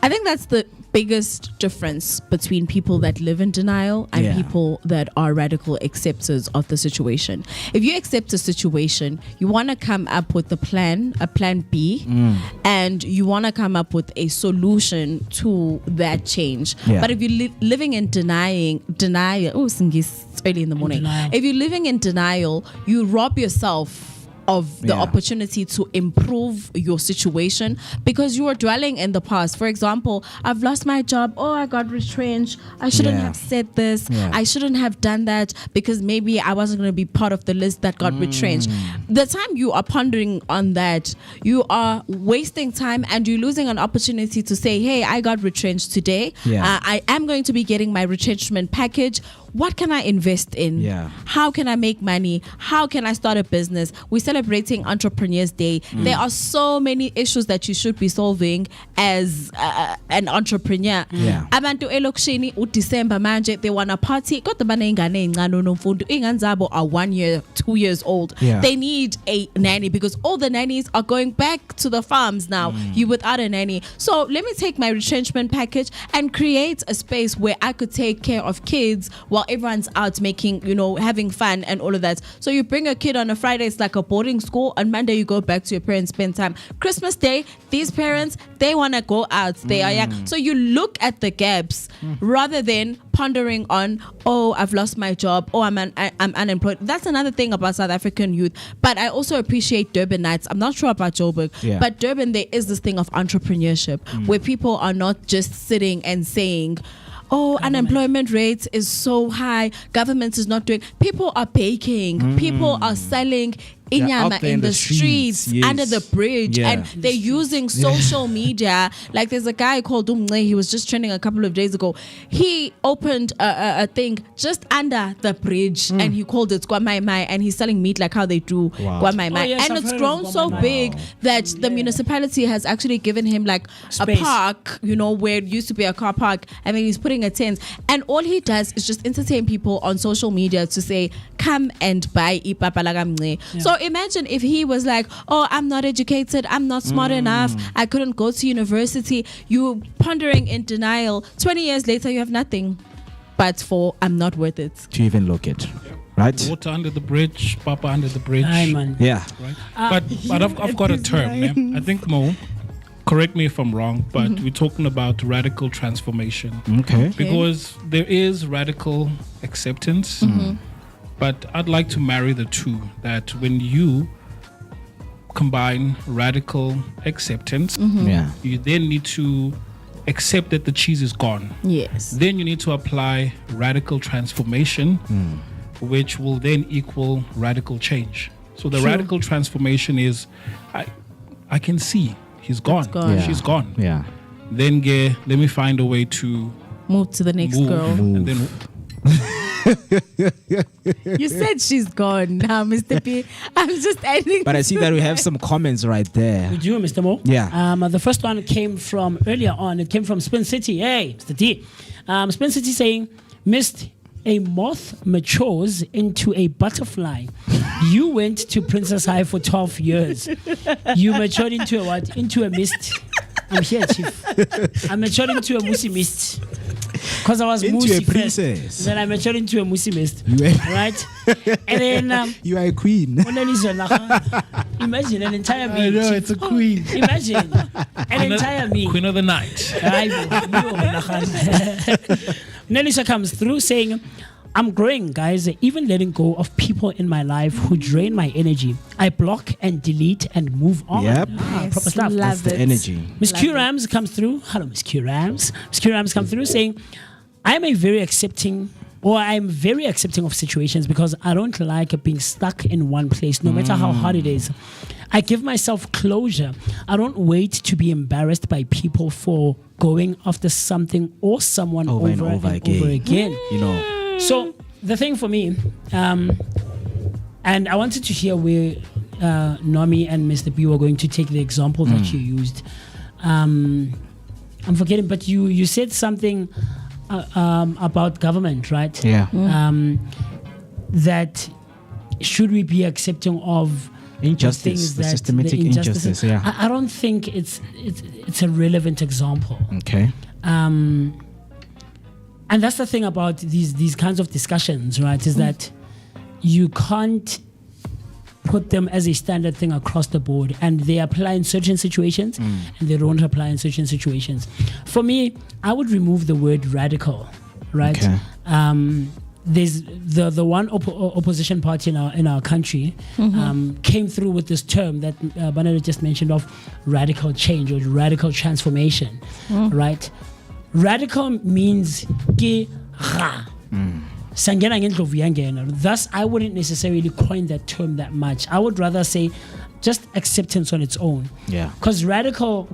I think that's the biggest difference between people that live in denial and people that are radical acceptors of the situation. If you accept a situation, you want to come up with a plan B, and you want to come up with a solution to that change. But if you're living in denial, it's early in the morning. If you're living in denial, you rob yourself of the opportunity to improve your situation because you are dwelling in the past. For example, I've lost my job. Oh, I got retrenched. I shouldn't have said this. I shouldn't have done that because maybe I wasn't going to be part of the list that got retrenched. The time you are pondering on that, you are wasting time and you're losing an opportunity to say, hey, I got retrenched today. I am going to be getting my retrenchment package. What can I invest in? How can I make money? How can I start a business? We're celebrating Entrepreneurs Day. There are so many issues that you should be solving as an entrepreneur. Abantu elokishini uDecember manje, they want a party. Got the ingane encane Nomfundo. Ingane zabo are 1 year, 2 years old. They need a nanny because all the nannies are going back to the farms now. You without a nanny. So let me take my retrenchment package and create a space where I could take care of kids while everyone's out making, having fun and all of that. So you bring a kid on a Friday, it's like a boarding school. On Monday, you go back to your parents, spend time. Christmas Day, these parents, they want to go out. They are young. So you look at the gaps rather than pondering on, oh, I've lost my job. Oh, I'm unemployed. That's another thing about South African youth. But I also appreciate Durban nights. I'm not sure about Joburg, but Durban, there is this thing of entrepreneurship where people are not just sitting and saying, oh, unemployment rate is so high, government is not doing. People are baking, people are selling inyama in the streets under the bridge, and they're using social media. Like there's a guy called Umle, he was just trending a couple of days ago. He opened a thing just under the bridge and he called it Kwamaimai, and he's selling meat like how they do Kwamaimai. And I've it's heard grown of so Kwamaimai. big that the municipality has actually given him like Space. a park, where it used to be a car park, and then he's putting a tent, and all he does is just entertain people on social media to say, come and buy ipapalagamne. So imagine if he was like, oh, I'm not educated, I'm not smart enough, I couldn't go to university. You pondering in denial. 20 years later, you have nothing but for I'm not worth it to even look at. Right? Water under the bridge, Papa under the bridge. Aye, man. Yeah. Right? But I've got a term. Yeah? I think, Mo, correct me if I'm wrong, but we're talking about radical transformation. Okay. Because there is radical acceptance, but I'd like to marry the two. That when you combine radical acceptance, you then need to accept that the cheese is gone. Yes. Then you need to apply radical transformation, which will then equal radical change. So the radical transformation is, I can see he's gone. She's gone. Yeah. Then let me find a way to Move to the next girl. And then You said she's gone now, Mr. P. I'm just adding. But I see that we have some comments right there. We do, Mr. Mo. Yeah. The first one came from earlier on. It came from Spin City. Hey, Mr. T. Spin City saying, Missed a moth matures into a butterfly. You went to Princess High for 12 years. You matured into a what? Into a mist. I'm here, Chief. I matured into a MooCee Mist. Because I was into MooCee a princess. first. Then I matured into a MooCee Mist. Right? And then you are a queen. Imagine an entire me. I know, it's a queen. Imagine an entire me. Queen of the night. Nelisha comes through saying, I'm growing, guys, even letting go of people in my life who drain my energy. I block and delete and move on. Yep. Proper stuff. That's the energy. Miss Q Rams comes through. Hello, Miss Q Rams. Miss Q Rams comes through saying, I'm very accepting of situations because I don't like being stuck in one place, no matter how hard it is. I give myself closure. I don't wait to be embarrassed by people for going after something or someone over and over again. You know. So the thing for me, and I wanted to hear where Nommyp and Mr. B were going to take the example that you used. I'm forgetting, but you said something about government, right? Yeah. That should we be accepting of Injustice, the systematic injustice. Yeah, I don't think it's a relevant example. Okay. And that's the thing about these kinds of discussions, right? Is that you can't put them as a standard thing across the board, and they apply in certain situations and they don't apply in certain situations. For me, I would remove the word radical, right? Okay. There's the one opposition party in our country came through with this term that Banana just mentioned of radical change or radical transformation, right? Radical means ke ra. Sangena ngendlovu yangena. Thus, I wouldn't necessarily coin that term that much. I would rather say just acceptance on its own. Yeah. Because radical,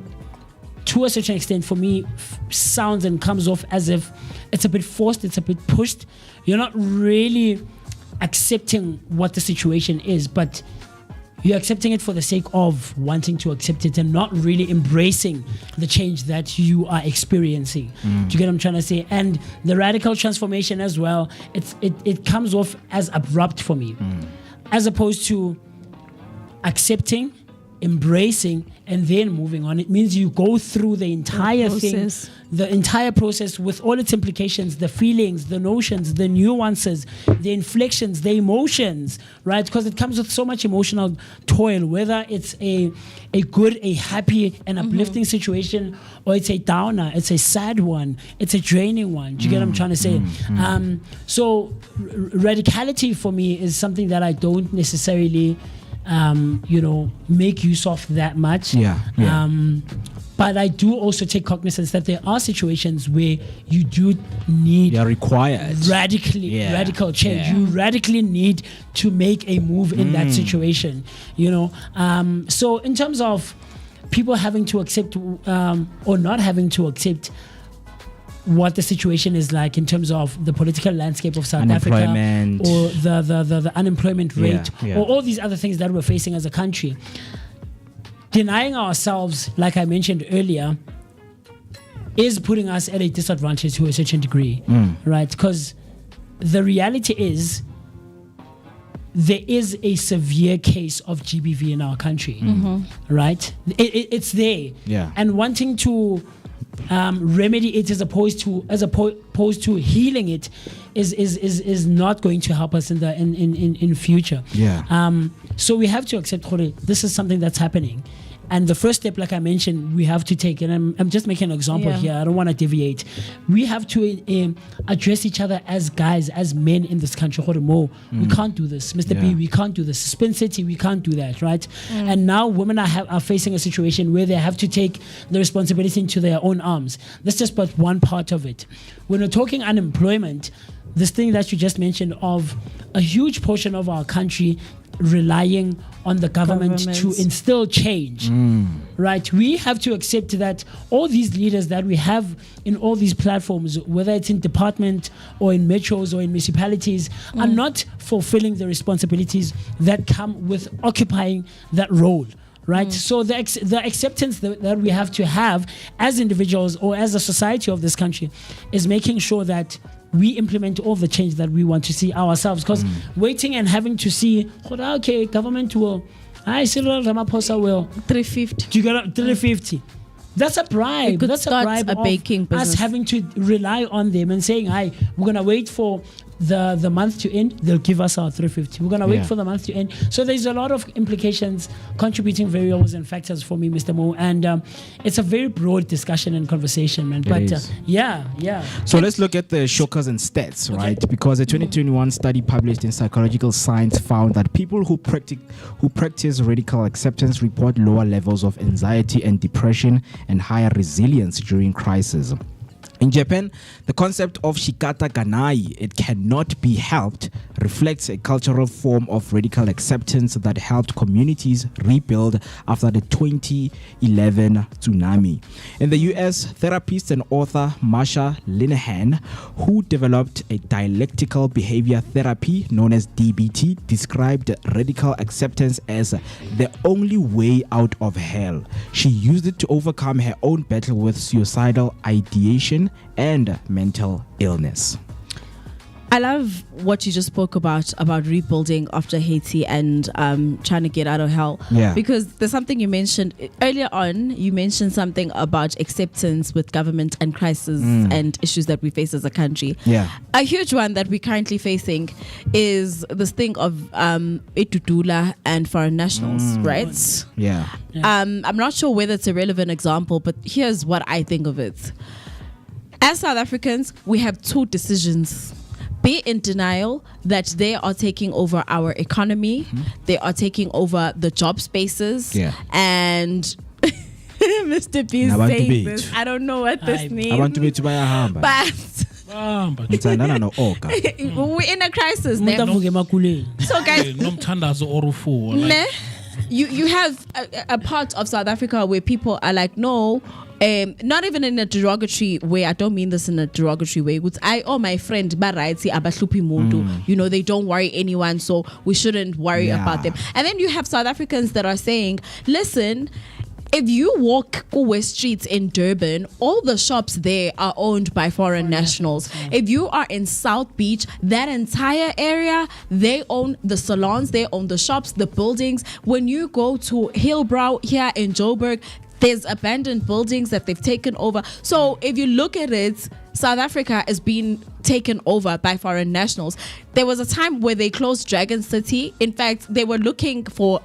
to a certain extent, for me, sounds and comes off as if it's a bit forced, it's a bit pushed. You're not really accepting what the situation is, but you're accepting it for the sake of wanting to accept it and not really embracing the change that you are experiencing. Do you get what I'm trying to say? And the radical transformation as well, it comes off as abrupt for me, as opposed to accepting, embracing, and then moving on. It means you go through the entire thing, the entire process with all its implications, the feelings, the notions, the nuances, the inflections, the emotions, right? Because it comes with so much emotional toil, whether it's a good, a happy, and uplifting situation, or it's a downer, it's a sad one, it's a draining one. Do you get what I'm trying to say? So radicality for me is something that I don't necessarily make use of that much. But I do also take cognizance that there are situations where you do need required radical change. You radically need to make a move in that situation, so in terms of people having to accept or not having to accept what the situation is like in terms of the political landscape of South Africa, or the unemployment rate, or all these other things that we're facing as a country. Denying ourselves, like I mentioned earlier, is putting us at a disadvantage to a certain degree, right? Because the reality is there is a severe case of GBV in our country, right? It's there, and wanting to remedy it as opposed to healing it is not going to help us in future. So we have to accept this is something that's happening, and the first step, like I mentioned, we have to take, and I'm just making an example here, I don't want to deviate. We have to address each other as guys, as men in this country. We can't do this. Mr. B, we can't do this. Spin City, we can't do that, right? And now women are facing a situation where they have to take the responsibility into their own arms. That's just but one part of it. When we're talking unemployment, this thing that you just mentioned of a huge portion of our country relying on the government to instill change, right? We have to accept that all these leaders that we have in all these platforms, whether it's in department or in metros or in municipalities, are not fulfilling the responsibilities that come with occupying that role. Right, so the acceptance that we have to have as individuals or as a society of this country is making sure that we implement all the change that we want to see ourselves. Because waiting and having to see, okay, government will, Cyril Ramaphosa will 350. Do you get 350? That's a bribe. That's a bribe of baking us having to rely on them and saying, we're gonna wait for the month to end, they'll give us our 350. We're going to wait for the month to end. So there's a lot of implications, contributing variables and factors for me, Mr. Mo. And it's a very broad discussion and conversation, man. But So let's look at the shockers and stats, right? Because a 2021 study published in Psychological Science found that people who practice radical acceptance report lower levels of anxiety and depression and higher resilience during crisis. In Japan, the concept of shikata ganai, it cannot be helped, reflects a cultural form of radical acceptance that helped communities rebuild after the 2011 tsunami. In the US, therapist and author Marsha Linehan, who developed a dialectical behavior therapy known as DBT, described radical acceptance as the only way out of hell. She used it to overcome her own battle with suicidal ideation and mental illness. I love what you just spoke about rebuilding after Haiti and trying to get out of hell. Yeah. Because there's something you mentioned earlier on. You mentioned something about acceptance with government and crisis and issues that we face as a country. Yeah. A huge one that we're currently facing is this thing of Itudula and foreign nationals, right? Yeah. I'm not sure whether it's a relevant example, but here's what I think of it. As South Africans, we have two decisions. Be in denial that they are taking over our economy, they are taking over the job spaces, and Mr. B is saying this. I don't know what this means. I want to be to buy a hammer. But we're in a crisis now. So guys, you have a part of South Africa where people are like, no, not even in a derogatory way. I don't mean this in a derogatory way. My friend, you know, they don't worry anyone, so we shouldn't worry about them. And then you have South Africans that are saying, listen, if you walk West Streets in Durban, all the shops there are owned by foreign nationals. If you are in South Beach, that entire area, they own the salons, they own the shops, the buildings. When you go to Hillbrow here in Joburg, there's abandoned buildings that they've taken over. So if you look at it, South Africa is being taken over by foreign nationals. There was a time where they closed Dragon City. In fact, they were looking for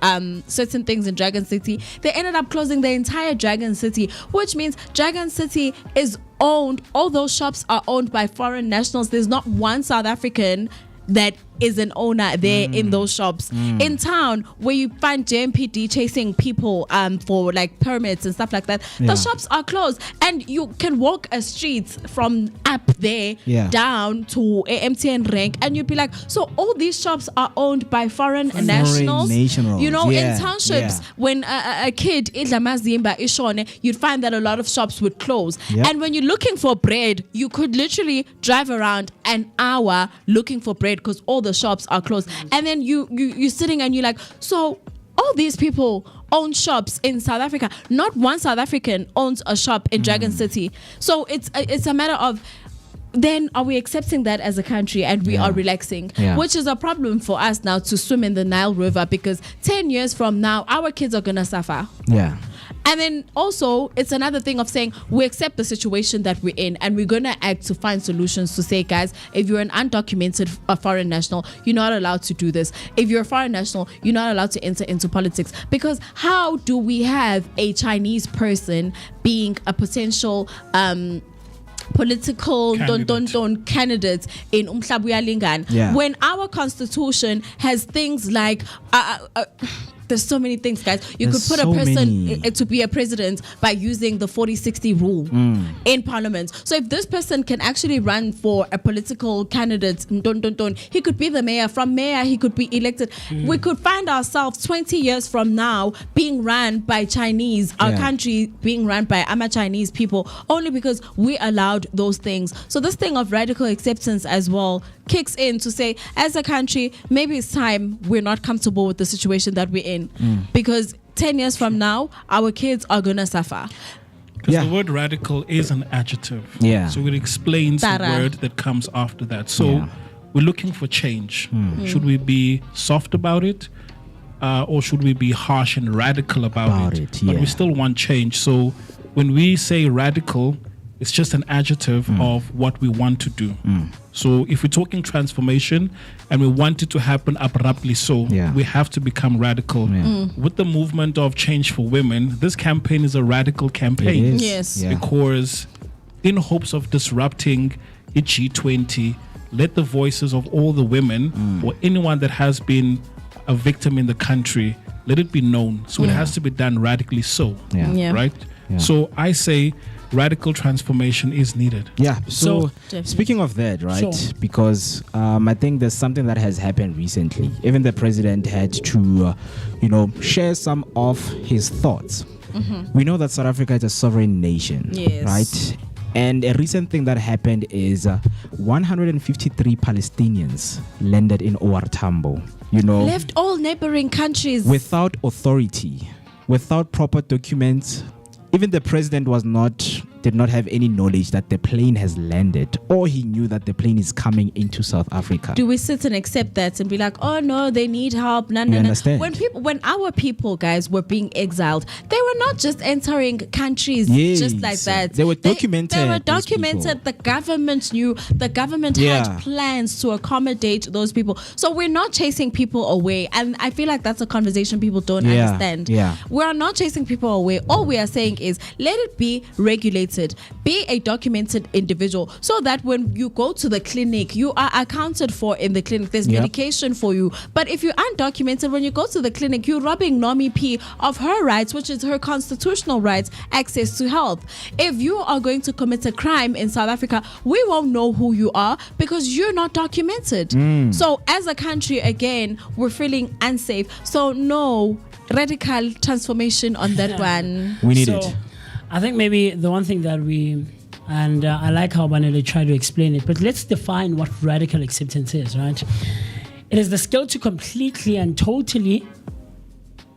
certain things in Dragon City. They ended up closing the entire Dragon City, which means Dragon City is owned, all those shops are owned by foreign nationals. There's not one South African that is an owner there in those shops. In town where you find JMPD chasing people for like permits and stuff like that, the shops are closed, and you can walk a street from up there down to MTN rank, and you'd be like, so all these shops are owned by foreign nationals. You know, in townships, when a kid Idlamazimba is shown, you'd find that a lot of shops would close. And when you're looking for bread, you could literally drive around an hour looking for bread because all the shops are closed. And then you're sitting and you're like, so all these people own shops in South Africa. Not one South African owns a shop in Dragon City. So it's a matter of, then are we accepting that as a country and we are relaxing, which is a problem for us now to swim in the Nile River, because 10 years from now our kids are gonna suffer. And then also, it's another thing of saying we accept the situation that we're in and we're going to act to find solutions to say, guys, if you're an undocumented foreign national, you're not allowed to do this. If you're a foreign national, you're not allowed to enter into politics. Because how do we have a Chinese person being a potential political candidate in Umhlabuya Lingana when our constitution has things like there's so many things, guys. You could put a person to be a president by using the 40-60 rule in parliament. So if this person can actually run for a political candidate, he could be the mayor. From mayor, he could be elected. We could find ourselves 20 years from now being run by Chinese, our country being run by Chinese people, only because we allowed those things. So this thing of radical acceptance as well kicks in to say, as a country, maybe it's time we're not comfortable with the situation that we're in, because 10 years from now our kids are gonna suffer. Because the word radical is an adjective, so it explains the word that comes after that. So we're looking for change. Should we be soft about it, or should we be harsh and radical about it? But we still want change. So when we say radical, it's just an adjective of what we want to do. So if we're talking transformation and we want it to happen abruptly, we have to become radical. With the movement of change for women, this campaign is a radical campaign. Because in hopes of disrupting the G20, let the voices of all the women or anyone that has been a victim in the country, let it be known. So it has to be done radically right? So I say radical transformation is needed. So speaking of that, right? Because I think there's something that has happened recently. Even the president had to, share some of his thoughts. We know that South Africa is a sovereign nation, right? And a recent thing that happened is 153 Palestinians landed in OR Tambo. Left all neighboring countries without authority, without proper documents. Even the president was not did not have any knowledge that the plane has landed, or he knew that the plane is coming into South Africa. Do we sit and accept that and be like, oh no, they need help? No. Understand? When our people, guys, were being exiled, they were not just entering countries just like that. They were documented. They were documented. The government knew. The government had plans to accommodate those people. So we're not chasing people away. And I feel like that's a conversation people don't understand. Yeah. We are not chasing people away. All we are saying is let it be regulated. Be a documented individual so that when you go to the clinic, you are accounted for in the clinic. There's medication for you. But if you aren't documented, when you go to the clinic, you're robbing Nommyp of her rights, which is her constitutional rights, access to health. If you are going to commit a crime in South Africa, we won't know who you are because you're not documented. So as a country, again, we're feeling unsafe. So no radical transformation on that one. We need it. I think maybe the one thing that I like how Banele tried to explain it, but let's define what radical acceptance is, right? It is the skill to completely and totally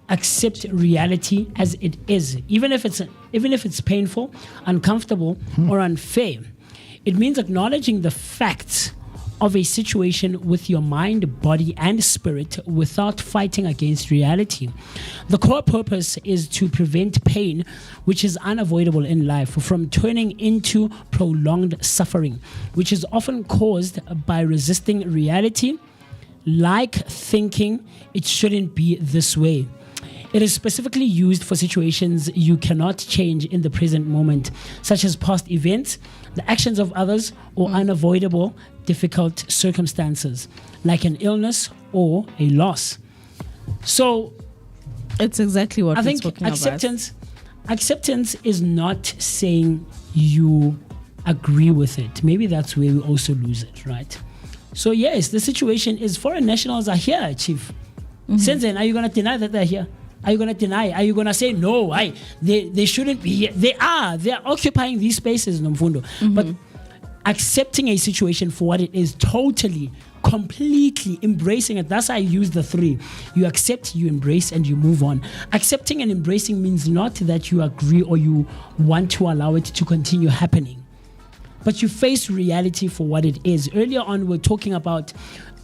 accept reality as it is, even if it's painful, uncomfortable, or unfair. It means acknowledging the facts of a situation with your mind, body, and spirit without fighting against reality. The core purpose is to prevent pain, which is unavoidable in life, from turning into prolonged suffering, which is often caused by resisting reality, like thinking it shouldn't be this way. It is specifically used for situations you cannot change in the present moment, such as past events, the actions of others, or unavoidable, difficult circumstances, like an illness or a loss. So, it's exactly what I think acceptance is not saying you agree with it. Maybe that's where we also lose it, right? So yes, the situation is foreign nationals are here, Chief. Since then, are you going to deny that they're here? Are you going to deny? Are you going to say, no, they shouldn't be here? They are occupying these spaces, Nomfundo. But accepting a situation for what it is, totally, completely embracing it. That's how I use the three. You accept, you embrace, and you move on. Accepting and embracing means not that you agree or you want to allow it to continue happening, but you face reality for what it is. Earlier on, we were talking about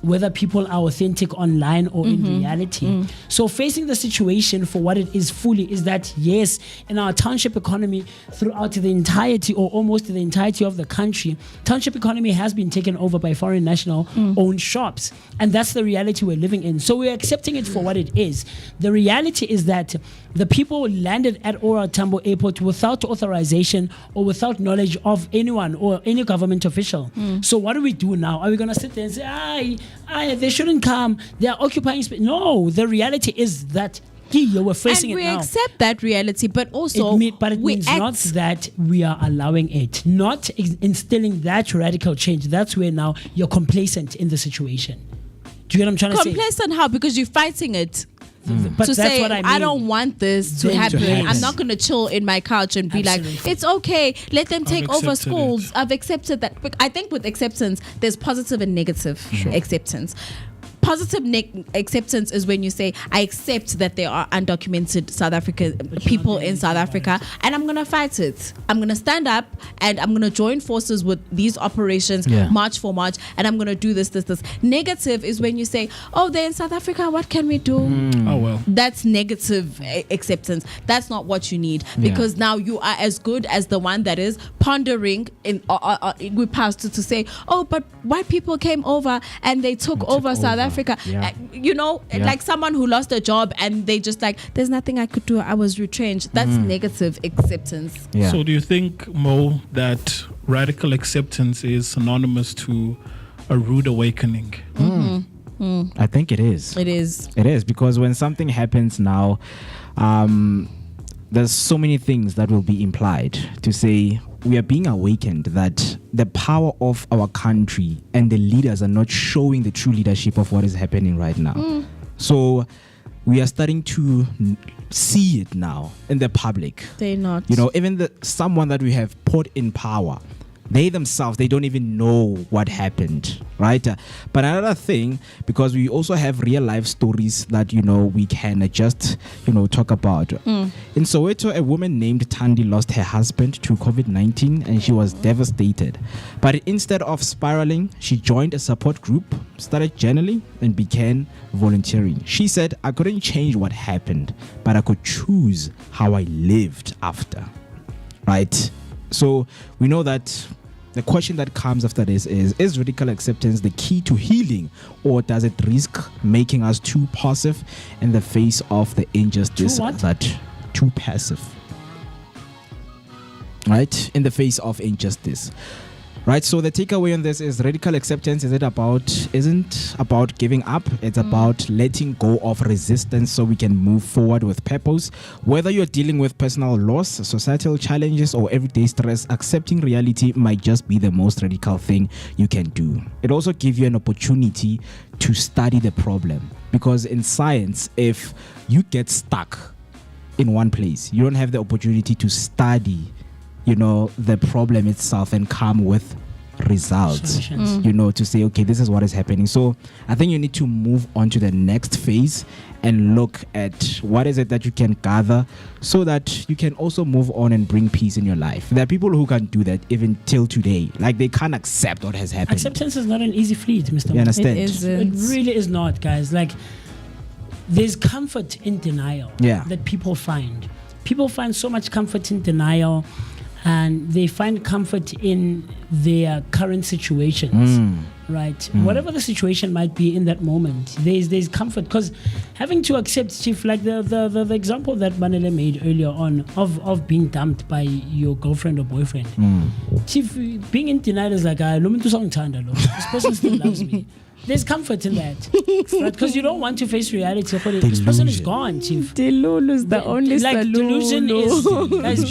whether people are authentic online or in reality. So facing the situation for what it is fully is that, yes, in our township economy, throughout the entirety or almost the entirety of the country, township economy has been taken over by foreign national owned shops. And that's the reality we're living in. So we're accepting it for what it is. The reality is that the people landed at Ora Tambo Airport without authorization or without knowledge of anyone or any government official. So what do we do now? Are we going to sit there and say, they shouldn't come, they are occupying space? No, the reality is that we're facing and it now. We accept that reality, but also it means not that we are allowing it, not instilling that radical change. That's where now you're complacent in the situation. Do you get what I'm trying to say? Complacent how? Because you're fighting it. But to that's say, what I mean. I don't want this to happen. I'm not going to chill in my couch and be like, it's okay, let them take over schools. I've accepted that. But I think with acceptance, there's positive and negative acceptance. Positive acceptance is when you say, I accept that there are undocumented South African people in South Africa, and I'm going to fight it. I'm going to stand up and I'm going to join forces with these operations, march for march, and I'm going to do this. Negative is when you say, oh, they're in South Africa, what can we do? Oh, well. That's negative acceptance. That's not what you need, because now you are as good as the one that is pondering in we passed to say, oh, but white people came over and they took over South Africa. Like someone who lost a job and they just like, there's nothing I could do, I was retrenched. That's negative acceptance. So do you think, Mo, that radical acceptance is synonymous to a rude awakening? I think it is. It is because when something happens now, there's so many things that will be implied to say we are being awakened that the power of our country and the leaders are not showing the true leadership of what is happening right now. So we are starting to see it now in the public. They're not. Even someone that we have put in power They themselves, they don't even know what happened, right? But another thing, because we also have real life stories that, we can just, talk about. In Soweto, a woman named Thandi lost her husband to COVID-19 and she was devastated. But instead of spiraling, she joined a support group, started journaling, and began volunteering. She said, I couldn't change what happened, but I could choose how I lived after, right? So we know that the question that comes after this is radical acceptance the key to healing, or does it risk making us too passive in the face of the injustice too passive, right? In the face of injustice. Right, so the takeaway on this is radical acceptance isn't about giving up. It's about letting go of resistance so we can move forward with purpose. Whether you're dealing with personal loss, societal challenges, or everyday stress, accepting reality might just be the most radical thing you can do. It also gives you an opportunity to study the problem, because in science, if you get stuck in one place, you don't have the opportunity to study the problem itself and come with results, to say, okay, this is what is happening. So I think you need to move on to the next phase and look at what is it that you can gather so that you can also move on and bring peace in your life. There are people who can't do that even till today. Like, they can't accept what has happened. Acceptance is not an easy feat, Mr. You understand? It really is not, guys. Like, there's comfort in denial that people find. People find so much comfort in denial, and they find comfort in their current situations, right? Whatever the situation might be in that moment, there's comfort, because having to accept, Chief, like the example that Manele made earlier on of being dumped by your girlfriend or boyfriend. Chief, being in denial is like, this person still loves me. There's comfort in that, right? Because you don't want to face reality. This person is gone, Chief. Delusion is the only delusion is. Guys,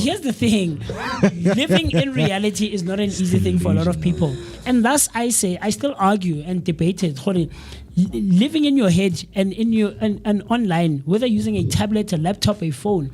here's the thing: living in reality is not an easy thing for a lot of people, and thus I still argue and debate it. Living in your head and and online, whether using a tablet, a laptop, a phone,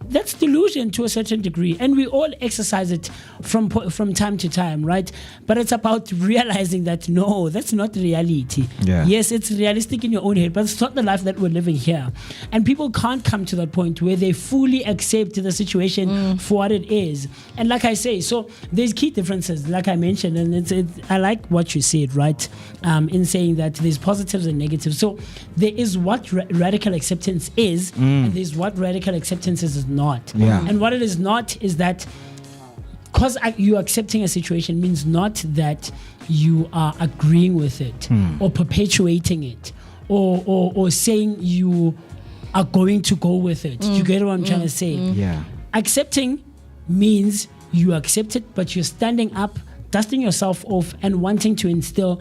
that's delusion to a certain degree, and we all exercise it from time to time, right? But it's about realizing that no, that's not reality. Yes, it's realistic in your own head, but it's not the life that we're living here. And people can't come to that point where they fully accept the situation for what it is. And like I say, so there's key differences, like I mentioned, and I like what you said, right? In saying that there's positives and negatives. So there is what radical acceptance is, and there's what radical acceptance is not. And what it is not is that because you're accepting a situation means not that you are agreeing with it or perpetuating it or saying you are going to go with it. You get what I'm trying to say? Accepting means you accept it, but you're standing up, dusting yourself off, and wanting to instill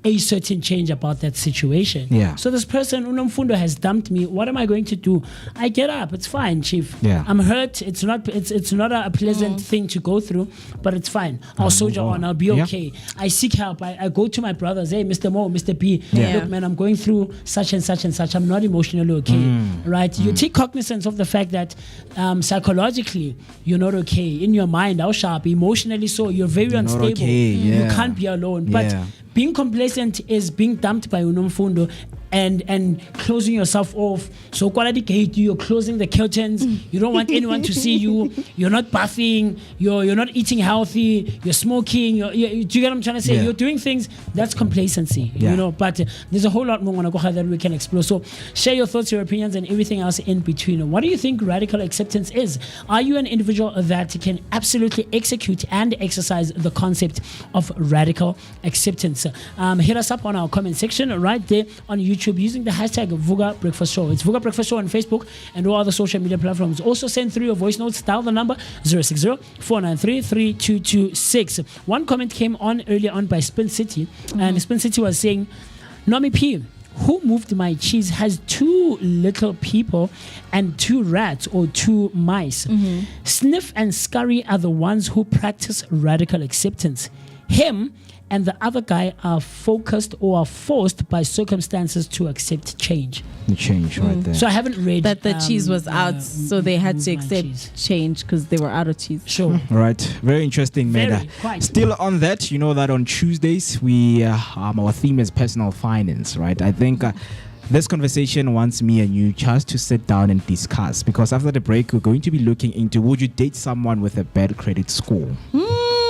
a certain change about that situation. So this person, Nomfundo, has dumped me. What am I going to do? I get up. It's fine, Chief. I'm hurt. It's not a pleasant thing to go through, but it's fine. I'll soldier on. I'll be okay. I seek help. I go to my brothers. Hey, Mr. Mo, Mr. B. Look, man, I'm going through such and such and such. I'm not emotionally okay. Right? You take cognizance of the fact that psychologically you're not okay. In your mind, how sharp. Emotionally, so you're very unstable. You can't be alone. But being complacent is being dumped by Nomfundo and closing yourself off. So quality gate, you're closing the curtains. You don't want anyone to see you. You're not bathing. You're not eating healthy. You're smoking. Do you get what I'm trying to say? You're doing things. That's complacency. But there's a whole lot more that we can explore. So share your thoughts, your opinions, and everything else in between. What do you think radical acceptance is? Are you an individual that can absolutely execute and exercise the concept of radical acceptance? Hit us up on our comment section right there on YouTube using the hashtag Vooka Breakfast Show. It's Vooka Breakfast Show on Facebook and all other social media platforms. Also send through your voice notes. Dial the number 060-493-3226. One comment came on earlier on by Spin City, and Spin City was saying, Nommyp, who moved my cheese has 2 little people and 2 rats or 2 mice. Sniff and Scurry are the ones who practice radical acceptance. Him and the other guy are focused or are forced by circumstances to accept change. The change right there. So I haven't read That the cheese was out, so they had to accept cheese. change because they were out of cheese. Sure. Right, very interesting, Very, man. quite. Still on that, you know that on Tuesdays we our theme is personal finance, right? I think this conversation wants me and you just to sit down and discuss, because after the break we're going to be looking into, would you date someone with a bad credit score?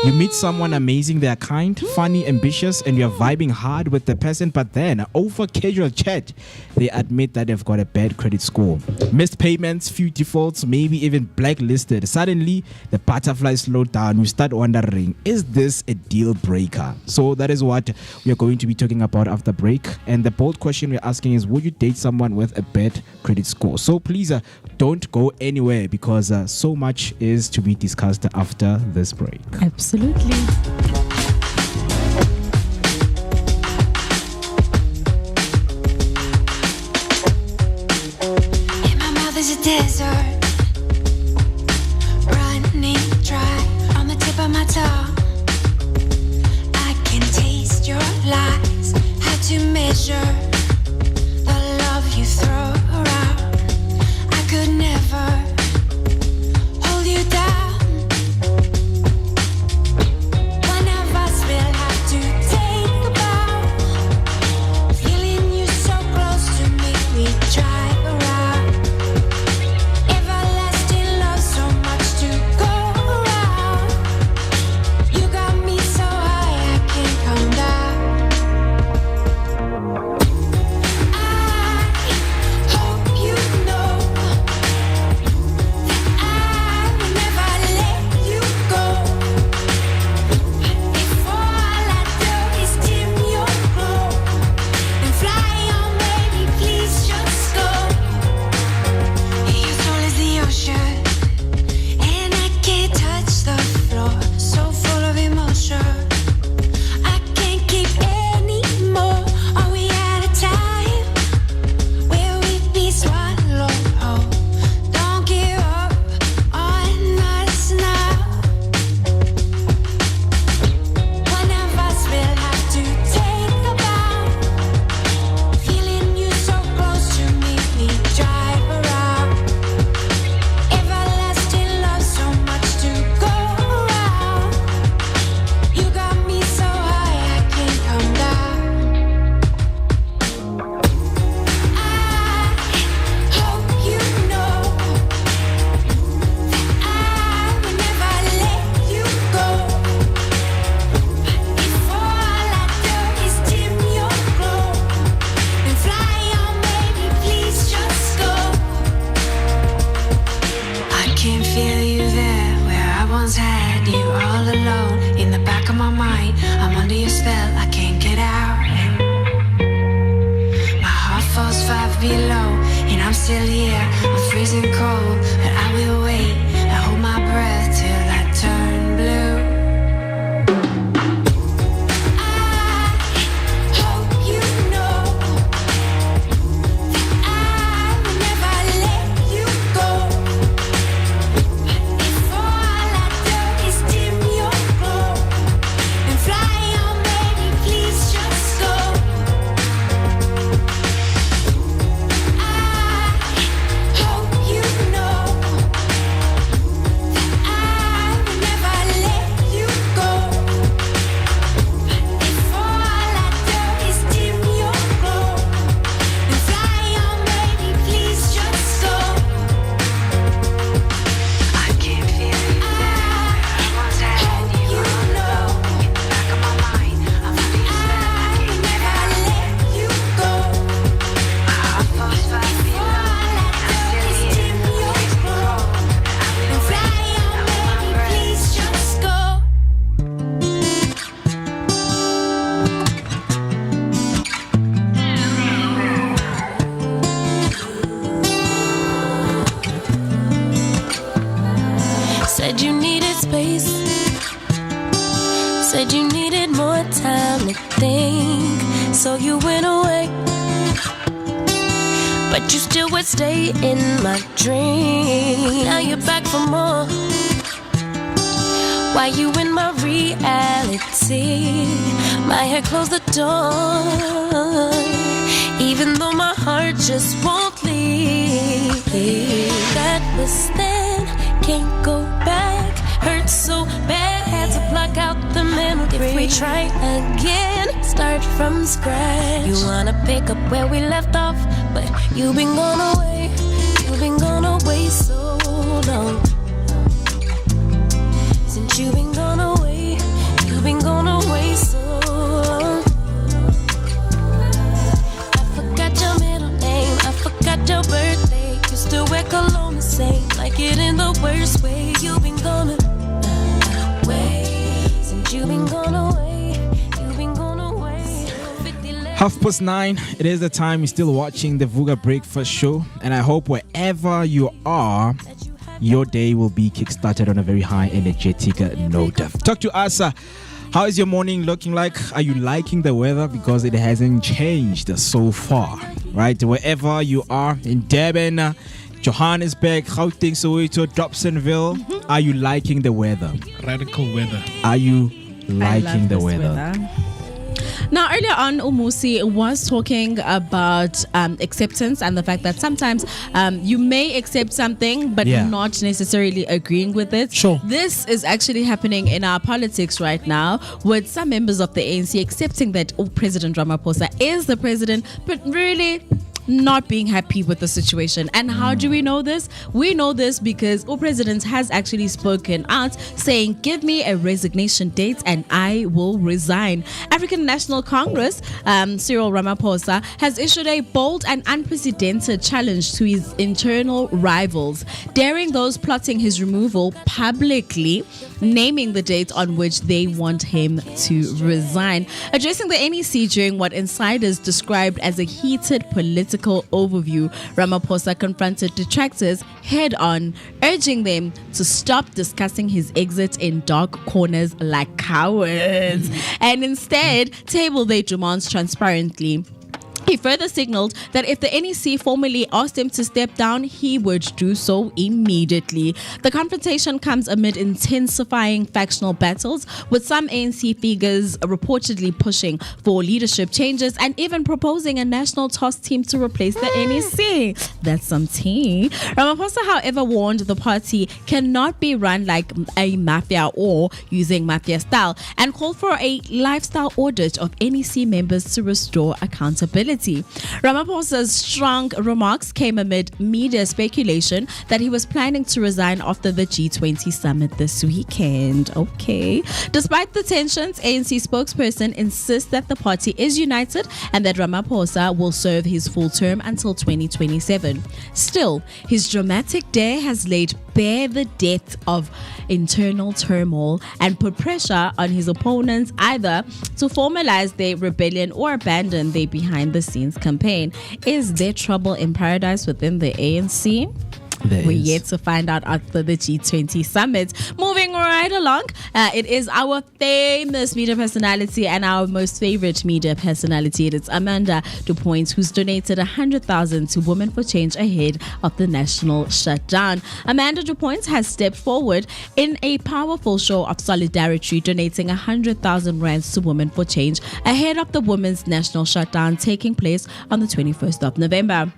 You meet someone amazing, they're kind, funny, ambitious, and you're vibing hard with the person, but then over casual chat, they admit that they've got a bad credit score. Missed payments, few defaults, maybe even blacklisted. Suddenly, the butterflies slow down. You start wondering, is this a deal breaker? So that is what we are going to be talking about after break. And the bold question we're asking is, would you date someone with a bad credit score? So please don't go anywhere, because so much is to be discussed after this break. Absolutely. In my mouth is a desert, running dry on the tip of my tongue. I can taste your lies, how to measure the love you throw around. I could never hold you down. Said you needed space. Said you needed more time to think. So you went away. But you still would stay in my dream. Now you're back for more. Why you in my reality? my hair close the door. Even though my heart just won't leave. That was then, can't go back. Hurt so bad, had to block out the memory. If we try again, start from scratch. You wanna pick up where we left off, but you've been gone away. You've been gone away so long. Since you've been gone away, you've been gone away so long. I forgot your middle name, I forgot your birthday. You still wear cologne the same, like it in the worst way. You've been gone away, since you've been gone away, you've been gone away. 9:30. It is the time you're still watching the Vooka Breakfast Show, and I hope wherever you are, your day will be kickstarted on a very high energetic note. Talk to us. How is your morning looking like? Are you liking the weather? Because it hasn't changed so far, right? Wherever you are, in Durban, Johannesburg, Gauteng, Soweto, Dobsonville, are you liking the weather? Radical weather. Are you liking the weather? Now, earlier on, MooCee was talking about acceptance and the fact that sometimes you may accept something but not necessarily agreeing with it. Sure. This is actually happening in our politics right now, with some members of the ANC accepting that President Ramaphosa is the president, but really not being happy with the situation. And how do we know this? We know this because our president has actually spoken out saying, give me a resignation date and I will resign. African National Congress, Cyril Ramaphosa, has issued a bold and unprecedented challenge to his internal rivals, daring those plotting his removal publicly, naming the date on which they want him to resign. Addressing the NEC during what insiders described as a heated political overview, Ramaphosa confronted detractors head on, urging them to stop discussing his exit in dark corners like cowards and instead table their demands transparently. He further signaled that if the NEC formally asked him to step down, he would do so immediately. The confrontation comes amid intensifying factional battles, with some ANC figures reportedly pushing for leadership changes and even proposing a national toss team to replace the NEC. That's some tea. Ramaphosa, however, warned the party cannot be run like a mafia or using mafia style, and called for a lifestyle audit of NEC members to restore accountability. Ramaphosa's strong remarks came amid media speculation that he was planning to resign after the G20 summit this weekend. Okay. Despite the tensions, ANC spokesperson insists that the party is united and that Ramaphosa will serve his full term until 2027. Still, his dramatic dare has laid bare the depth of internal turmoil and put pressure on his opponents either to formalize their rebellion or abandon their behind-the-scenes campaign. Is there trouble in paradise within the ANC? We're yet to find out after the G20 summit. Moving right along, it is our famous media personality and our most favorite media personality. It is Amanda DuPoint, who's donated 100,000 to Women for Change ahead of the national shutdown. Amanda DuPoint has stepped forward in a powerful show of solidarity, donating 100,000 rands to Women for Change ahead of the women's national shutdown taking place on the 21st of November.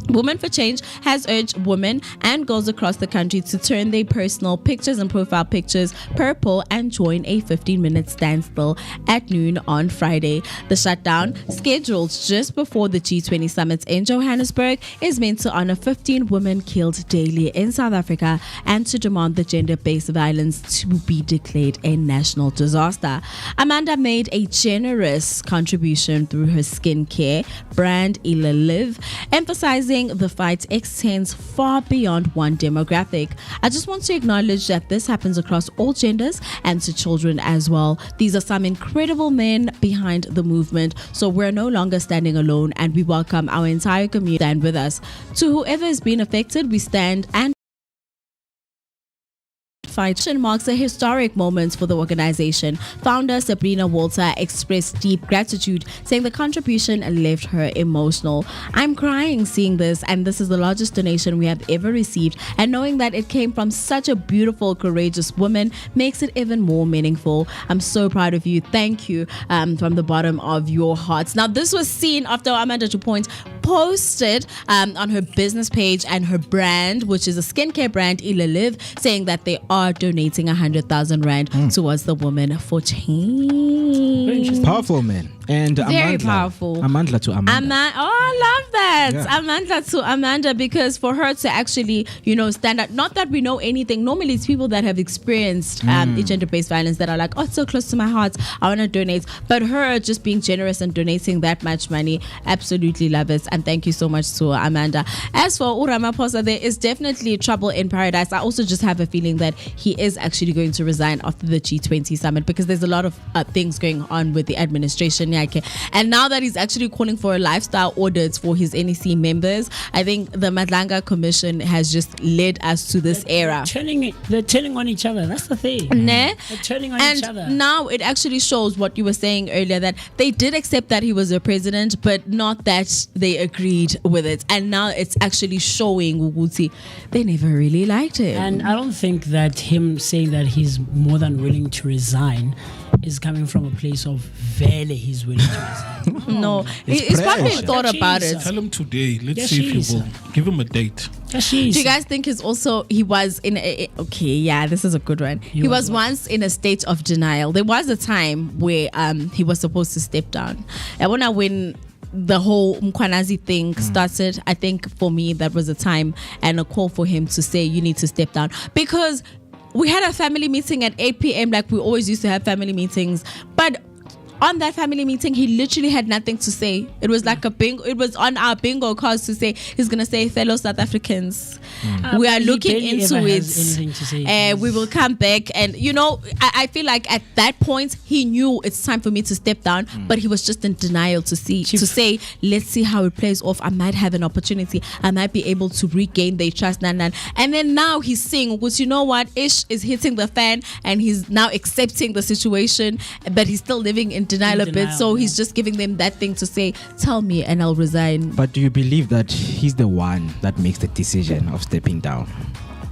Women for Change has urged women and girls across the country to turn their personal pictures and profile pictures purple and join a 15-minute standstill at noon on Friday. The shutdown, scheduled just before the G20 summit in Johannesburg, is meant to honor 15 women killed daily in South Africa and to demand the gender-based violence to be declared a national disaster. Amanda made a generous contribution through her skincare brand Live, emphasizing the fight extends far beyond one demographic. I just want to acknowledge that this happens across all genders and to children as well. These are some incredible men behind the movement, so we're no longer standing alone and we welcome our entire community to stand with us. To whoever has been affected, we stand and fight marks a historic moment for the organization. Founder Sabrina Walter expressed deep gratitude, saying the contribution left her emotional. I'm crying seeing this, and this is the largest donation we have ever received, and knowing that it came from such a beautiful, courageous woman makes it even more meaningful. I'm so proud of you. Thank you from the bottom of your hearts. Now, this was seen after Amanda 2 Point posted on her business page and her brand, which is a skincare brand, Celeb, saying that they are donating 100,000 rand towards the Women for Change. Powerful, man. And very Amandla, powerful. Amandla to Amanda. I love that. Yeah. Amanda to Amanda, because for her to actually, stand up, not that we know anything. Normally it's people that have experienced gender-based violence that are like, oh, it's so close to my heart, I want to donate. But her just being generous and donating that much money, absolutely love it. And thank you so much to Amanda. As for Ramaphosa, there is definitely trouble in paradise. I also just have a feeling that he is actually going to resign after the G20 summit, because there's a lot of things going on with the administration. And now that he's actually calling for a lifestyle audit for his NEC members, I think the Madlanga Commission has just led us to this era. They're turning on each other. That's the thing. They're turning on each other. And now it actually shows what you were saying earlier, that they did accept that he was a president, but not that they agreed with it. And now it's actually showing Uguti they never really liked him. And I don't think that him saying that he's more than willing to resign is coming from a place of value. He's willing to resign. No, he's probably thought about it. Tell him today. Let's see if he will. Give him a date. Do you guys think he was in this is a good one. He was once in a state of denial. There was a time where he was supposed to step down. I wonder when the whole Mkwanazi thing started. I think for me that was a time and a call for him to say you need to step down, because we had a family meeting at 8 p.m. like we always used to have family meetings, but on that family meeting, he literally had nothing to say. It was like a bingo. It was on our bingo cards to say he's gonna say, fellow South Africans, we are looking into it. We will come back, and I feel like at that point he knew it's time for me to step down, but he was just in denial to say, let's see how it plays off. I might have an opportunity. I might be able to regain their trust. And then now he's seeing, which Ish is hitting the fan, and he's now accepting the situation, but he's still living in denial a bit, so he's just giving them that thing to say, tell me and I'll resign. But do you believe that he's the one that makes the decision of stepping down?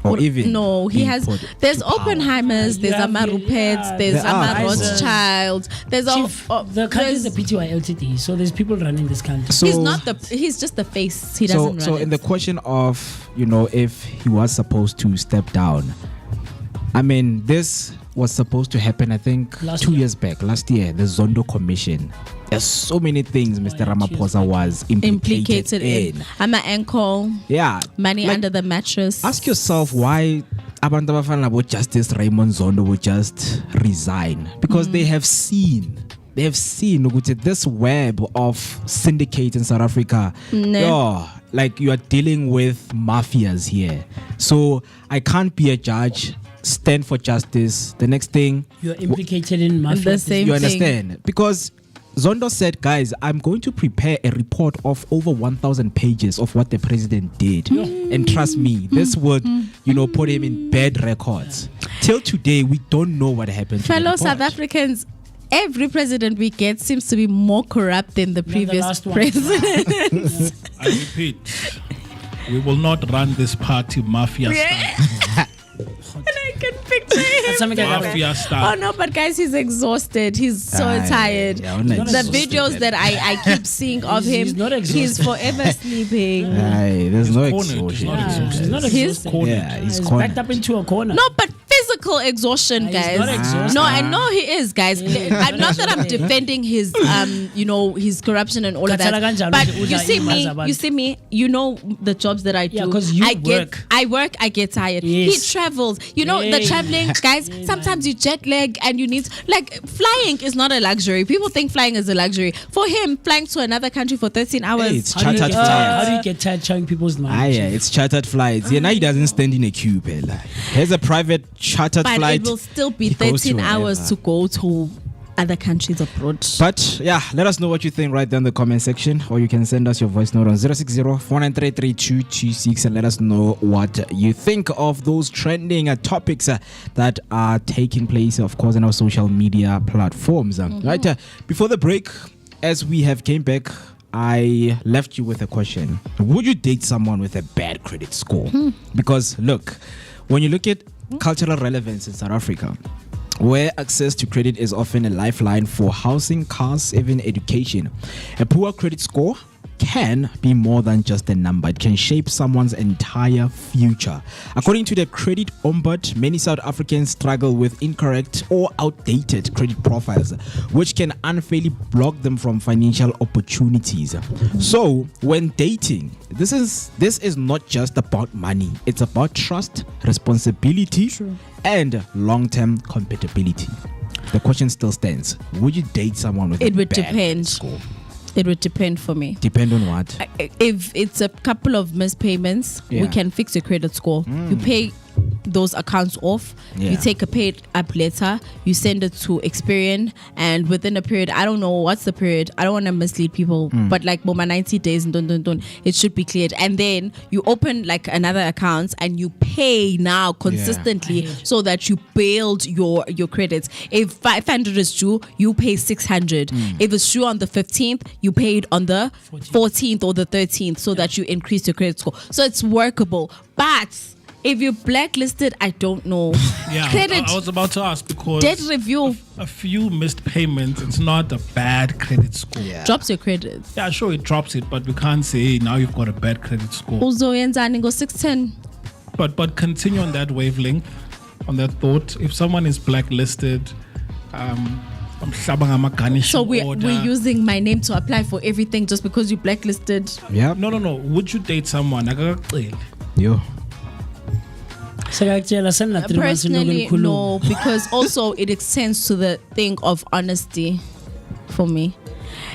Or even no, he has. There's Oppenheimers, there's Amar Rupert, there's Amar Rothschild, there's the country is the PTY Ltd, so there's people running this country. So he's just the face. He doesn't run So in the question of if he was supposed to step down, I mean, this was supposed to happen, I think, last year, the Zondo Commission. There's so many things Mr. Ramaphosa was implicated in. I'm an ankle. Yeah. Money under the mattress. Ask yourself why abantu abafana about Justice Raymond Zondo would just resign. Because they have seen this web of syndicate in South Africa. Like you are dealing with mafias here. So I can't be a judge, stand for justice. The next thing, you're implicated in mafia. You understand? Because Zondo said, guys, I'm going to prepare a report of over 1,000 pages of what the president did. And trust me, this would, put him in bad records. Till today, we don't know what happened. Fellow South Africans, every president we get seems to be more corrupt than the previous president. I repeat, we will not run this party mafia style. And I can picture him. Mafia style. Oh no, but guys, he's exhausted. He's so tired. The videos that I keep seeing of him, he's forever sleeping. There's no exhaustion. He's not exhausted. He's backed up into a corner. No, but physical exhaustion, guys. He's not exhausted. No, I know he is, guys. Not that I'm defending his his corruption and all of that. But you see me, the jobs that I do. Yeah, because I work, I get tired. He travels. The traveling, guys, sometimes you jet lag and you need, flying is not a luxury. People think flying is a luxury. For him, flying to another country for 13 hours. Hey, it's chartered flights. How do you get tired showing people's minds? It's chartered flights. Now he doesn't stand in a queue. Here's a private chartered flight. But it will still be 13 hours to go to other countries abroad. But yeah, let us know what you think right there in the comment section, or you can send us your voice note on 060-493-3226 and let us know what you think of those trending topics that are taking place, of course, on our social media platforms. Right, before the break, as we have came back, I left you with a question. Would you date someone with a bad credit score? Because look, when you look at cultural relevance in South Africa, where access to credit is often a lifeline for housing, cars, even education, a poor credit score can be more than just a number. It can shape someone's entire future. According to the Credit Ombud, many South Africans struggle with incorrect or outdated credit profiles, which can unfairly block them from financial opportunities. So, when dating, this is not just about money. It's about trust, responsibility, and long-term compatibility. The question still stands. Would you date someone with a bad credit score? It would depend for me. Depend on what? If it's a couple of missed payments, we can fix your credit score. You pay those accounts off. You take a paid up letter, you send it to Experian, and within a period, I don't know what's the period, I don't want to mislead people, but like 90 days and it should be cleared. And then you open like another account and you pay now consistently so that you build your credits. If 500 is due, you pay 600. If it's due on the 15th, you pay it on the 14th or the 13th so that you increase your credit score. So it's workable. But if you're blacklisted, I don't know. Yeah, credit, I was about to ask because debt review, a few missed payments, it's not a bad credit score. drops your credit. Yeah, sure, it drops it, but we can't say now you've got a bad credit score. Uzoyenza go 610. But continue on that wavelength, on that thought. If someone is blacklisted, so we're using my name to apply for everything just because you blacklisted. Yeah. No. Would you date someone? Yo. Personally, no, because also it extends to the thing of honesty for me.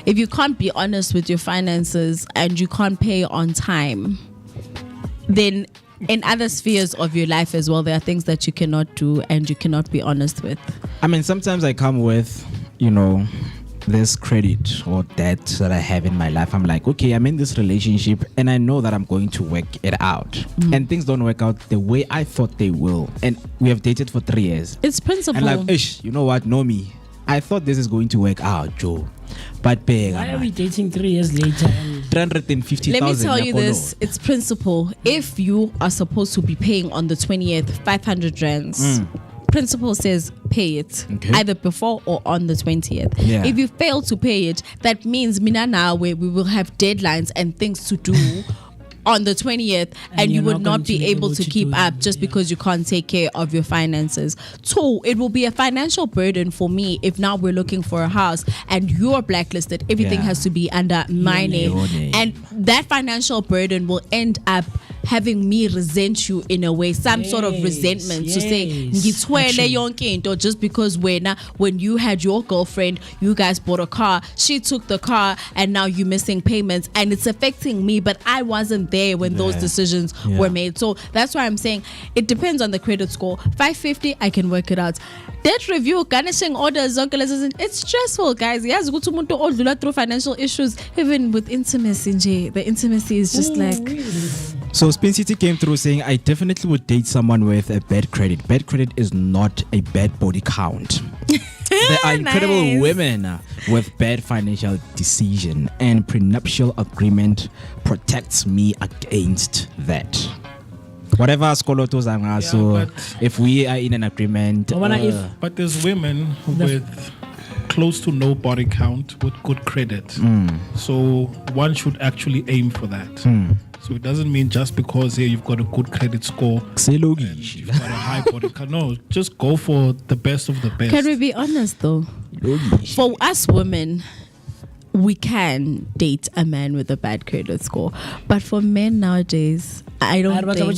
If you can't be honest with your finances and you can't pay on time, then in other spheres of your life as well, there are things that you cannot do and you cannot be honest with. I mean, sometimes I come with, this credit or debt that I have in my life. I'm like, okay, I'm in this relationship and I know that I'm going to work it out. And things don't work out the way I thought they will. And we have dated for 3 years. It's principle. And like, you know what, Nommyp, I thought this is going to work out, Joe. But why are we dating 3 years later? 350,000. Let me tell you this, it's principle. If you are supposed to be paying on the 20th 500 rands, principle says pay it either before or on the 20th. If you fail to pay it, that means we will have deadlines and things to do on the 20th and you would not be able to keep up just because you can't take care of your finances. 2, it will be a financial burden for me if now we're looking for a house and you're blacklisted. Everything has to be under my name. And that financial burden will end up having me resent you in a way, some sort of resentment to say, just because when you had your girlfriend, you guys bought a car, she took the car and now you're missing payments and it's affecting me, but I wasn't there when those decisions were made. So that's why I'm saying it depends on the credit score. 550, I can work it out. Debt review, garnishing orders, it's stressful, guys. Yes, go to through financial issues, even with intimacy. The intimacy is just So Spin City came through saying, I definitely would date someone with a bad credit. Bad credit is not a bad body count. There are incredible women with bad financial decision, and prenuptial agreement protects me against that. Whatever Skolotos are, so if we are in an agreement, but there's women with close to no body count with good credit, so one should actually aim for that. So it doesn't mean just because here you've got a good credit score, you've got a high body count. No, just go for the best of the best. Can we be honest though? For us women, we can date a man with a bad credit score, but for men nowadays, I don't think. We want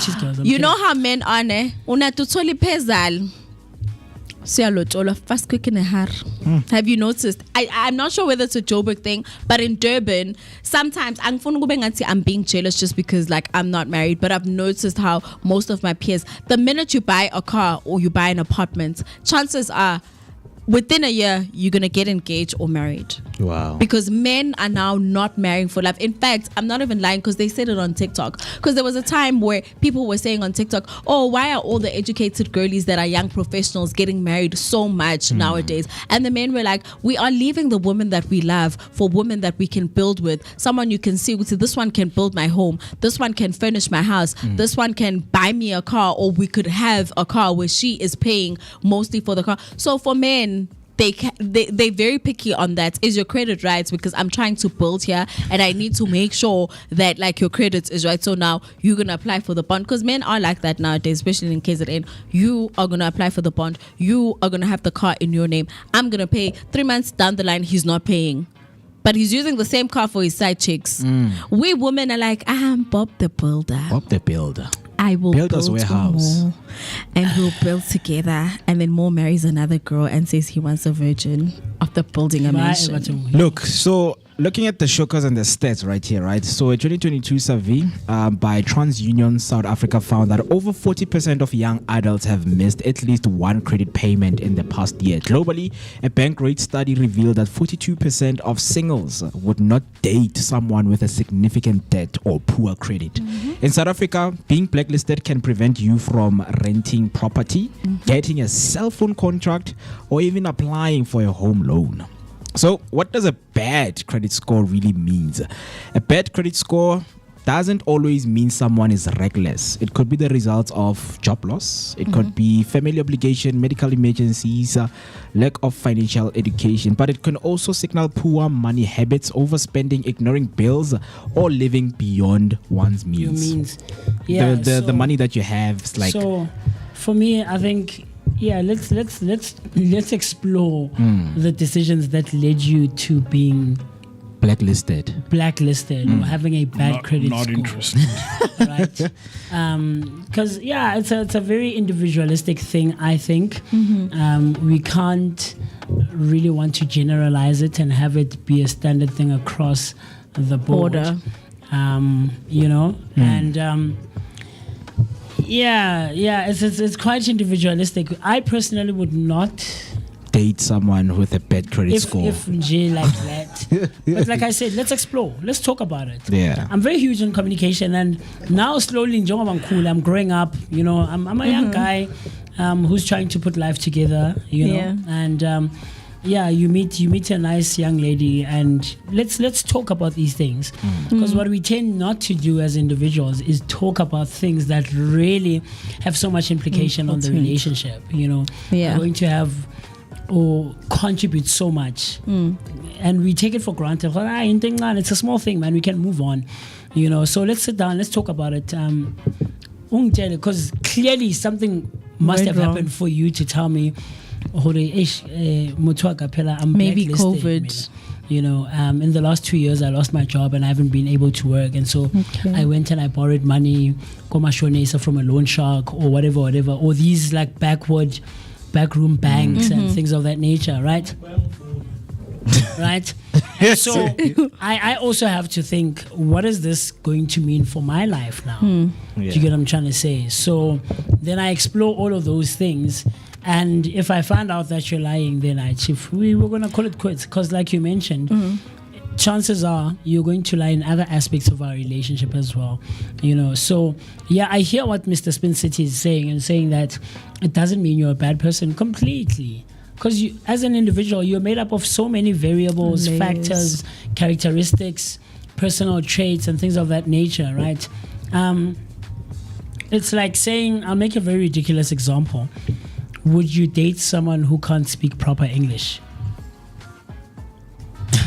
cheese girls. You know how men are, ne? Unatutoli pezal. Fast quick in a har. Have you noticed? I'm not sure whether it's a Joburg thing, but in Durban, sometimes I'm being jealous just because I'm not married, but I've noticed how most of my peers, the minute you buy a car or you buy an apartment, chances are within a year, you're going to get engaged or married. Wow. Because men are now not marrying for life. In fact, I'm not even lying because they said it on TikTok. Because there was a time where people were saying on TikTok, oh, why are all the educated girlies that are young professionals getting married so much nowadays? And the men were like, we are leaving the women that we love for women that we can build with. Someone you can see, this one can build my home. This one can furnish my house. This one can buy me a car, or we could have a car where she is paying mostly for the car. So for men, they're very picky on that. Is your credit right? Because I'm trying to build here and I need to make sure that like your credit is right. So now you're going to apply for the bond, because men are like that nowadays, especially in KZN. You are going to apply for the bond. You are going to have the car in your name. I'm going to pay 3 months down the line. He's not paying, but he's using the same car for his side chicks. We women are like, I'm Bob the Builder. Bob the Builder. I will build build us warehouse, more, and we'll build together. And then Mo marries another girl and says he wants a virgin after building a mansion. Look, so looking at the shokers and the stats right here, right? So a 2022 survey by TransUnion South Africa found that over 40% of young adults have missed at least one credit payment in the past year. Globally, a bank rate study revealed that 42% of singles would not date someone with a significant debt or poor credit. In South Africa, being blacklisted can prevent you from renting property, getting a cell phone contract, or even applying for a home loan. So what does a bad credit score really mean? A bad credit score doesn't always mean someone is reckless. It could be the result of job loss. It could be family obligation, medical emergencies, lack of financial education. But it can also signal poor money habits, overspending, ignoring bills, or living beyond one's means. The money that you have is like. So, for me, I think. Yeah, let's explore the decisions that led you to being blacklisted or having a bad credit score. Not interested. Right? Because it's a very individualistic thing, I think. We can't really want to generalize it and have it be a standard thing across the board. And it's quite individualistic. I personally would not date someone with a bad credit score. If J like that. But like I said, let's explore. Let's talk about it. Yeah. I'm very huge in communication, and now slowly I'm growing up. I'm a young guy who's trying to put life together. And you meet a nice young lady, and let's talk about these things, because what we tend not to do as individuals is talk about things that really have so much implication on the relationship. Are going to have or contribute so much, and we take it for granted. It's a small thing, man. We can move on. So let's sit down, let's talk about it. Because clearly something must have happened for you to tell me, maybe COVID. In the last 2 years I lost my job and I haven't been able to work, and so I went and I borrowed money from a loan shark or whatever, or these like backroom banks and things of that nature, right? Right? And so I also have to think, what is this going to mean for my life now? Do you get what I'm trying to say? So then I explore all of those things, and if I find out that you're lying, then we were going to call it quits, because like you mentioned, chances are you're going to lie in other aspects of our relationship as well. So I hear what Mr. Spin City is saying that it doesn't mean you're a bad person completely, because you, as an individual, you're made up of so many variables, factors, characteristics, personal traits, and things of that nature, right? It's like saying, I'll make a very ridiculous example. Would you date someone who can't speak proper English?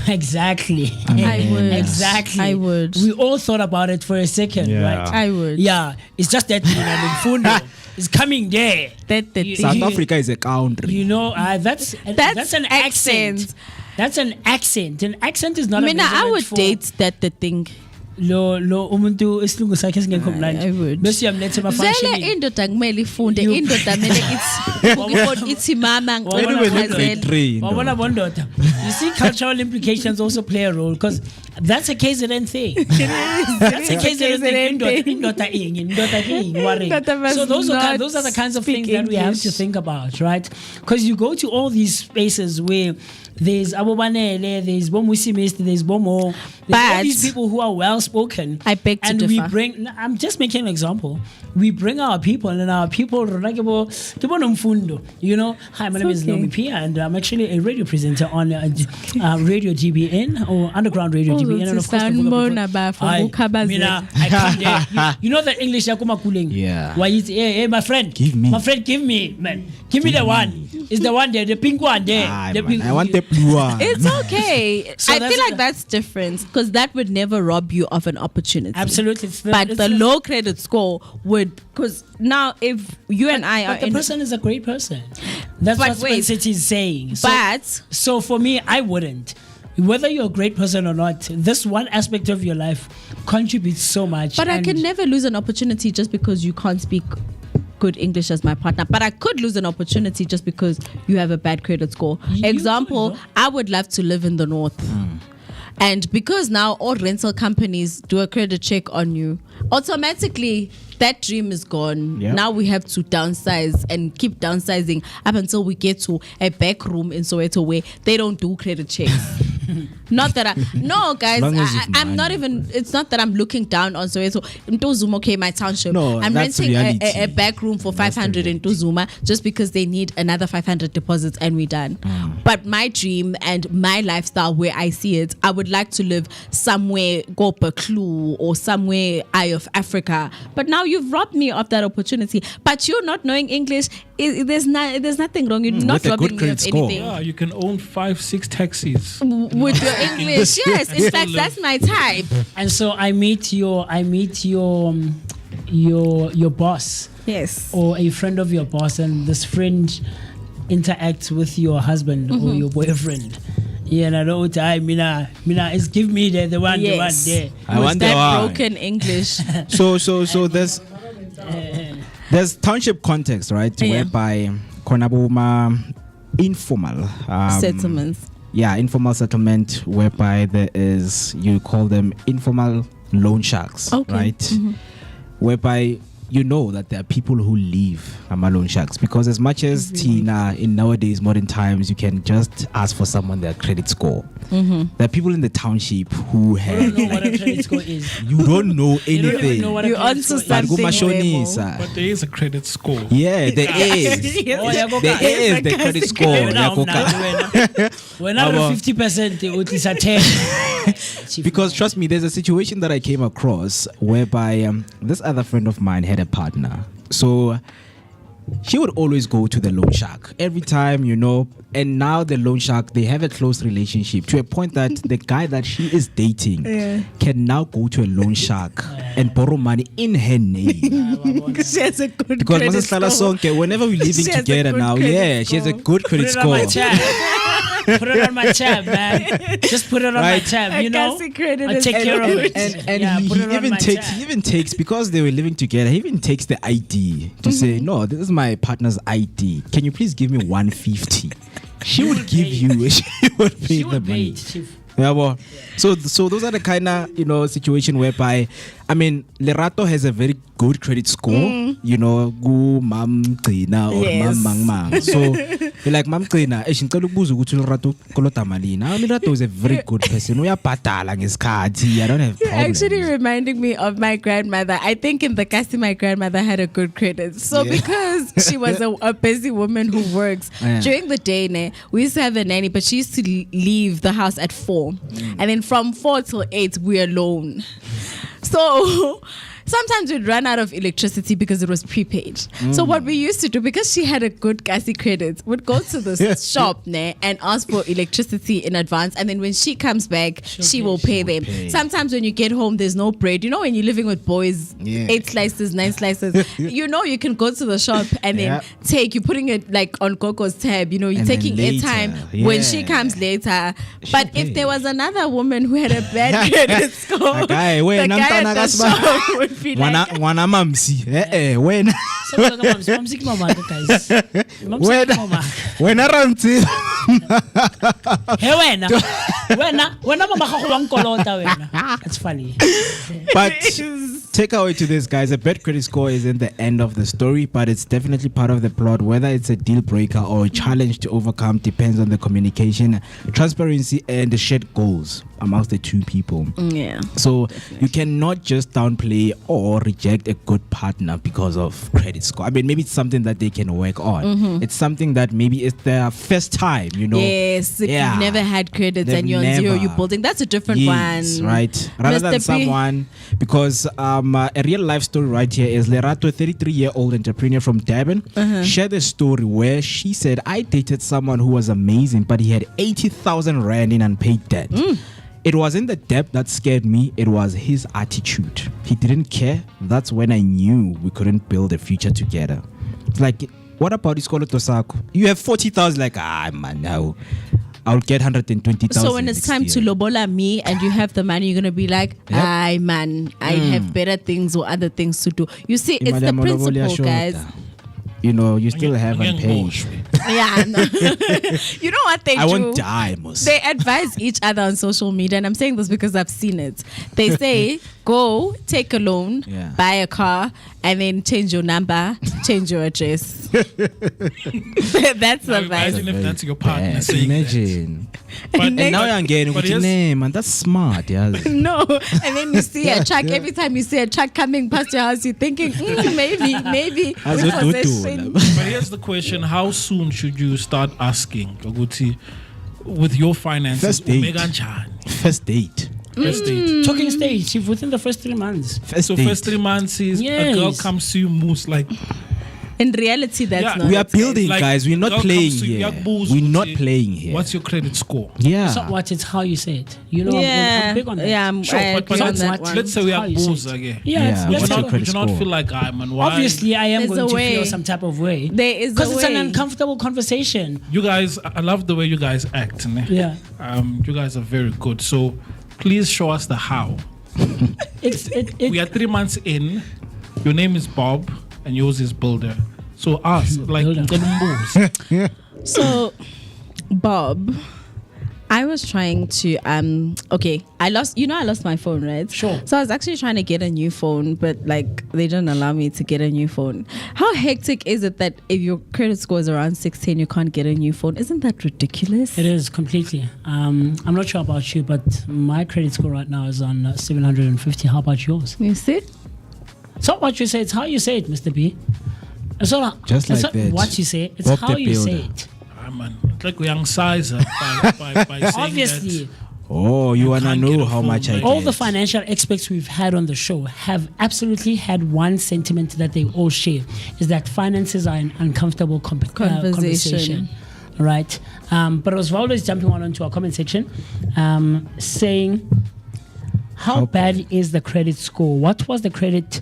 Exactly. I would. Exactly. I would. We all thought about it for a second, right? I would. Yeah, it's just that Mfundo is coming there. South Africa is a country. That's an accent. That's an accent. An accent is not. I would date that the thing. Umuntu isilungu sakhe singekho mnandi. I would. Bese uyamlethe ema-function. Vele indoda kumele ifunde. Indoda kumele ithi mama ngicela Wabona bondoda. You see, cultural implications also play a role, because That's a KZN thing. That's a KZN thing. So those are the kinds of things that we have to think about, right? Because you go to all these spaces where there's Abobanele, there's MooCee Mist, there's Bomo, there's all these people who are well spoken. I beg to differ. I'm just making an example. We bring our people, and our people Nomfundo. You know, hi, my name is Nommyp, and I'm actually a radio presenter on Radio GBN or Underground Radio GBN, and of course I come there. You know the English Yakumakuling. Yeah. Why it's hey, my friend, give me, man, give me the one. It's the one there, the pink one there. I want the blue one. It's okay. So I feel like that's different because that would never rob you of an opportunity. Absolutely. But the low credit score would, because now if you and I are the person is a great person. That's what City is saying. So for me, I wouldn't. Whether you're a great person or not, this one aspect of your life contributes so much. But I can never lose an opportunity just because you can't speak good English as my partner. But I could lose an opportunity just because you have a bad credit score. Example, I would love to live in the north. And because now all rental companies do a credit check on you, automatically that dream is gone. Yep. Now we have to downsize and keep downsizing up until we get to a back room in Soweto where they don't do credit checks. Not that I'm not even, it's not that I'm looking down on Soweto. Ntozuma, okay, my township. No, I'm renting a back room for 500 in Ntozuma just because they need another 500 deposits and we're done. But my dream and my lifestyle where I see it, I would like to live somewhere, go Beklu or somewhere Eye of Africa. But now you've robbed me of that opportunity. But you're not knowing English, there's nothing wrong. You're not robbing me of anything. Yeah, you can own 5-6 taxis. With your English, yes. In fact, that's my type. And so I meet your boss, yes, or a friend of your boss, and this friend interacts with your husband or your boyfriend. Yeah, and I know Mina is give me the one there. I want that broken English. So there's township context, right? Whereby Konabuma informal settlements. Yeah, informal settlement whereby there is, you call them informal loan sharks, right? Whereby you know that there are people who leave loan sharks because as much as Tina in nowadays modern times you can just ask for someone their credit score. There are people in the township who have. You don't know what a credit score is. You don't know anything. You're onto something. But there is a credit score. Yeah, there is. There is the credit score. We're not 50%. It is a 10. Because trust me, there's a situation that I came across whereby this other friend of mine had a partner. So she would always go to the loan shark every time, you know. And now the loan shark, they have a close relationship to a point that the guy that she is dating can now go to a loan shark and borrow money in her name. Because she has a good because credit score. Whenever we're living together now, she has a good credit score. Put it on my tab, man. Just put it on my tab, you know. I'll take care of it. And he even takes, because they were living together, he even takes the ID to say, no, this is my partner's ID. Can you please give me 150? She would give you. She would pay the money. Yeah, well, so those are the kind of, you know, situation whereby, I mean, Lerato has a very good credit score, you know, go mam Trina or mam mang. So you're like mam Trina, Lerato is a very good person. We are patalang his cards. I don't have problems. You're actually reminding me of my grandmother. I think in the Kasi, my grandmother had a good credit. So because she was a busy woman who works during the day, we used to have a nanny, but she used to leave the house at 4. And then from 4 till 8, we're alone. So sometimes we'd run out of electricity because it was prepaid. So what we used to do, because she had a good Kasi credit, would go to the shop and ask for electricity in advance. And then when she comes back, she will pay them. Sometimes when you get home, there's no bread. You know, when you're living with boys, 8 slices, 9 slices, you know, you can go to the shop and then you're putting it like on Coco's tab, you know, you're taking airtime when she comes later. But if there was another woman who had a bad credit score, the guy at the shop would be like, Wana mamsi. When mamsi mama guys. when around Hey, wena mama gago wa nkolota wena. That's funny. But takeaway to this, guys, a bad credit score isn't the end of the story, but it's definitely part of the plot. Whether it's a deal breaker or a challenge to overcome depends on the communication, transparency, and the shared goals amongst the two people. Yeah. So you cannot just downplay or reject a good partner because of credit score. I mean, maybe it's something that they can work on. It's something that maybe it's their first time, you know. Yes, if you've never had credits and you're on zero, you're building. That's a different one. Right. Rather Mr. than P. someone, because a real life story right here is Lerato, a 33-year-old entrepreneur from Durban, shared a story where she said, I dated someone who was amazing, but he had 80,000 rand in unpaid debt. It wasn't the debt that scared me, it was his attitude. He didn't care. That's when I knew we couldn't build a future together. It's like, what about Iskolo Tosako? You have 40,000, like, man, no. I'll get 120,000. So when it's time to lobola me and you have the money, you're gonna be like, man, I have better things or other things to do. You see, it's the principle, guys. You know, you still haven't paid. Yeah, no. You know what they do? I won't die, most. They advise each other on social media, and I'm saying this because I've seen it. They say, go take a loan, buy a car, and then change your number, change your address. That's the advice. Imagine if that's your partner. Imagine. And now you're getting with your name, and that's smart, yes. No, and then you see a truck. Every time you see a truck coming past your house, you're thinking, maybe. But here's the question: how soon should you start asking, Oguti, with your finances? First date. Talking stage within the first 3 months. First 3 months is a girl comes to you, moves like. In reality, that's not. We are building, guys. We're not playing here. We're not playing here. What's your credit score? Yeah. So what? It's how you say it. You know, I'm big on that. Yeah, but let's say we have booze again. Would you not feel like, man, why? Obviously, I am going to feel some type of way. There is because it's an uncomfortable conversation. You guys, I love the way you guys act. Yeah. You guys are very good. So please show us the how. We are 3 months in. Your name is Bob. And yours is Builder. So us, like, So, Bob, I was trying to I lost my phone, right? Sure. So I was actually trying to get a new phone, but like they didn't allow me to get a new phone. How hectic is it that if your credit score is around 16, you can't get a new phone? Isn't that ridiculous? It is completely. I'm not sure about you, but my credit score right now is on 750. How about yours? You see? It's not what you say, it's how you say it, Mr. B. It's not what you say, it's how you say it. Man, it's like young size by obviously. Oh, you want to know how much I get. All the financial experts we've had on the show have absolutely had one sentiment that they all share, is that finances are an uncomfortable conversation. Right? But Osvaldo is jumping onto our comment section saying, how bad is the credit score? What was the credit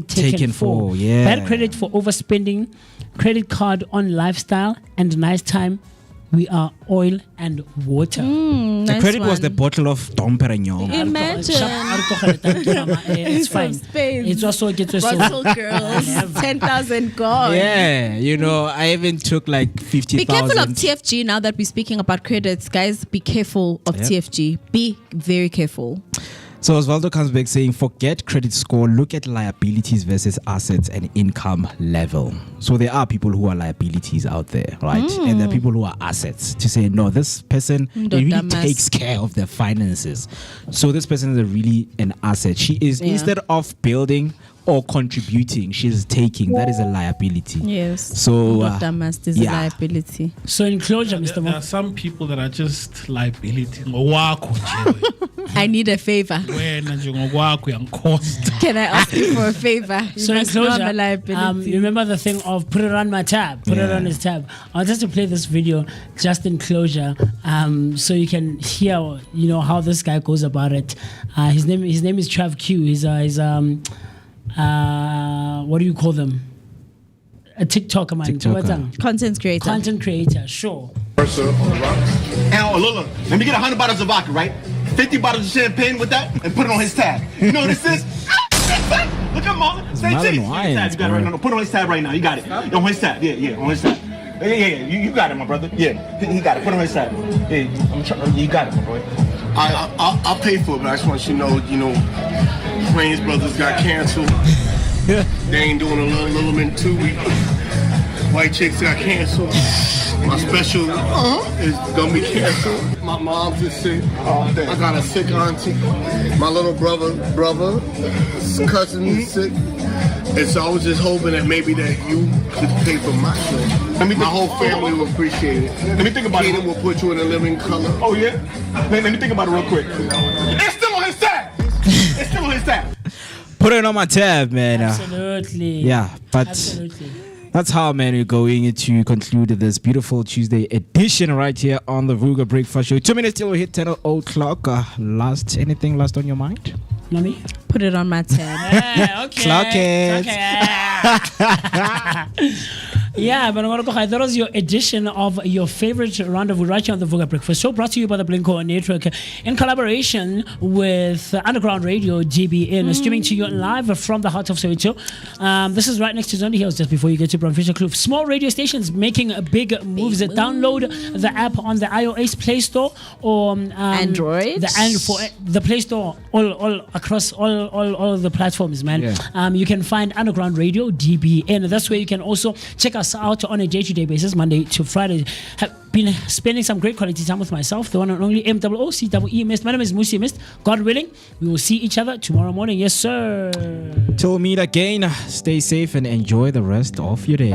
taken for? Yeah. Bad credit for overspending, credit card on lifestyle, and nice time. We are oil and water. The credit was the bottle of Dom Perignon. Imagine. It's fine. It's also Russell girls. 10,000 gold. Yeah, you know, I even took like 50,000. Be careful of TFG now that we're speaking about credits, guys. Be careful of TFG. Be very careful. So Osvaldo comes back saying, forget credit score, look at liabilities versus assets and income level. So there are people who are liabilities out there, right? And there are people who are assets. To say, no, this person really takes care of their finances. So this person is really an asset. She is, instead of building or contributing, she's taking. That is a liability. Yes. So Dr. Mast is a liability. So in closure, Mr. There are some people that are just liability. I need a favor. Can I ask you for a favor? So in closure, remember the thing of put it on my tab, put it on his tab. I want just to play this video just in closure, so you can hear, you know, how this guy goes about it. His name is Trav Q. He's what do you call them? A TikToker, man. Content creator, sure. And look, let me get 100 bottles of vodka, right? 50 bottles of champagne with that, and put it on his tab. You know what this is? Look at Mom. Say cheese. You got it right now. Put it on his tab right now. You got it. On his tab. Yeah, on his tab. Yeah. You got it, my brother. Yeah, he got it. Put it on his side. Yeah, I'm trying. You got it, my boy. I'll pay for it, but I just want you to know, Plains Brothers got canceled. They ain't doing a little in 2 weeks. White Chicks got canceled. My special is gonna be canceled. My mom's is sick. I got a sick auntie. My little brother, cousin is sick. And so I was just hoping that maybe that you could pay for my show. My whole family will appreciate it. Let me think about it. Will put you in a living color. Oh yeah? Let me think about it real quick. It's still on his tab. It's still on his tab. Put it on my tab, man. Absolutely. Yeah, but Absolutely. That's how, man, we're going to conclude this beautiful Tuesday edition right here on the Vooka Breakfast Show. 2 minutes till we hit 10 o'clock. Anything last on your mind? Nommyp? Put it on my tab. Yeah, okay. Clock it. Okay. Yeah, but that was your edition of your favorite rendezvous right here on the Vooka Breakfast Show, brought to you by the Blinko Network in collaboration with Underground Radio GBN, streaming to you live from the heart of Soweto. This is right next to Zondi Hills, just before you get to Bromfisher Kloof. Small radio stations making big moves. Download the app on the iOS Play Store or Android. For the Play Store all across all the platforms, man. Yeah. You can find Underground Radio GBN. That's where you can also check us out on a day-to-day basis, Monday to Friday. Have been spending some great quality time with myself, the one and only MOOCee Mist. My name is MooCee Mist. God willing, we will see each other tomorrow morning. Yes, sir. Till meet again. Stay safe and enjoy the rest of your day.